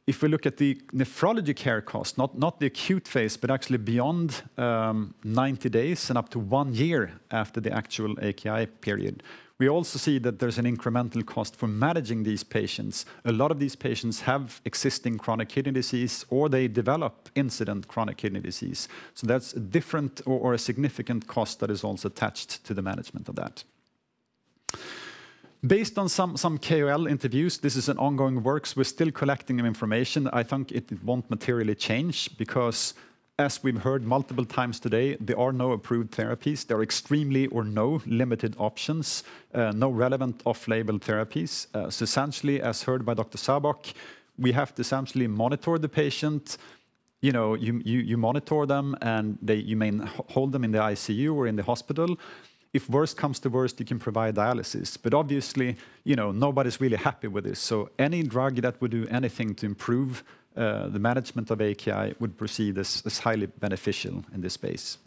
S1: if we look at the nephrology care cost, not the acute phase, but actually beyond 90 days and up to 1 year after the actual AKI period, we also see that there's an incremental cost for managing these patients. A lot of these patients have existing chronic kidney disease, or they develop incident chronic kidney disease. So that's a different or a significant cost that is also attached to the management of that. Based on some KOL interviews, this is an ongoing work, so we're still collecting information. I think it won't materially change because, as we've heard multiple times today, there are no approved therapies. There are extremely or no limited options, no relevant off-label therapies. So essentially, as heard by Dr. Sabok, we have to essentially monitor the patient. You know, you monitor them, and you may hold them in the ICU or in the hospital. If worst comes to worst, you can provide dialysis. But obviously, you know, nobody's really happy with this. So any drug that would do anything to improve the management of AKI would proceed as highly beneficial in this space.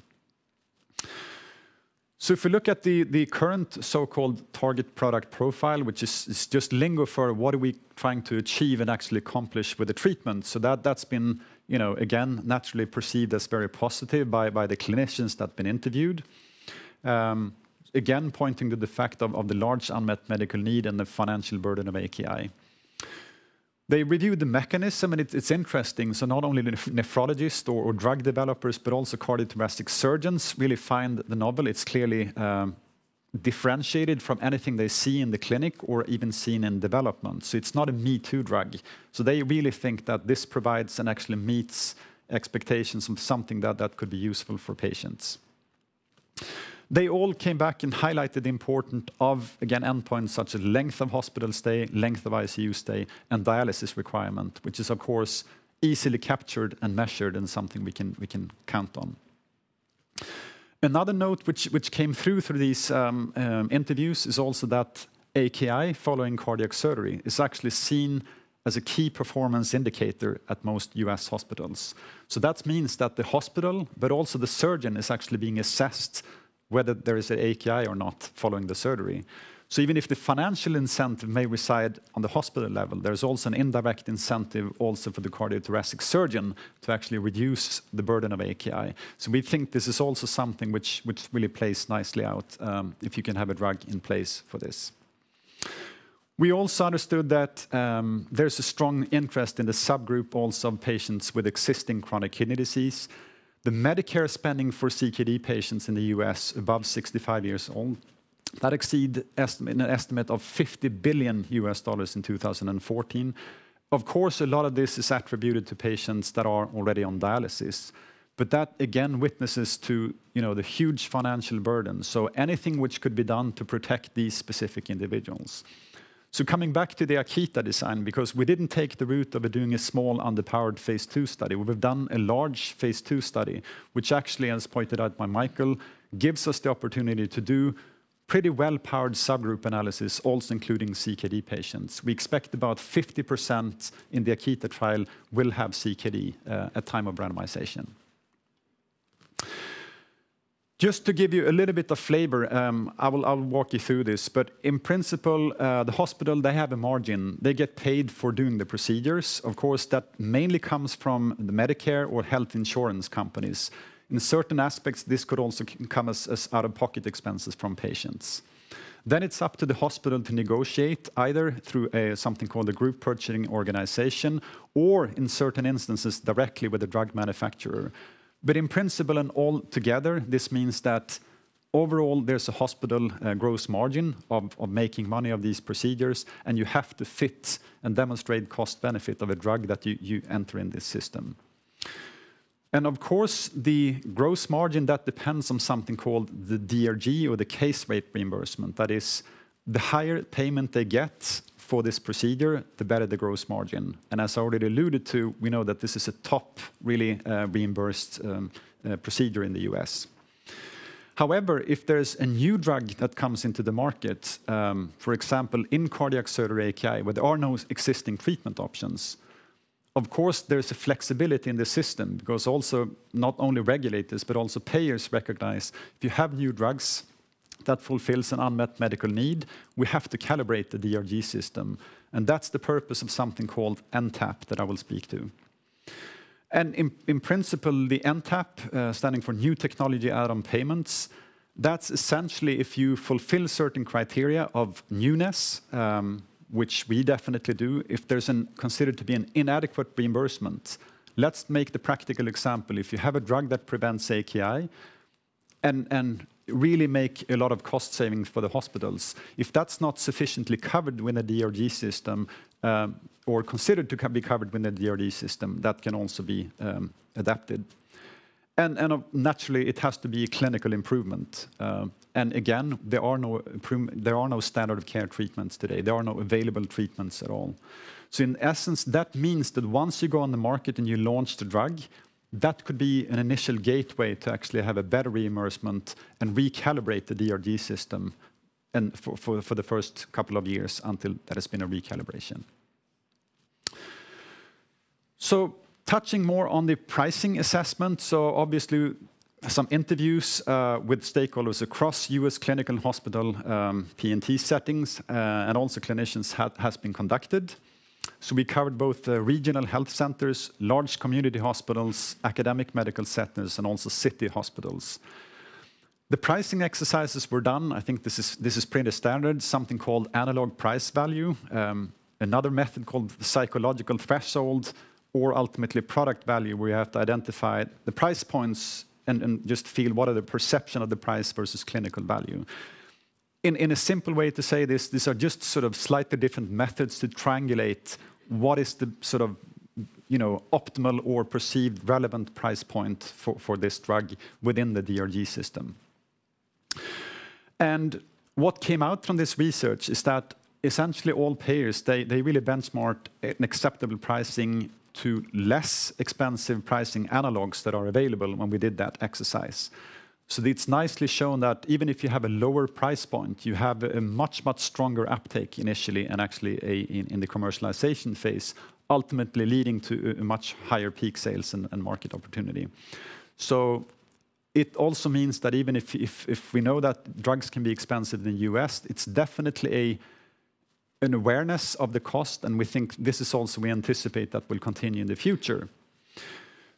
S1: So if we look at the current so-called target product profile, which is just lingo for what are we trying to achieve and actually accomplish with the treatment. So that's been, you know, again, naturally perceived as very positive by the clinicians that have been interviewed. Again, pointing to the fact of the large unmet medical need and the financial burden of AKI. They reviewed the mechanism, and it's interesting. So not only the nephrologists or drug developers, but also cardiothoracic surgeons really find the novel. It's clearly differentiated from anything they see in the clinic or even seen in development. So it's not a me-too drug. So they really think that this provides and actually meets expectations of something that could be useful for patients. They all came back and highlighted the importance of, again, endpoints such as length of hospital stay, length of ICU stay, and dialysis requirement, which is, of course, easily captured and measured and something we can count on. Another note which came through these interviews is also that AKI following cardiac surgery is actually seen as a key performance indicator at most US hospitals. So that means that the hospital, but also the surgeon, is actually being assessed whether there is an AKI or not following the surgery. So even if the financial incentive may reside on the hospital level, there's also an indirect incentive also for the cardiothoracic surgeon to actually reduce the burden of AKI. So we think this is also something which really plays nicely out if you can have a drug in place for this. We also understood that there's a strong interest in the subgroup also of patients with existing chronic kidney disease. The Medicare spending for CKD patients in the US above 65 years old, that exceed an estimate of $50 billion in 2014. Of course, a lot of this is attributed to patients that are already on dialysis, but that again witnesses to the huge financial burden. So anything which could be done to protect these specific individuals. So coming back to the Akita design, because we didn't take the route of doing a small underpowered phase 2 study, we've done a large phase 2 study, which actually, as pointed out by Michael, gives us the opportunity to do pretty well-powered subgroup analysis, also including CKD patients. We expect about 50% in the Akita trial will have CKD at time of randomization. Just to give you a little bit of flavor, I'll walk you through this, but in principle, the hospital, they have a margin. They get paid for doing the procedures. Of course, that mainly comes from the Medicare or health insurance companies. In certain aspects, this could also come as out-of-pocket expenses from patients. Then it's up to the hospital to negotiate either through something called a group purchasing organization or in certain instances directly with the drug manufacturer. But in principle and all together, this means that overall there's a hospital gross margin of making money of these procedures, and you have to fit and demonstrate cost benefit of a drug that you enter in this system. And of course, the gross margin, that depends on something called the DRG or the case rate reimbursement. That is, the higher payment they get for this procedure, the better the gross margin. And as I already alluded to, we know that this is a top, really reimbursed procedure in the US. However, if there's a new drug that comes into the market, for example, in cardiac surgery AKI, where there are no existing treatment options, of course, there's a flexibility in the system, because also not only regulators, but also payers recognize if you have new drugs that fulfills an unmet medical need, we have to calibrate the DRG system. And that's the purpose of something called NTAP that I will speak to. And in principle, the NTAP, standing for New Technology Add-on Payments, that's essentially if you fulfill certain criteria of newness, which we definitely do, if there's considered to be an inadequate reimbursement. Let's make the practical example. If you have a drug that prevents AKI and really make a lot of cost savings for the hospitals, if that's not sufficiently covered within the DRG system or considered to be covered within the DRG system, that can also be adapted. And naturally, it has to be a clinical improvement. And again, there are no standard of care treatments today. There are no available treatments at all. So in essence, that means that once you go on the market and you launch the drug, that could be an initial gateway to actually have a better reimbursement and recalibrate the DRG system and for the first couple of years until there has been a recalibration. So touching more on the pricing assessment, so obviously some interviews with stakeholders across US clinical and hospital P&T settings and also clinicians has been conducted. So we covered both regional health centers, large community hospitals, academic medical centers, and also city hospitals. The pricing exercises were done. I think this is pretty standard, something called analog price value, another method called the psychological threshold, or ultimately product value, where you have to identify the price points and just feel what are the perception of the price versus clinical value. In a simple way to say this, these are just sort of slightly different methods to triangulate what is the sort of optimal or perceived relevant price point for this drug within the DRG system. And what came out from this research is that essentially all payers, they really benchmarked an acceptable pricing to less expensive pricing analogs that are available when we did that exercise. So it's nicely shown that even if you have a lower price point, you have a much, much stronger uptake initially and actually in the commercialization phase, ultimately leading to a much higher peak sales and market opportunity. So it also means that even if we know that drugs can be expensive in the US, it's definitely an awareness of the cost, and we think this is also, we anticipate that will continue in the future.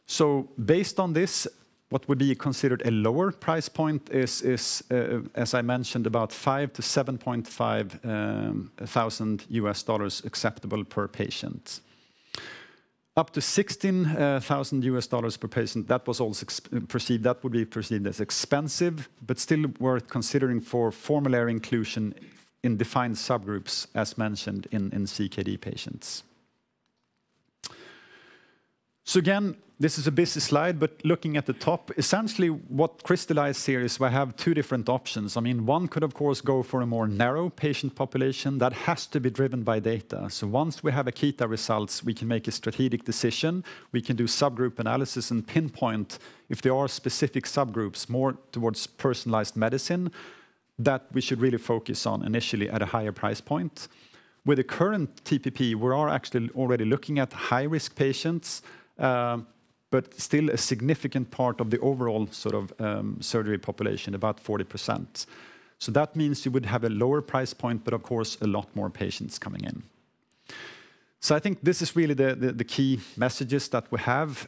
S1: So based on this, what would be considered a lower price point is as I mentioned, about $5,000 to $7,500 acceptable per patient. Up to $16,000 per patient, that was also perceived, that would be perceived as expensive, but still worth considering for formulary inclusion in defined subgroups, as mentioned in CKD patients. So again, this is a busy slide, but looking at the top, essentially what crystallized here is we have two different options. I mean, one could of course go for a more narrow patient population that has to be driven by data. So once we have Akita results, we can make a strategic decision. We can do subgroup analysis and pinpoint if there are specific subgroups more towards personalized medicine that we should really focus on initially at a higher price point. With the current TPP, we are actually already looking at high-risk patients, but still a significant part of the overall sort of surgery population, about 40%. So that means you would have a lower price point, but of course a lot more patients coming in. So I think this is really the key messages that we have.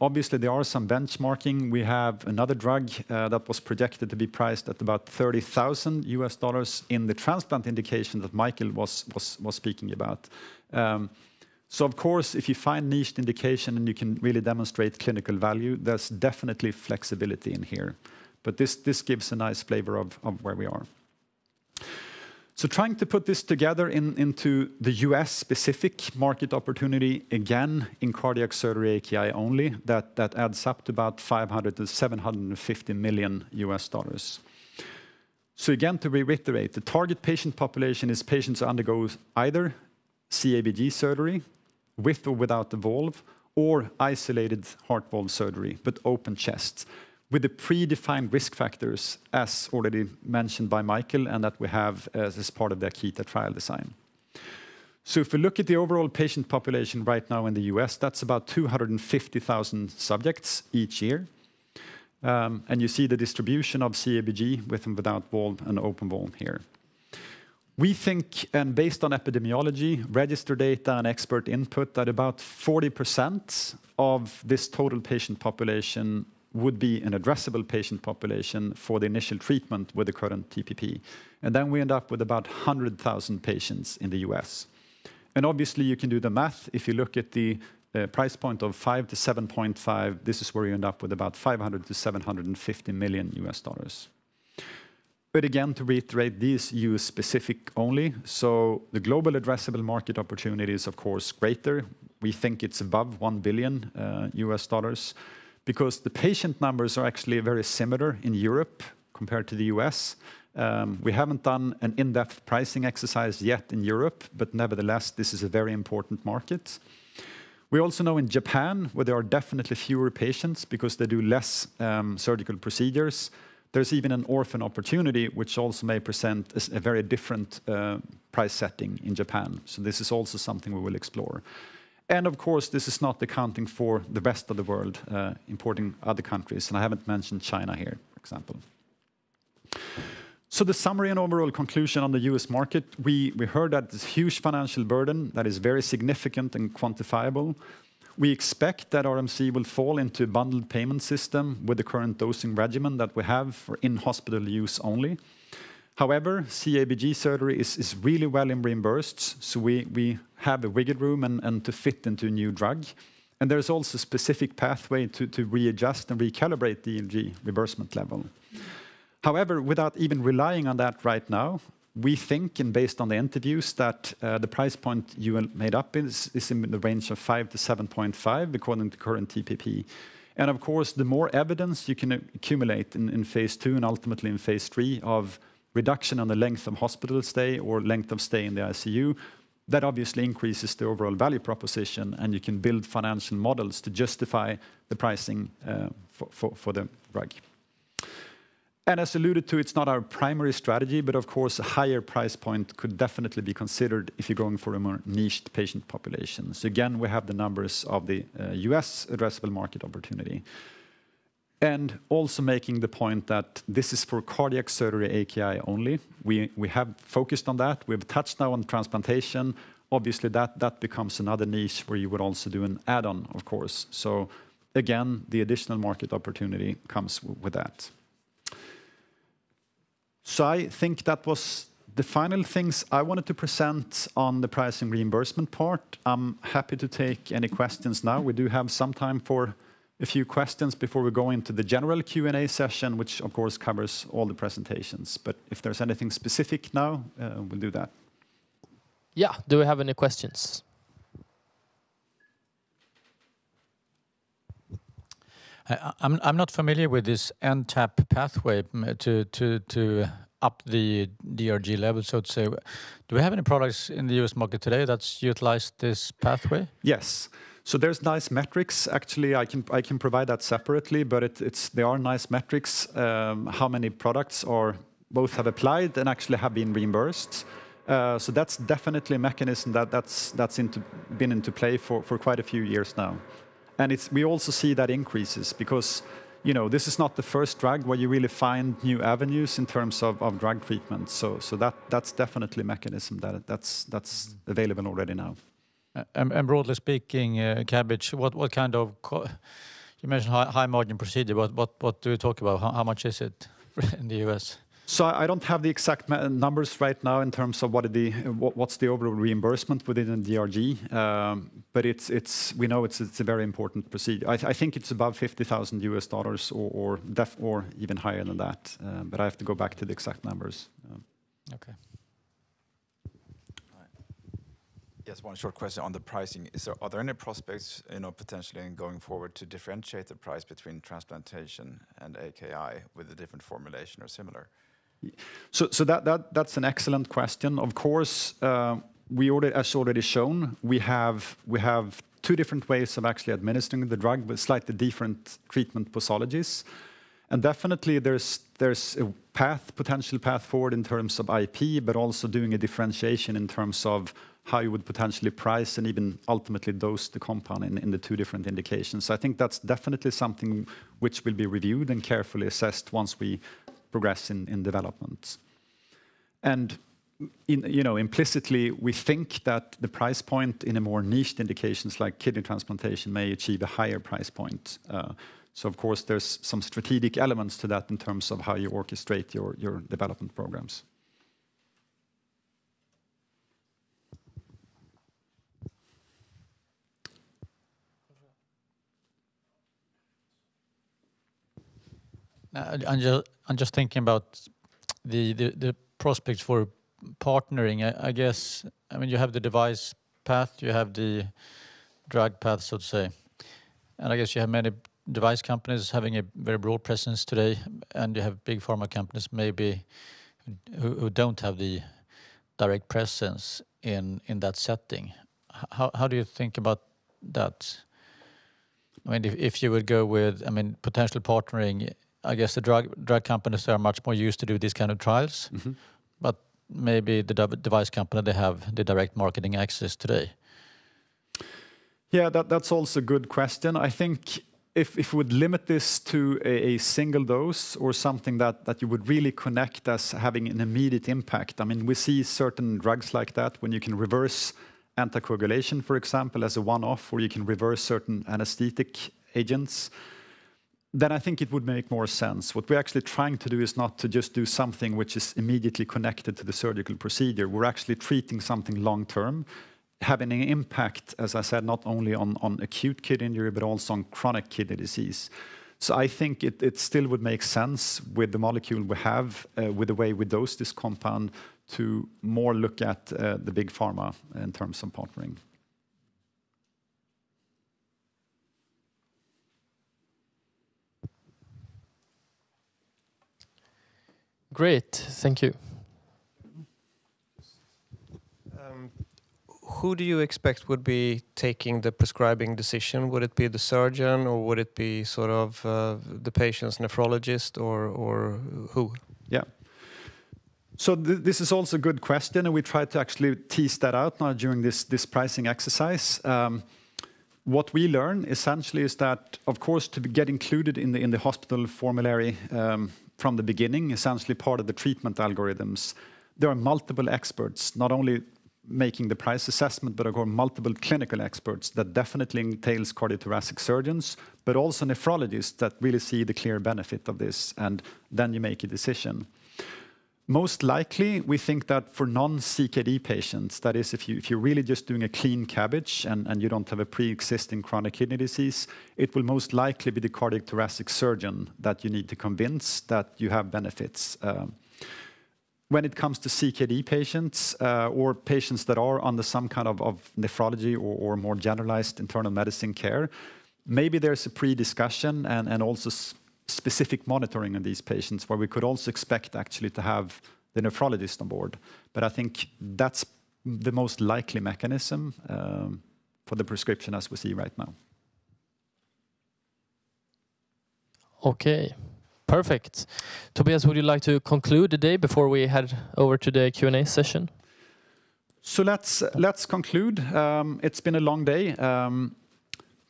S1: Obviously, there are some benchmarking. We have another drug that was projected to be priced at about $30,000 in the transplant indication that Michael was speaking about. So of course, if you find niched indication and you can really demonstrate clinical value, there's definitely flexibility in here. But this gives a nice flavor of where we are. So trying to put this together into the US-specific market opportunity, again, in cardiac surgery AKI only, that adds up to about $500 to $750 million. So again, to reiterate, the target patient population is patients who undergo either CABG surgery, with or without the valve, or isolated heart valve surgery, but open chest, with the predefined risk factors, as already mentioned by Michael, and that we have as part of the Akita trial design. So if we look at the overall patient population right now in the US, that's about 250,000 subjects each year. And you see the distribution of CABG with and without valve and open valve here. We think, and based on epidemiology, register data and expert input, that about 40% of this total patient population would be an addressable patient population for the initial treatment with the current TPP. And then we end up with about 100,000 patients in the US. And obviously you can do the math. If you look at the price point of 5 to 7.5, this is where you end up with about $500 to $750 million. But again, to reiterate, these US specific only. So the global addressable market opportunity is of course greater. We think it's above $1 billion because the patient numbers are actually very similar in Europe compared to the US. We haven't done an in-depth pricing exercise yet in Europe, but nevertheless, this is a very important market. We also know in Japan, where there are definitely fewer patients because they do less surgical procedures, there's even an orphan opportunity, which also may present a very different price setting in Japan. So this is also something we will explore. And of course, this is not accounting for the rest of the world, importing other countries. And I haven't mentioned China here, for example. So the summary and overall conclusion on the US market, we heard that this huge financial burden that is very significant and quantifiable. We expect that RMC will fall into a bundled payment system with the current dosing regimen that we have for in-hospital use only. However, CABG surgery is really well reimbursed, so we have a wiggle room and to fit into a new drug. And there's also a specific pathway to readjust and recalibrate the EMG reimbursement level. However, without even relying on that right now, we think, and based on the interviews, that the price point you made up is in the range of 5 to 7.5, according to current TPP. And of course, the more evidence you can accumulate in phase 2 and ultimately in phase 3 of reduction on the length of hospital stay or length of stay in the ICU, that obviously increases the overall value proposition, and you can build financial models to justify the pricing for the drug. And as alluded to, it's not our primary strategy, but of course a higher price point could definitely be considered if you're going for a more niched patient population. So again, we have the numbers of the US addressable market opportunity. And also making the point that this is for cardiac surgery AKI only. We have focused on that. We've touched now on transplantation. Obviously, that becomes another niche where you would also do an add-on, of course. So again, the additional market opportunity comes with that. So I think that was the final things I wanted to present on the pricing reimbursement part. I'm happy to take any questions now. We do have some time for a few questions before we go into the general Q&A session, which of course covers all the presentations. But if there's anything specific now, we'll do that.
S3: Yeah, do we have any questions?
S6: I'm not familiar with this NTAP pathway to up the DRG level, so to say. Do we have any products in the US market today that's utilized this pathway?
S1: Yes. So there's nice metrics. Actually, I can provide that separately, but there are nice metrics. How many products are both have applied and actually have been reimbursed. So that's definitely a mechanism that's been into play for quite a few years now. And we also see that increases because, you know, this is not the first drug where you really find new avenues in terms of drug treatment. So that's definitely a mechanism that's available already now.
S6: And broadly speaking, Cabbage, what kind of, you mentioned high margin procedure, what do you talk about? How much is it in the US?
S1: So I don't have the exact numbers right now in terms of what's the overall reimbursement within the DRG, but we know it's a very important procedure. I think it's above $50,000 or even higher than that, but I have to go back to the exact numbers.
S6: Okay.
S9: Yes, one short question on the pricing. Are there any prospects, potentially in going forward to differentiate the price between transplantation and AKI with a different formulation or similar?
S1: So that's an excellent question. Of course, as already shown, we have two different ways of actually administering the drug with slightly different treatment posologies. And definitely there's a potential path forward in terms of IP, but also doing a differentiation in terms of how you would potentially price and even ultimately dose the compound in the two different indications. So I think that's definitely something which will be reviewed and carefully assessed once we progress in development. And implicitly, we think that the price point in a more niched indications like kidney transplantation may achieve a higher price point. So of course, there's some strategic elements to that in terms of how you orchestrate your development programs.
S6: I'm just thinking about the prospects for partnering. I guess, you have the device path, you have the drug path, so to say. And I guess you have many device companies having a very broad presence today, and you have big pharma companies maybe who don't have the direct presence in that setting. How do you think about that? If you would go with, potential partnering, I guess the drug companies are much more used to do these kind of trials, but maybe the device company, they have the direct marketing access today.
S1: Yeah, that's also a good question. I think if we would limit this to a single dose or something that you would really connect as having an immediate impact. We see certain drugs like that when you can reverse anticoagulation, for example, as a one-off, or you can reverse certain anesthetic agents, then I think it would make more sense. What we're actually trying to do is not to just do something which is immediately connected to the surgical procedure. We're actually treating something long-term, having an impact, as I said, not only on acute kidney injury, but also on chronic kidney disease. So I think it still would make sense with the molecule we have, with the way we dose this compound, to more look at the big pharma in terms of partnering.
S3: Great, thank you.
S7: Who do you expect would be taking the prescribing decision? Would it be the surgeon, or would it be sort of the patient's nephrologist, or who?
S1: Yeah. So this is also a good question, and we tried to actually tease that out now during this pricing exercise. What we learn essentially is that, of course, to get included in the hospital formulary from the beginning, essentially part of the treatment algorithms, there are multiple experts, not only making the price assessment, but of course multiple clinical experts that definitely entails cardiothoracic surgeons, but also nephrologists that really see the clear benefit of this, and then you make a decision. Most likely, we think that for non-CKD patients, that is, if you're really just doing a clean CABG and you don't have a pre-existing chronic kidney disease, it will most likely be the cardiac thoracic surgeon that you need to convince that you have benefits. When it comes to CKD patients or patients that are under some kind of nephrology or more generalized internal medicine care, maybe there's a pre-discussion and also specific monitoring of these patients where we could also expect actually to have the nephrologist on board. But I think that's the most likely mechanism for the prescription as we see right now.
S3: Okay, perfect. Tobias, would you like to conclude the day before we head over to the Q&A session?
S1: So let's conclude. It's been a long day.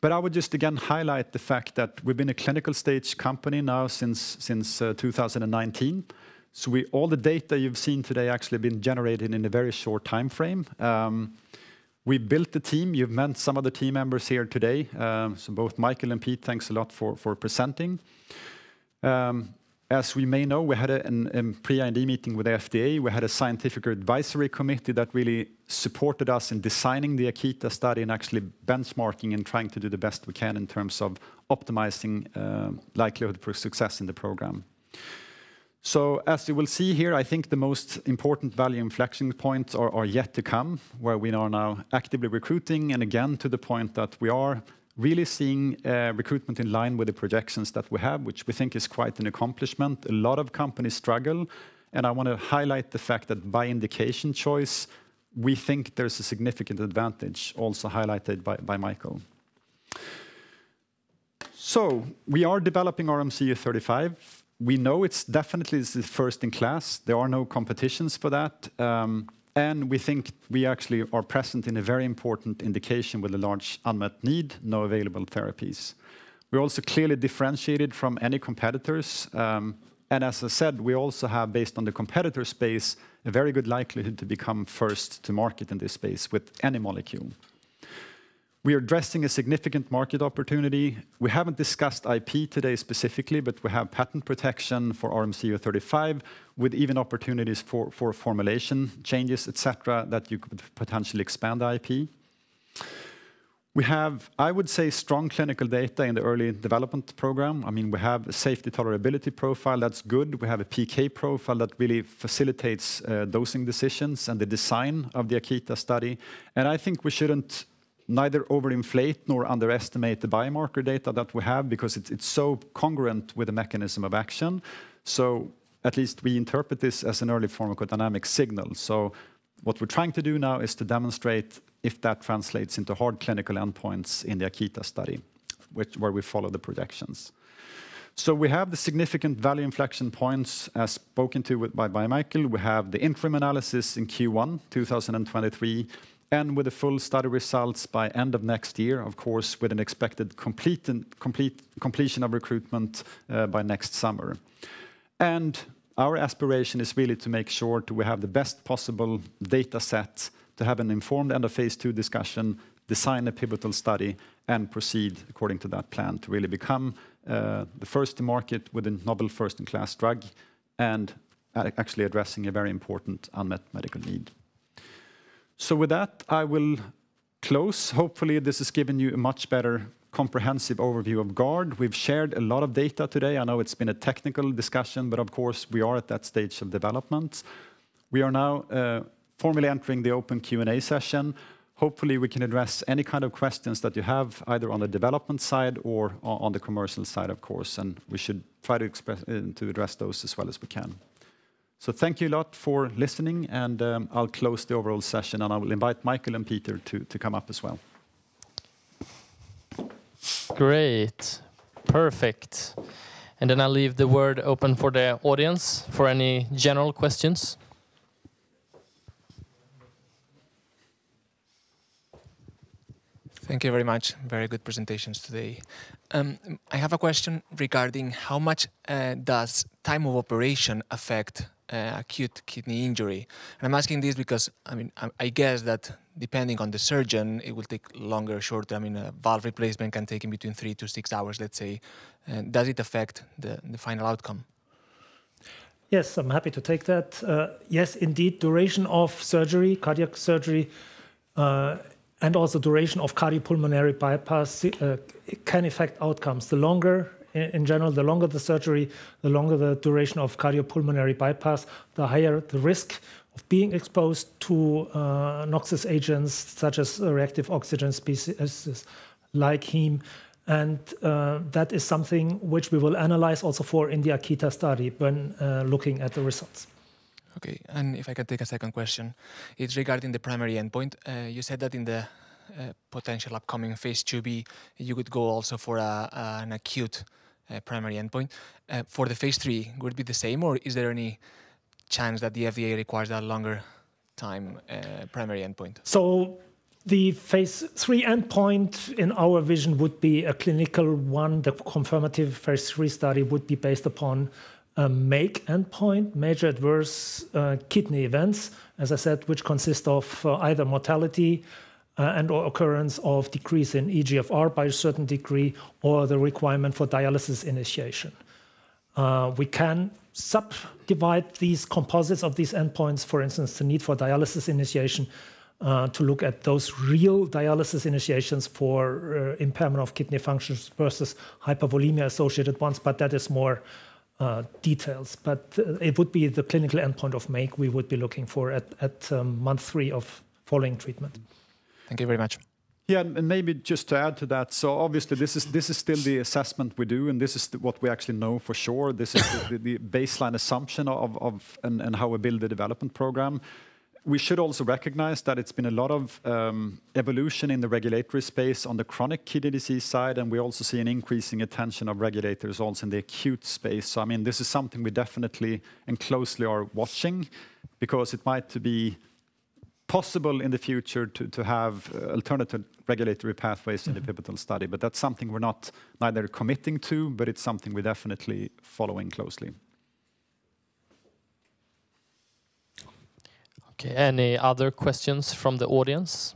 S1: But I would just again highlight the fact that we've been a clinical stage company now since 2019. So all the data you've seen today actually been generated in a very short time frame. We built the team. You've met some of the team members here today. So both Michael and Pete, thanks a lot for presenting. As we may know, we had a pre-IND meeting with the FDA. We had a scientific advisory committee that really supported us in designing the Akita study and actually benchmarking and trying to do the best we can in terms of optimizing likelihood for success in the program. So as you will see here, I think the most important value inflection points are yet to come, where we are now actively recruiting, and again to the point that we are really seeing recruitment in line with the projections that we have, which we think is quite an accomplishment. A lot of companies struggle, and I want to highlight the fact that by indication choice, we think there's a significant advantage, also highlighted by Michael. So we are developing RMC-035. We know it's definitely the first in class. There are no competitions for that. And we think we actually are present in a very important indication with a large unmet need, no available therapies. We're also clearly differentiated from any competitors. And as I said, we also have, based on the competitor space, a very good likelihood to become first to market in this space with any molecule. We are addressing a significant market opportunity. We haven't discussed IP today specifically, but we have patent protection for RMC-035 with even opportunities for formulation changes, etc., that you could potentially expand the IP. We have, I would say, strong clinical data in the early development program. I mean, we have a safety tolerability profile that's good. We have a PK profile that really facilitates dosing decisions and the design of the Akita study. And I think we shouldn't neither overinflate nor underestimate the biomarker data that we have, because it's so congruent with the mechanism of action. So at least we interpret this as an early pharmacodynamic signal. So what we're trying to do now is to demonstrate if that translates into hard clinical endpoints in the Akita study, where we follow the projections. So we have the significant value inflection points as spoken to by Michael. We have the interim analysis in Q1 2023, and with the full study results by end of next year, of course, with an expected completion of recruitment by next summer. And our aspiration is really to make sure we have the best possible data set to have an informed end of phase 2 discussion, design a pivotal study, and proceed according to that plan to really become the first to market with a novel first-in-class drug and actually addressing a very important unmet medical need. So with that, I will close. Hopefully this has given you a much better comprehensive overview of GARD. We've shared a lot of data today. I know it's been a technical discussion, but of course we are at that stage of development. We are now formally entering the open Q&A session. Hopefully we can address any kind of questions that you have, either on the development side or on the commercial side, of course, and we should try to address those as well as we can. So thank you a lot for listening, and I'll close the overall session, and I will invite Michael and Peter to come up as well.
S3: Great, perfect. And then I'll leave the word open for the audience for any general questions.
S4: Thank you very much. Very good presentations today. I have a question regarding how much does time of operation affect acute kidney injury? And I'm asking this because, I mean, I guess that depending on the surgeon, it will take longer or shorter. I mean, a valve replacement can take in between 3 to 6 hours, let's say. Does it affect the final outcome?
S8: Yes, I'm happy to take that. Yes, indeed, duration of surgery, cardiac surgery, and also duration of cardiopulmonary bypass can affect outcomes. The longer, in general, the longer the surgery, the longer the duration of cardiopulmonary bypass, the higher the risk of being exposed to noxious agents such as reactive oxygen species like heme. And that is something which we will analyze also for in the Akita study when looking at the results.
S4: Okay, and if I can take a second question, it's regarding the primary endpoint. You said that in the potential upcoming phase 2b, you could go also for an acute primary endpoint. For the phase 3, would it be the same, or is there any chance that the FDA requires a longer time primary endpoint?
S8: So the phase 3 endpoint in our vision would be a clinical one. The confirmative phase 3 study would be based upon a MAKE endpoint, major adverse kidney events, as I said, which consist of either mortality and or occurrence of decrease in eGFR by a certain degree, or the requirement for dialysis initiation. We can subdivide these composites of these endpoints, for instance, the need for dialysis initiation, to look at those real dialysis initiations for impairment of kidney functions versus hypervolemia-associated ones, but that is more details. But it would be the clinical endpoint of MAKE we would be looking for at month 3 of following treatment.
S4: Thank you very much.
S1: Yeah, and maybe just to add to that, so obviously this is still the assessment we do, and this is what we actually know for sure. This is the baseline assumption of and how we build the development program. We should also recognize that it's been a lot of evolution in the regulatory space on the chronic kidney disease side, and we also see an increasing attention of regulators also in the acute space. So I mean, this is something we definitely and closely are watching, because it might be possible in the future to have alternative regulatory pathways in the pivotal study, but that's something we're not neither committing to, but it's something we're definitely following closely.
S3: Okay, any other questions from the audience?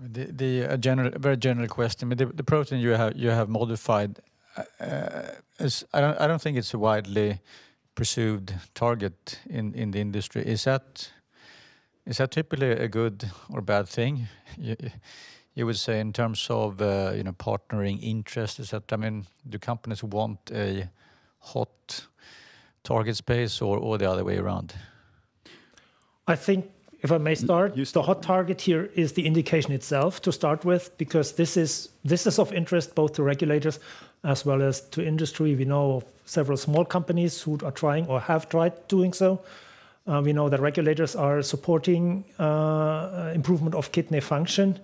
S6: A very general question. The protein you have modified, I don't think it's a widely pursued target in the industry. Is that typically a good or bad thing? You would say in terms of partnering interest. Is that, I mean, do companies want a hot target space or the other way around?
S8: I think, if I may start, the hot target here is the indication itself to start with, because this is of interest both to regulators as well as to industry. We know of several small companies who are trying or have tried doing so. We know that regulators are supporting improvement of kidney function.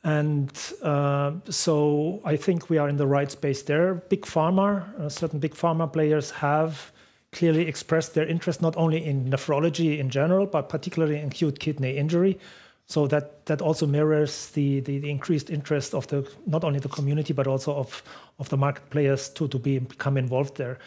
S8: And so I think we are in the right space there. Big pharma, certain big pharma players have clearly expressed their interest not only in nephrology in general, but particularly in acute kidney injury. So that also mirrors the increased interest of not only the community, but also of the market players to become involved there.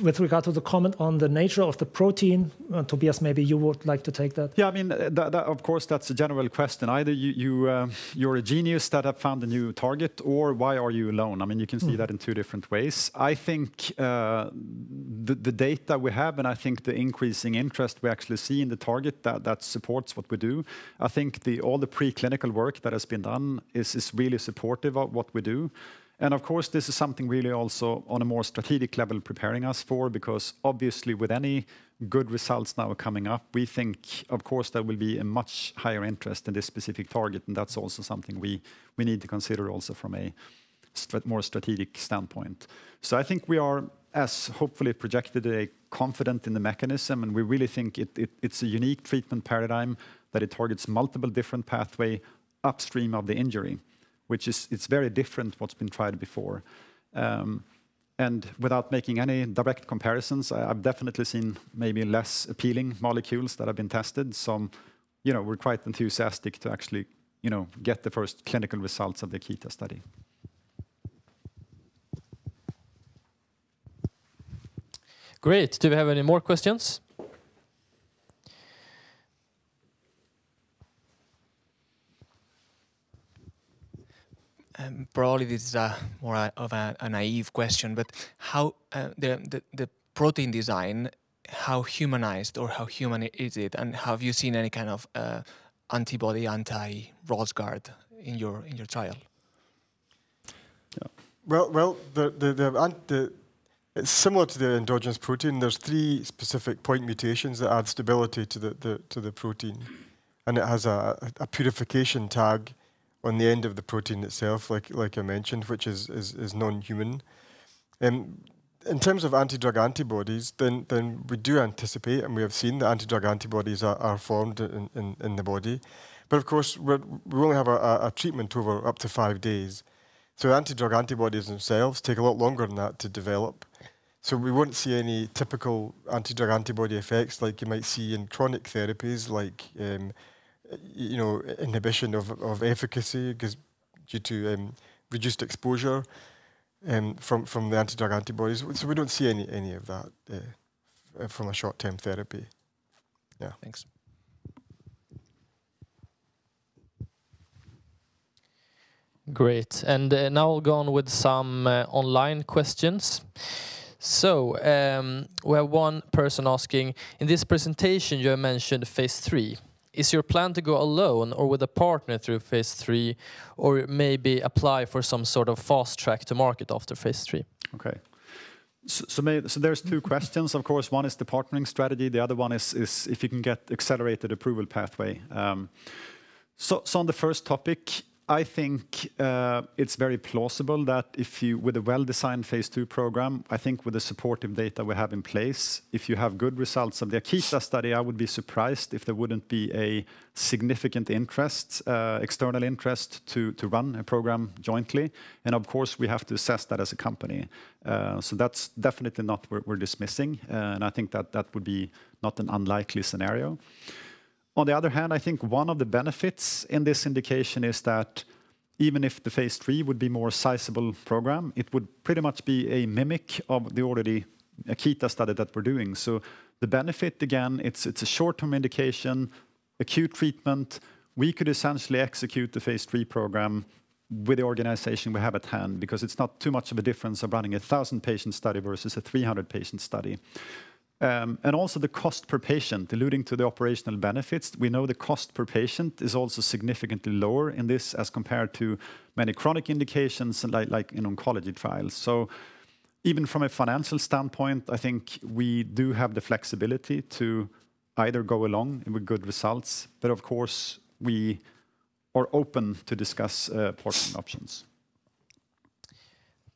S8: With regard to the comment on the nature of the protein, Tobias, maybe you would like to take that.
S1: Yeah, I mean, of course, that's a general question. Either you're a genius that have found a new target, or why are you alone? I mean, you can see that in two different ways. I think the data we have, and I think the increasing interest we actually see in the target, that supports what we do. I think all the preclinical work that has been done is really supportive of what we do. And of course, this is something really also on a more strategic level preparing us for, because obviously with any good results now coming up, we think, of course, there will be a much higher interest in this specific target. And that's also something we need to consider also from a more strategic standpoint. So I think we are, as hopefully projected, confident in the mechanism, and we really think it's a unique treatment paradigm that it targets multiple different pathways upstream of the injury, which is it's very different what's been tried before. And without making any direct comparisons, I've definitely seen maybe less appealing molecules that have been tested. So, we're quite enthusiastic to actually, get the first clinical results of the Akita study.
S3: Great. Do we have any more questions?
S10: Probably this is more of a naive question, but how the protein design, how humanized or how human is it, and have you seen any kind of antibody anti-Rosgard in your trial?
S5: Yeah. Well, it's similar to the endogenous protein. There's 3 specific point mutations that add stability to the protein, and it has a purification tag on the end of the protein itself, like I mentioned, which is non-human. In terms of anti-drug antibodies, then we do anticipate, and we have seen that anti-drug antibodies are formed in the body. But of course, we only have a treatment over up to 5 days. So anti-drug antibodies themselves take a lot longer than that to develop. So we won't see any typical anti-drug antibody effects like you might see in chronic therapies, like inhibition of efficacy due to reduced exposure from the anti-drug antibodies. So we don't see any of that from a short-term therapy. Yeah.
S10: Thanks.
S3: Great. And now we'll go on with some online questions. So we have one person asking, in this presentation you have mentioned phase 3. Is your plan to go alone or with a partner through phase 3, or maybe apply for some sort of fast track to market after phase 3?
S1: Okay. So there's 2 questions. Of course, one is the partnering strategy. The other one is if you can get accelerated approval pathway. So on the first topic, I think it's very plausible that if you, with a well-designed phase 2 program, I think with the supportive data we have in place, if you have good results of the Akita study, I would be surprised if there wouldn't be a significant interest, external interest to run a program jointly. And of course, we have to assess that as a company. So that's definitely not what we're dismissing. And I think that would be not an unlikely scenario. On the other hand, I think one of the benefits in this indication is that even if the phase 3 would be more sizable program, it would pretty much be a mimic of the already Akita study that we're doing. So the benefit, again, it's a short-term indication, acute treatment. We could essentially execute the phase 3 program with the organization we have at hand, because it's not too much of a difference of running a 1,000-patient study versus a 300-patient study. And also the cost per patient, alluding to the operational benefits. We know the cost per patient is also significantly lower in this as compared to many chronic indications like in oncology trials. So even from a financial standpoint, I think we do have the flexibility to either go along with good results, but of course we are open to discuss partnering options.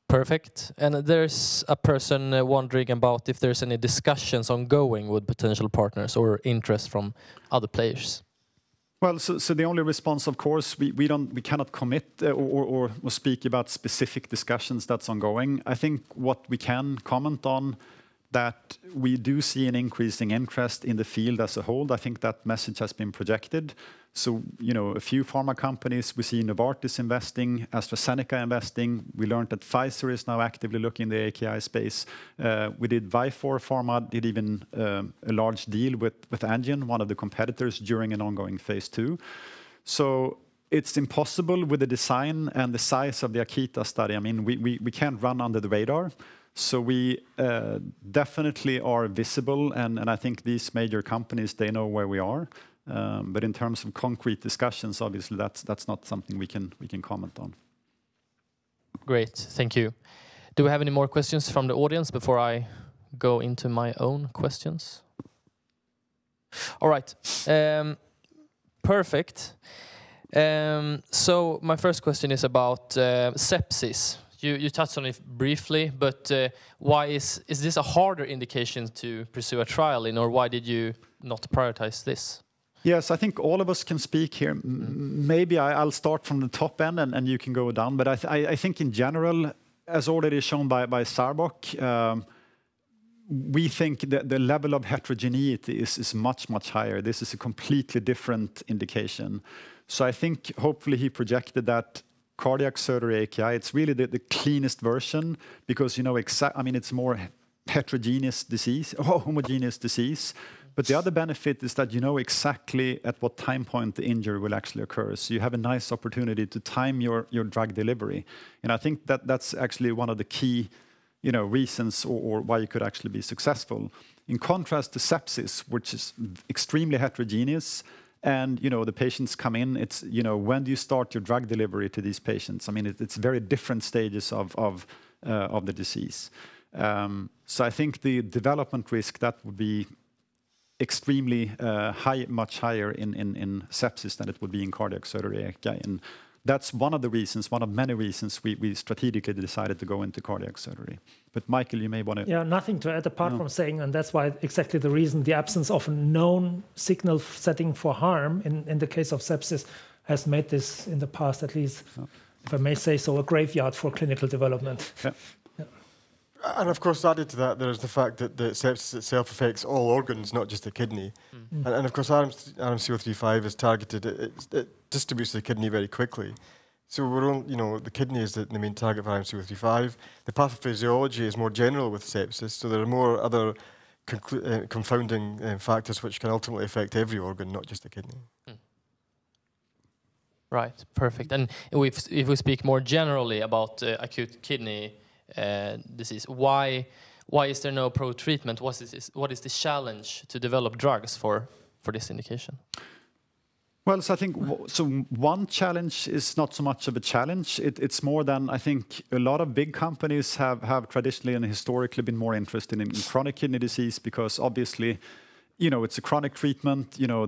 S3: Perfect. And there's a person wondering about if there's any discussions ongoing with potential partners or interest from other players.
S1: Well, so the only response, of course, we cannot commit or speak about specific discussions that's ongoing. I think what we can comment on, that we do see an increasing interest in the field as a whole. I think that message has been projected. So, a few pharma companies, we see Novartis investing, AstraZeneca investing. We learned that Pfizer is now actively looking in the AKI space. We did Vifor Pharma, did even a large deal with Amgen, one of the competitors, during an ongoing phase 2. So it's impossible with the design and the size of the Akita study. I mean, we can't run under the radar. So we definitely are visible, and I think these major companies, they know where we are. But in terms of concrete discussions, obviously that's not something we can comment on.
S3: Great, thank you. Do we have any more questions from the audience before I go into my own questions? All right, perfect. So my first question is about sepsis. You touched on it briefly, but why is this a harder indication to pursue a trial in, or why did you not prioritize this?
S1: Yes, I think all of us can speak here. Maybe I'll start from the top end and you can go down. But I think in general, as already shown by Sarbok, we think that the level of heterogeneity is much, much higher. This is a completely different indication. So I think hopefully he projected that cardiac surgery AKI, it's really the cleanest version because, you know, I mean, it's more heterogeneous disease, or homogeneous disease. But the other benefit is that you know exactly at what time point the injury will actually occur. So you have a nice opportunity to time your drug delivery. And I think that's actually one of the key, you know, reasons or why you could actually be successful. In contrast to sepsis, which is extremely heterogeneous, and you know the patients come in. It's, you know, when do you start your drug delivery to these patients? I mean, it's very different stages of the disease. So I think the development risk that would be extremely high, much higher in sepsis than it would be in cardiac surgery AKI. And that's one of the reasons, one of many reasons we strategically decided to go into cardiac surgery. But Michael, you may want to...
S8: Yeah, nothing to add apart from saying, and that's why exactly the reason the absence of a known signal setting for harm in the case of sepsis has made this, in the past at least, if I may say so, a graveyard for clinical development.
S1: Yeah.
S5: And of course, added to that, there's the fact that the sepsis itself affects all organs, not just the kidney. And of course, RMC-035 is targeted. It distributes the kidney very quickly. So we're only, you know, the kidney is the main target for RMC-035. The pathophysiology is more general with sepsis, so there are more other confounding factors which can ultimately affect every organ, not just the kidney.
S3: Right, perfect. And if we speak more generally about acute kidney disease, why is there no pro-treatment? What is the challenge to develop drugs for this indication?
S1: Well, so I think one challenge is not so much of a challenge. It's more than, I think, a lot of big companies have traditionally and historically been more interested in chronic kidney disease because obviously, you know, it's a chronic treatment. You know,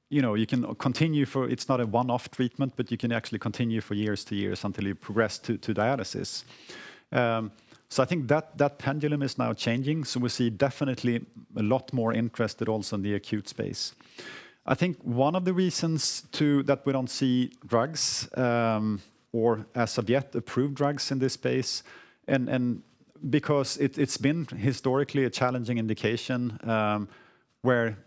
S1: you know, you can continue for, it's not a one-off treatment, but you can actually continue for years to years until you progress to dialysis. So I think that pendulum is now changing. So we see definitely a lot more interested also in the acute space. I think one of the reasons that we don't see drugs or as of yet approved drugs in this space, and because it's been historically a challenging indication where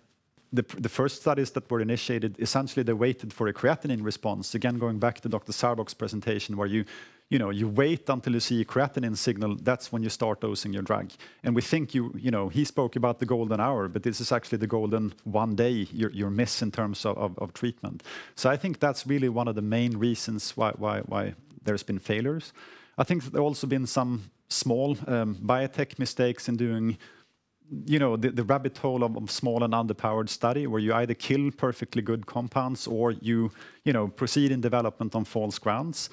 S1: the first studies that were initiated, essentially they waited for a creatinine response. Again, going back to Dr. Sarbok's presentation, where you wait until you see a creatinine signal, that's when you start dosing your drug. And we think he spoke about the golden hour, but this is actually the golden one day you're miss in terms of treatment. So I think that's really one of the main reasons why there's been failures. I think there have also been some small biotech mistakes in doing the rabbit hole of small and underpowered study where you either kill perfectly good compounds or you proceed in development on false grounds.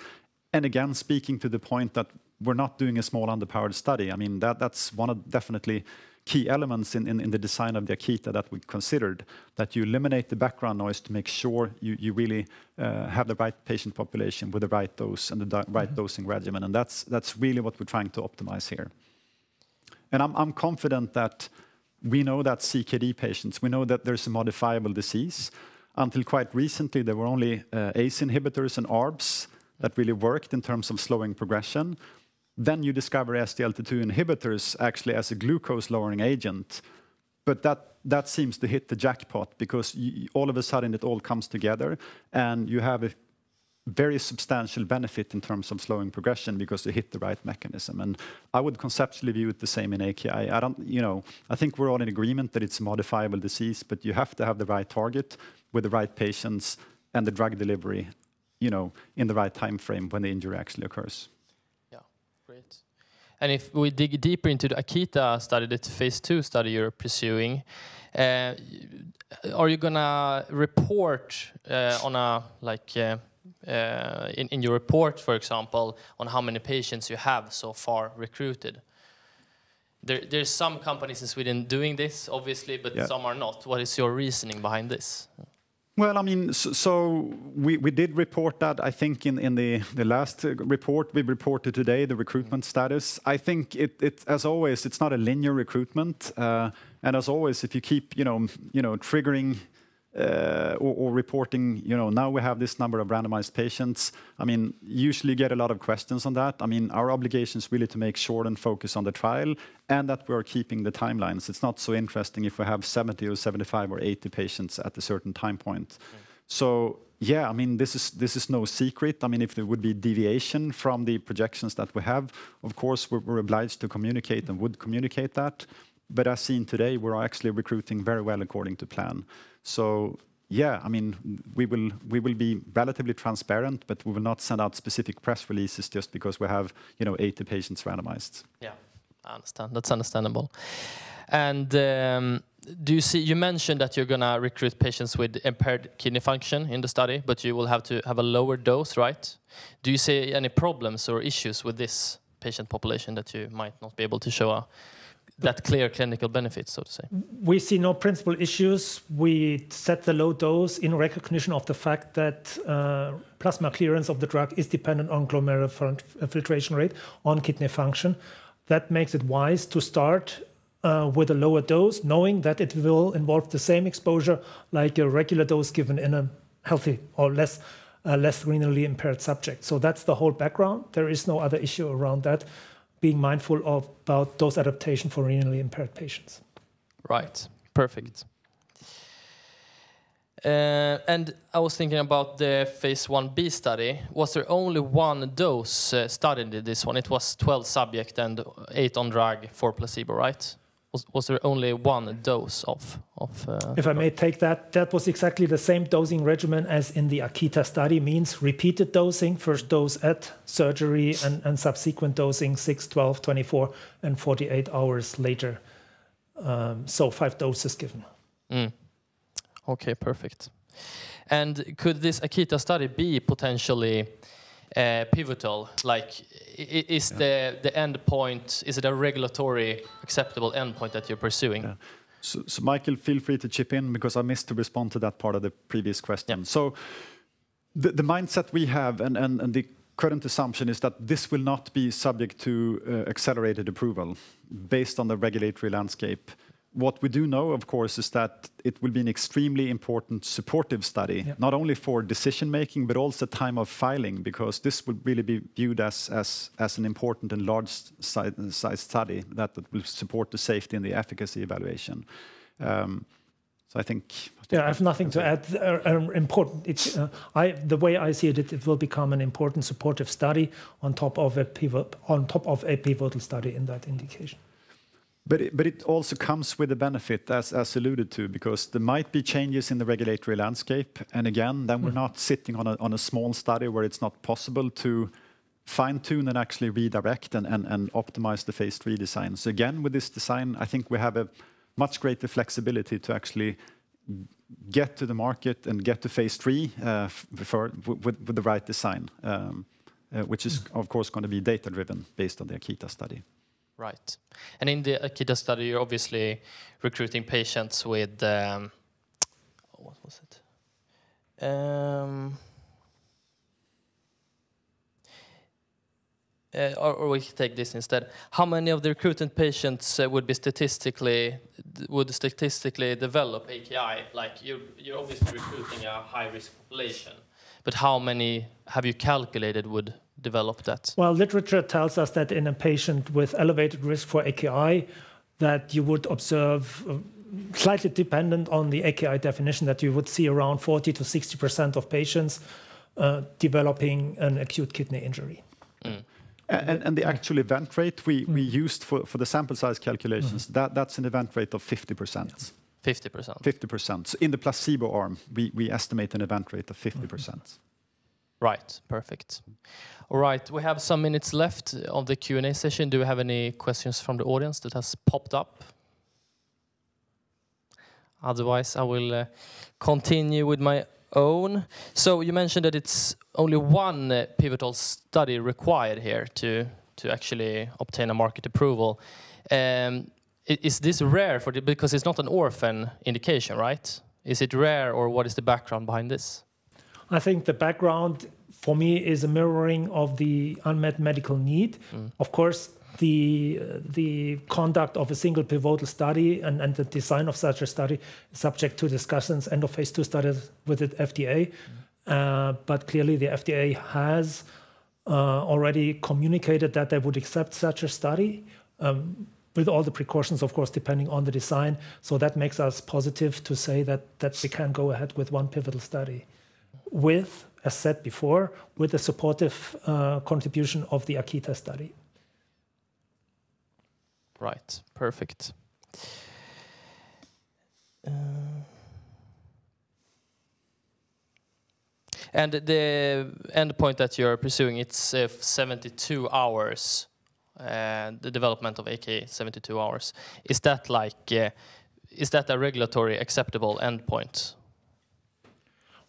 S1: And again, speaking to the point that we're not doing a small underpowered study, I mean, that's one of definitely key elements in the design of the Akita that we considered, that you eliminate the background noise to make sure you really have the right patient population with the right dose and the right dosing regimen. And that's really what we're trying to optimize here. And I'm confident that we know that CKD patients, we know that there's a modifiable disease. Until quite recently, there were only ACE inhibitors and ARBs that really worked in terms of slowing progression. Then you discover SGLT2 inhibitors actually as a glucose-lowering agent. But that seems to hit the jackpot because all of a sudden it all comes together and you have a very substantial benefit in terms of slowing progression because you hit the right mechanism. And I would conceptually view it the same in AKI. I think we're all in agreement that it's a modifiable disease, but you have to have the right target with the right patients and the drug delivery, in the right time frame when the injury actually occurs.
S3: Yeah, great. And if we dig deeper into the Akita study, the phase 2 study you're pursuing, are you gonna report in your report, for example, on how many patients you have so far recruited? There's some companies in Sweden doing this, obviously, but some are not. What is your reasoning behind this?
S1: Well, I mean, so we did report that, I think, in the last report we reported today, the recruitment status. I think it as always, it's not a linear recruitment. And as always, if you keep, triggering or reporting, now we have this number of randomized patients. I mean, usually you get a lot of questions on that. I mean, our obligation is really to make sure and focus on the trial and that we're keeping the timelines. It's not so interesting if we have 70 or 75 or 80 patients at a certain time point. So, yeah, I mean, this is no secret. I mean, if there would be deviation from the projections that we have, of course, we're obliged to communicate and would communicate that. But as seen today, we're actually recruiting very well according to plan. So, yeah, I mean, we will be relatively transparent, but we will not send out specific press releases just because we have, 80 patients randomized.
S3: Yeah, I understand. That's understandable. And do you see? You mentioned that you're gonna recruit patients with impaired kidney function in the study, but you will have to have a lower dose, right? Do you see any problems or issues with this patient population that you might not be able to show that clear clinical benefits, so to say?
S8: We see no principal issues. We set the low dose in recognition of the fact that plasma clearance of the drug is dependent on glomerular filtration rate, on kidney function. That makes it wise to start with a lower dose, knowing that it will involve the same exposure like a regular dose given in a healthy or less renally impaired subject. So that's the whole background. There is no other issue around that, being mindful about dose adaptation for renally impaired patients.
S3: Right, perfect. And I was thinking about the phase 1b study. Was there only one dose studied in this one? It was 12 subjects and 8 on drug, 4 placebo, right? Was there only one dose of
S8: if I may take that, that was exactly the same dosing regimen as in the Akita study, means repeated dosing, first dose at surgery and subsequent dosing 6, 12, 24, and 48 hours later. So 5 doses given.
S3: Okay, perfect. And could this Akita study be potentially pivotal? Like, is the end point, is it a regulatory acceptable endpoint that you're pursuing?
S1: Yeah. So Michael, feel free to chip in because I missed to respond to that part of the previous question. Yeah. So the mindset we have and the current assumption is that this will not be subject to accelerated approval based on the regulatory landscape. What we do know, of course, is that it will be an extremely important supportive study, not only for decision-making, but also time of filing, because this will really be viewed as an important and large-size study that will support the safety and the efficacy evaluation. So I think...
S8: Yeah, I have nothing to add. Important. The way I see it, it will become an important supportive study on top of a pivotal study in that indication.
S1: But it also comes with a benefit, as alluded to, because there might be changes in the regulatory landscape. And again, then we're not sitting on a small study where it's not possible to fine-tune and actually redirect and optimize the phase 3 design. So again, with this design, I think we have a much greater flexibility to actually get to the market and get to phase 3 with the right design, which is, of course, going to be data-driven based on the Akita study.
S3: Right. And in the Akita study, you're obviously recruiting patients with, what was it? Or we can take this instead. How many of the recruited patients would statistically develop AKI? Like you're obviously recruiting a high-risk population, but how many have you calculated would develop that? Well,
S8: literature tells us that in a patient with elevated risk for AKI, that you would observe, slightly dependent on the AKI definition, that you would see around 40 to 60% of patients developing an acute kidney injury.
S1: And the actual event rate we used for the sample size calculations, that's an event rate of 50%.
S3: 50%.
S1: 50%. So in the placebo arm, we estimate an event rate of 50%.
S3: Right, perfect. All right, we have some minutes left of the Q&A session. Do we have any questions from the audience that has popped up? Otherwise, I will continue with my own. So you mentioned that it's only one pivotal study required here to actually obtain a market approval. Is this rare because it's not an orphan indication, right? Is it rare, or what is the background behind this?
S8: I think the background for me is a mirroring of the unmet medical need. Of course, the conduct of a single pivotal study and the design of such a study is subject to discussions and of phase 2 studies with the FDA. But clearly the FDA has already communicated that they would accept such a study with all the precautions, of course, depending on the design. So that makes us positive to say that we can go ahead with one pivotal study with, as said before, with the supportive contribution of the Akita study.
S3: Right, perfect. And the endpoint that you're pursuing, it's 72 hours, the development of AKA 72 hours. Is that like, is that a regulatory acceptable endpoint?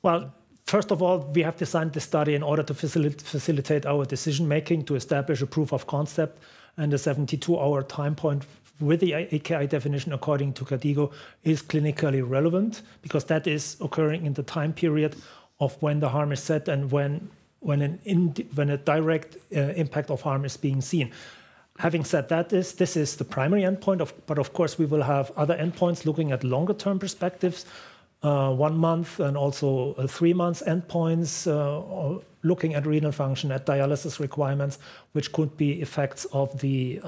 S8: Well, first of all, we have designed the study in order to facilitate our decision making, to establish a proof of concept, and the 72-hour time point with the AKI definition according to KDIGO is clinically relevant, because that is occurring in the time period of when the harm is set and when a direct impact of harm is being seen. Having said that, this is the primary endpoint, but of course we will have other endpoints looking at longer term perspectives, 1 month and also 3 months endpoints, looking at renal function, at dialysis requirements, which could be effects of the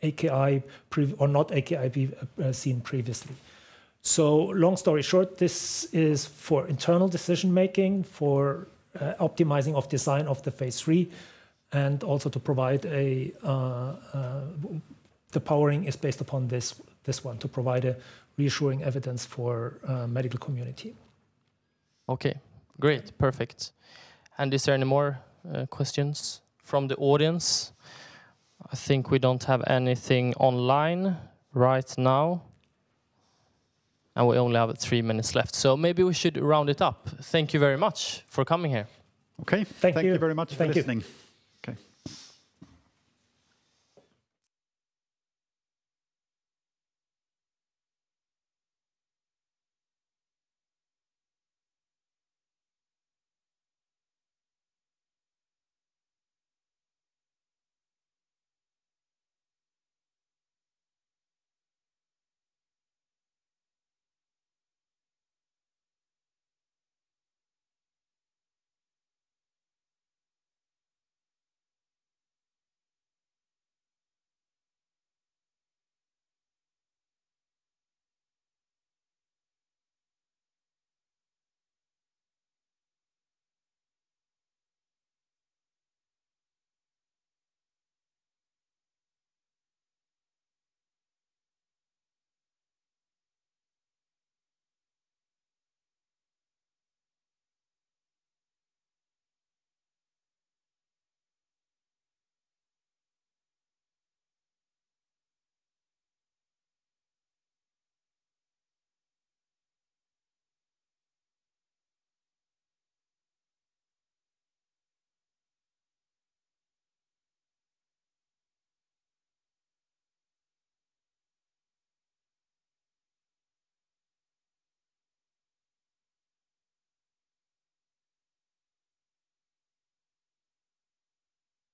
S8: AKI or not AKI seen previously. So long story short, this is for internal decision making, for optimizing of design of the phase 3, and also to provide the powering is based upon this one, to provide a reassuring evidence for medical community.
S3: Okay, great, perfect. And is there any more questions from the audience? I think we don't have anything online right now. And we only have 3 minutes left. So maybe we should round it up. Thank you very much for coming here.
S1: Okay, thank you very much for listening.